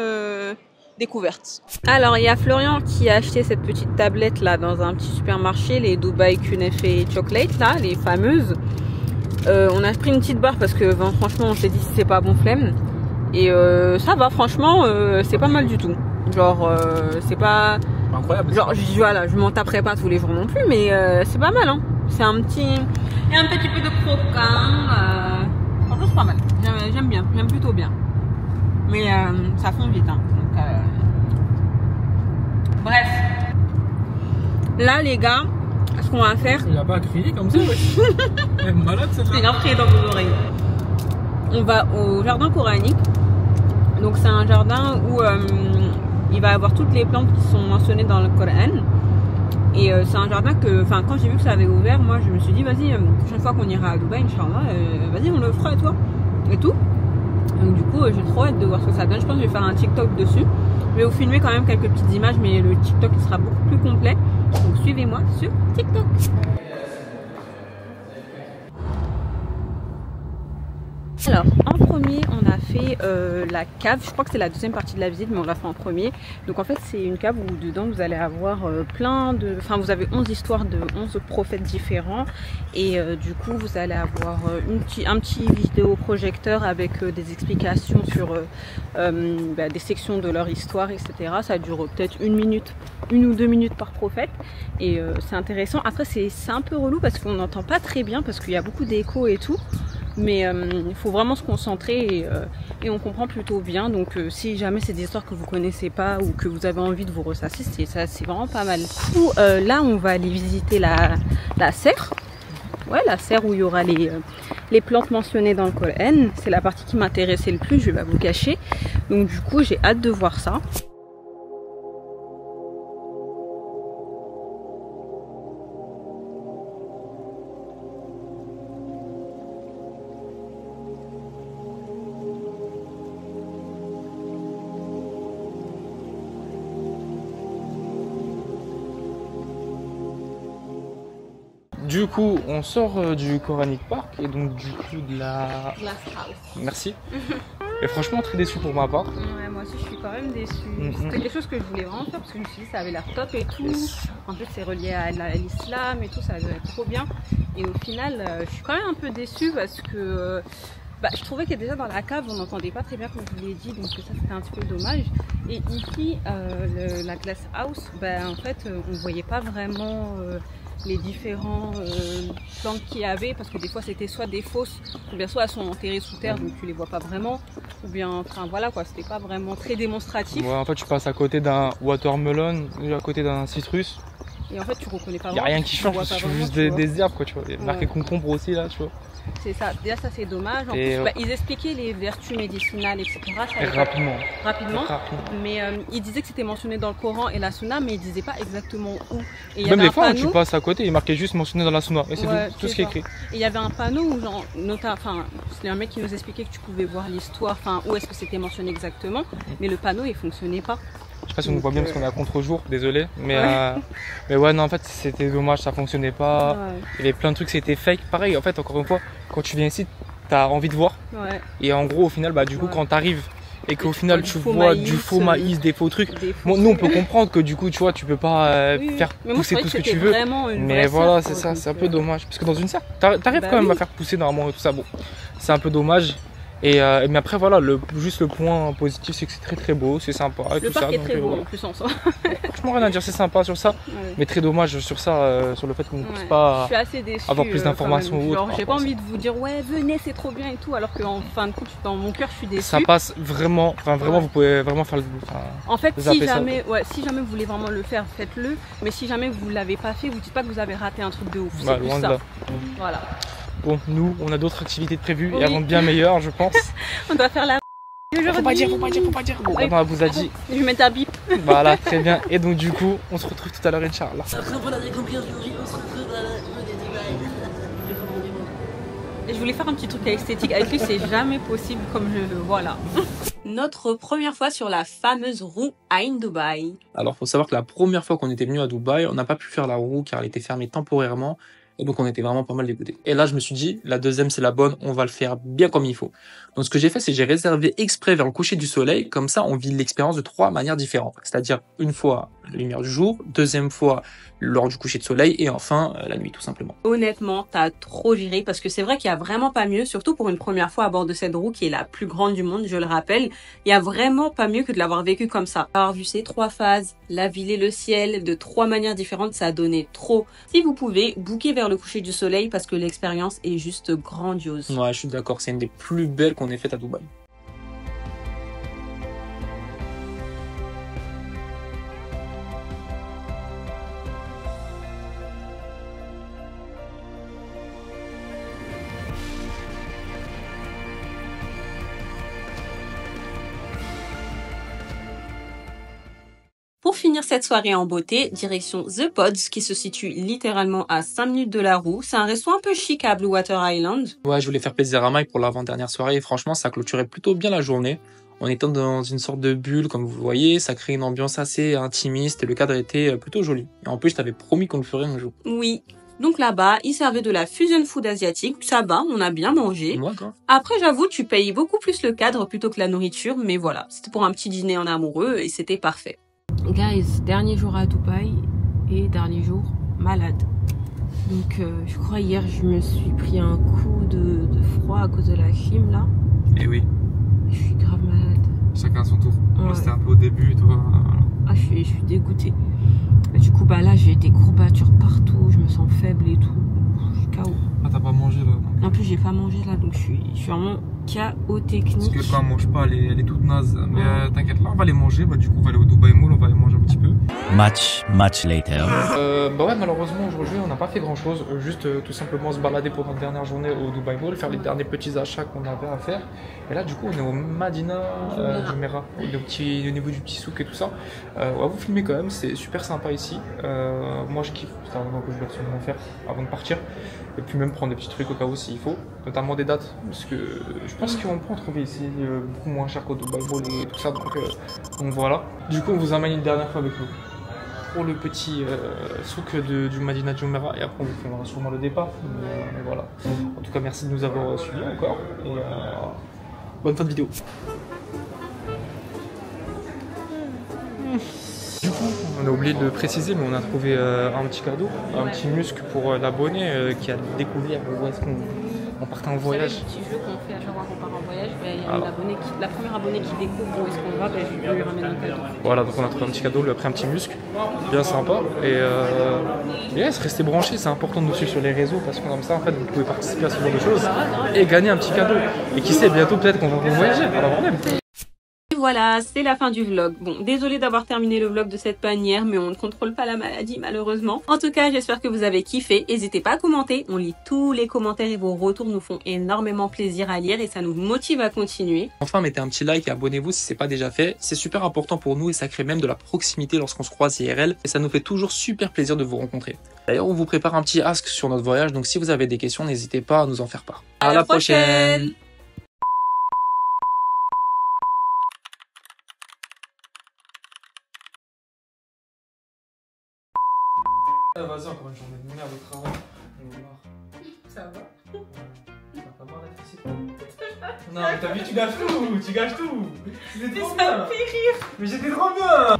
découverte. Alors il y a Florian qui a acheté cette petite tablette là dans un petit supermarché, les Dubai Kunefe Chocolate là, les fameuses. On a pris une petite barre parce que ben, franchement on s'est dit c'est pas bon flemme. Et ça va franchement c'est pas mal du tout. Genre c'est pas incroyable. Genre voilà, je m'en taperai pas tous les jours non plus, mais c'est pas mal hein. C'est un petit et un petit peu de croquant. Franchement c'est pas mal. J'aime bien, j'aime plutôt bien. Mais ça fond vite hein. Donc, bref. Là les gars, ce qu'on va faire. Il a pas crié comme ça, ouais. Elle est malade cette C'est grave crié dans vos oreilles. On va au jardin coranique. Donc c'est un jardin où il va y avoir toutes les plantes qui sont mentionnées dans le Coran. Et c'est un jardin que, enfin quand j'ai vu que ça avait ouvert, moi je me suis dit vas-y, prochaine fois qu'on ira à Dubaï, Inch'Allah, vas-y on le fera toi et tout. Donc du coup j'ai trop hâte de voir ce que ça donne. Je pense que je vais faire un TikTok dessus. Je vais vous filmer quand même quelques petites images, mais le TikTok il sera beaucoup plus complet. Donc suivez-moi sur TikTok. Alors, en premier, on a fait la cave. Je crois que c'est la deuxième partie de la visite, mais on l'a fait en premier. Donc, en fait, c'est une cave où dedans, vous allez avoir plein de... Enfin, vous avez 11 histoires de 11 prophètes différents. Et du coup, vous allez avoir un petit vidéoprojecteur avec des explications sur des sections de leur histoire, etc. Ça dure peut-être 1 ou 2 minutes par prophète. Et c'est intéressant. Après, c'est un peu relou parce qu'on n'entend pas très bien parce qu'il y a beaucoup d'écho et tout. Mais il faut vraiment se concentrer et on comprend plutôt bien. Donc si jamais c'est des histoires que vous connaissez pas ou que vous avez envie de vous ressasser, c'est vraiment pas mal. Du coup, là on va aller visiter la serre. Ouais, la serre où il y aura les plantes mentionnées dans le Coran. C'est la partie qui m'intéressait le plus, je vais pas vous cacher. Donc du coup j'ai hâte de voir ça. Du coup, on sort du Coranic Park et donc du coup de la... Glass House. Merci. Et franchement, très déçu pour ma part. Ouais, moi aussi je suis quand même déçue. C'était quelque chose que je voulais vraiment faire parce que je me suis dit ça avait l'air top et tout. En plus c'est relié à l'islam et tout, ça devait être trop bien. Et au final, je suis quand même un peu déçue parce que je trouvais que déjà dans la cave on n'entendait pas très bien comme je vous l'ai dit, donc ça c'était un petit peu dommage. Et ici, la Glass House, en fait on voyait pas vraiment... les différents plantes qu'il y avait parce que des fois c'était soit des fosses ou bien soit elles sont enterrées sous terre donc tu les vois pas vraiment ou bien enfin voilà quoi, c'était pas vraiment très démonstratif. Ouais, en fait tu passes à côté d'un watermelon ou à côté d'un citrus et en fait tu reconnais pas vraiment. Il n'y a rien qui change, c'est juste des herbes quoi, tu vois. Il y a marqué concombre aussi là, tu vois. C'est ça, déjà ça c'est dommage. En plus, ils expliquaient les vertus médicinales, etc. Ça rapidement. Mais ils disaient que c'était mentionné dans le Coran et la Sunna, mais ils disaient pas exactement où. Et même des fois, tu passes à côté, il marquait juste mentionné dans la Sunna. Et c'est tout ce qui est écrit. Et il y avait un panneau où, genre, c'est un mec qui nous expliquait que tu pouvais voir l'histoire, où est-ce que c'était mentionné exactement, mais le panneau il fonctionnait pas. Je sais pas si on nous voit bien parce qu'on est à contre-jour, désolé. Mais ouais, non, en fait, c'était dommage, ça fonctionnait pas. Ouais. Il y avait plein de trucs, c'était fake. Pareil, en fait, encore une fois, quand tu viens ici, t'as envie de voir. Ouais. Et en gros, au final, du coup, quand t'arrives et qu'au final, tu vois du faux maïs, des faux trucs. Bon, nous, on peut comprendre que du coup, tu vois, tu peux pas faire pousser tout ce que tu veux. Mais voilà, c'est ça, c'est un peu dommage. Parce que dans une serre, t'arrives quand même à faire pousser normalement et tout ça. Bon, c'est un peu dommage. Mais après voilà, juste le point positif c'est que c'est très beau, c'est sympa et Le tout parc ça. est Donc, très beau voilà. en plus en soi. Franchement rien à dire, c'est sympa sur ça. Ouais. Mais très dommage sur ça, sur le fait qu'on ne puisse Je pas suis assez déçue. avoir plus d'informations ou autre. Genre, par j'ai pas rapport à envie de vous dire ouais venez c'est trop bien et tout, alors qu'en fin de compte dans mon cœur je suis déçue. ça passe vraiment, vous pouvez vraiment faire le. En fait, zapper si ça. jamais vous voulez vraiment le faire, faites-le. Mais si jamais vous l'avez pas fait, vous dites pas que vous avez raté un truc de ouf. Bah, C'est plus loin de ça. là. Voilà. Bon, nous, on a d'autres activités de prévues Oui. et avant de bien meilleures, je pense. On doit faire la. Faut pas dire. Bon, Oui. maintenant, vous a dit. Je vais mettre un bip. Voilà, très bien. Et donc, du coup, on se retrouve tout à l'heure, Inch'Allah. Et je voulais faire un petit truc esthétique avec lui, c'est jamais possible comme je veux. Voilà. Notre première fois sur la fameuse roue Ain Dubaï. Alors, faut savoir que la première fois qu'on était venu à Dubaï, on n'a pas pu faire la roue car elle était fermée temporairement. Et donc, on était vraiment pas mal dégoûtés. Et là, je me suis dit, la deuxième, c'est la bonne, on va le faire bien comme il faut. Donc, ce que j'ai fait, c'est que j'ai réservé exprès vers le coucher du soleil. Comme ça, on vit l'expérience de 3 manières différentes. C'est-à-dire, une fois la lumière du jour, deuxième fois lors du coucher de soleil et enfin la nuit, tout simplement. Honnêtement, t'as trop géré parce que c'est vrai qu'il y a vraiment pas mieux, surtout pour une première fois à bord de cette roue qui est la plus grande du monde, je le rappelle. Il y a vraiment pas mieux que de l'avoir vécu comme ça. Avoir vu ces 3 phases, la ville et le ciel, de 3 manières différentes, ça a donné trop. Si vous pouvez, bouquez vers le coucher du soleil parce que l'expérience est juste grandiose. Ouais, je suis d'accord, c'est une des plus belles qu'on ait faites à Dubaï. Pour finir cette soirée en beauté, direction The Pods qui se situe littéralement à 5 minutes de la roue. C'est un resto un peu chic à Blue Water Island. Ouais, je voulais faire plaisir à Mike pour l'avant-dernière soirée et franchement, ça clôturait plutôt bien la journée. On était dans une sorte de bulle, comme vous le voyez, ça crée une ambiance assez intimiste et le cadre était plutôt joli. Et en plus, je t'avais promis qu'on le ferait un jour. Oui. Donc là-bas, ils servaient de la fusion food asiatique. Ça va, on a bien mangé. Ouais, quoi. Après, j'avoue, tu payes beaucoup plus le cadre plutôt que la nourriture. Mais voilà, c'était pour un petit dîner en amoureux et c'était parfait. Guys, dernier jour à Dubaï et dernier jour malade. Donc je crois hier je me suis pris un coup de froid à cause de la clim là. Et oui, Je suis grave malade. chacun son tour. Ouais. Moi, c'était un peu au début, toi. Voilà. Ah je suis dégoûtée. Et du coup bah là j'ai des courbatures partout, je me sens faible et tout. Je suis KO. Ah, t'as pas mangé là, non? En plus j'ai pas mangé là donc je suis vraiment KO technique. Parce que quand on mange pas, elle est toute naze. Mais t'inquiète, là, on va les manger. Bah, du coup, on va aller au Dubai Mall, on va les manger un petit peu. Much later. Bah ouais, malheureusement aujourd'hui on n'a pas fait grand chose, juste tout simplement se balader pour notre dernière journée au Dubai Mall, faire les derniers petits achats qu'on avait à faire. Et là du coup on est au Madina Jumeirah, au niveau du petit souk et tout ça. On va vous filmer quand même, c'est super sympa ici. Moi je kiffe, c'est un endroit que je vais absolument faire avant de partir. Et puis même prendre des petits trucs au cas où s'il faut, notamment des dates, parce que je pense qu'on peut en trouver ici beaucoup moins cher qu'au Dubai Mall et tout ça, donc voilà. Du coup on vous emmène une dernière fois avec nous pour le petit souk du Madina Jumeirah et après on vous fera sûrement le départ, mais voilà. En tout cas merci de nous avoir suivis encore et bonne fin de vidéo. Du coup, on a oublié de le préciser, mais on a trouvé un petit cadeau, un petit muscle pour l'abonné qui a découvert où est-ce qu'on partait en voyage. Vous savez, le petit jeu qu'on fait à chaque fois qu'on part en voyage, ben, il y a Alors. la première abonnée qui découvre où est-ce qu'on va, ben, je lui ramène un cadeau. Voilà, donc on a trouvé un petit cadeau, lui a pris un petit muscle, bien sympa. Et restez branchés, c'est important de nous suivre sur les réseaux parce que comme ça, en fait, vous pouvez participer à ce genre de choses et gagner un petit cadeau. Et qui sait, bientôt peut-être qu'on va voyager, pas la problème. Et voilà, c'est la fin du vlog. Bon, désolé d'avoir terminé le vlog de cette manière, mais on ne contrôle pas la maladie malheureusement. En tout cas, j'espère que vous avez kiffé. N'hésitez pas à commenter, on lit tous les commentaires et vos retours nous font énormément plaisir à lire et ça nous motive à continuer. Enfin, mettez un petit like et abonnez-vous si c'est pas déjà fait. C'est super important pour nous et ça crée même de la proximité lorsqu'on se croise IRL et ça nous fait toujours super plaisir de vous rencontrer. D'ailleurs, on vous prépare un petit ask sur notre voyage, donc si vous avez des questions, n'hésitez pas à nous en faire part. À la prochaine. Vas-y, encore une journée de merde au travail. Ça va? T'as pas marre d'être ici? Non, mais t'as vu, tu gâches tout! C'était trop bien! Ça me fait rire! Mais j'étais trop bien!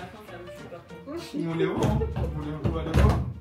fin, ça me tue par contre. On les voit, hein. On les voit.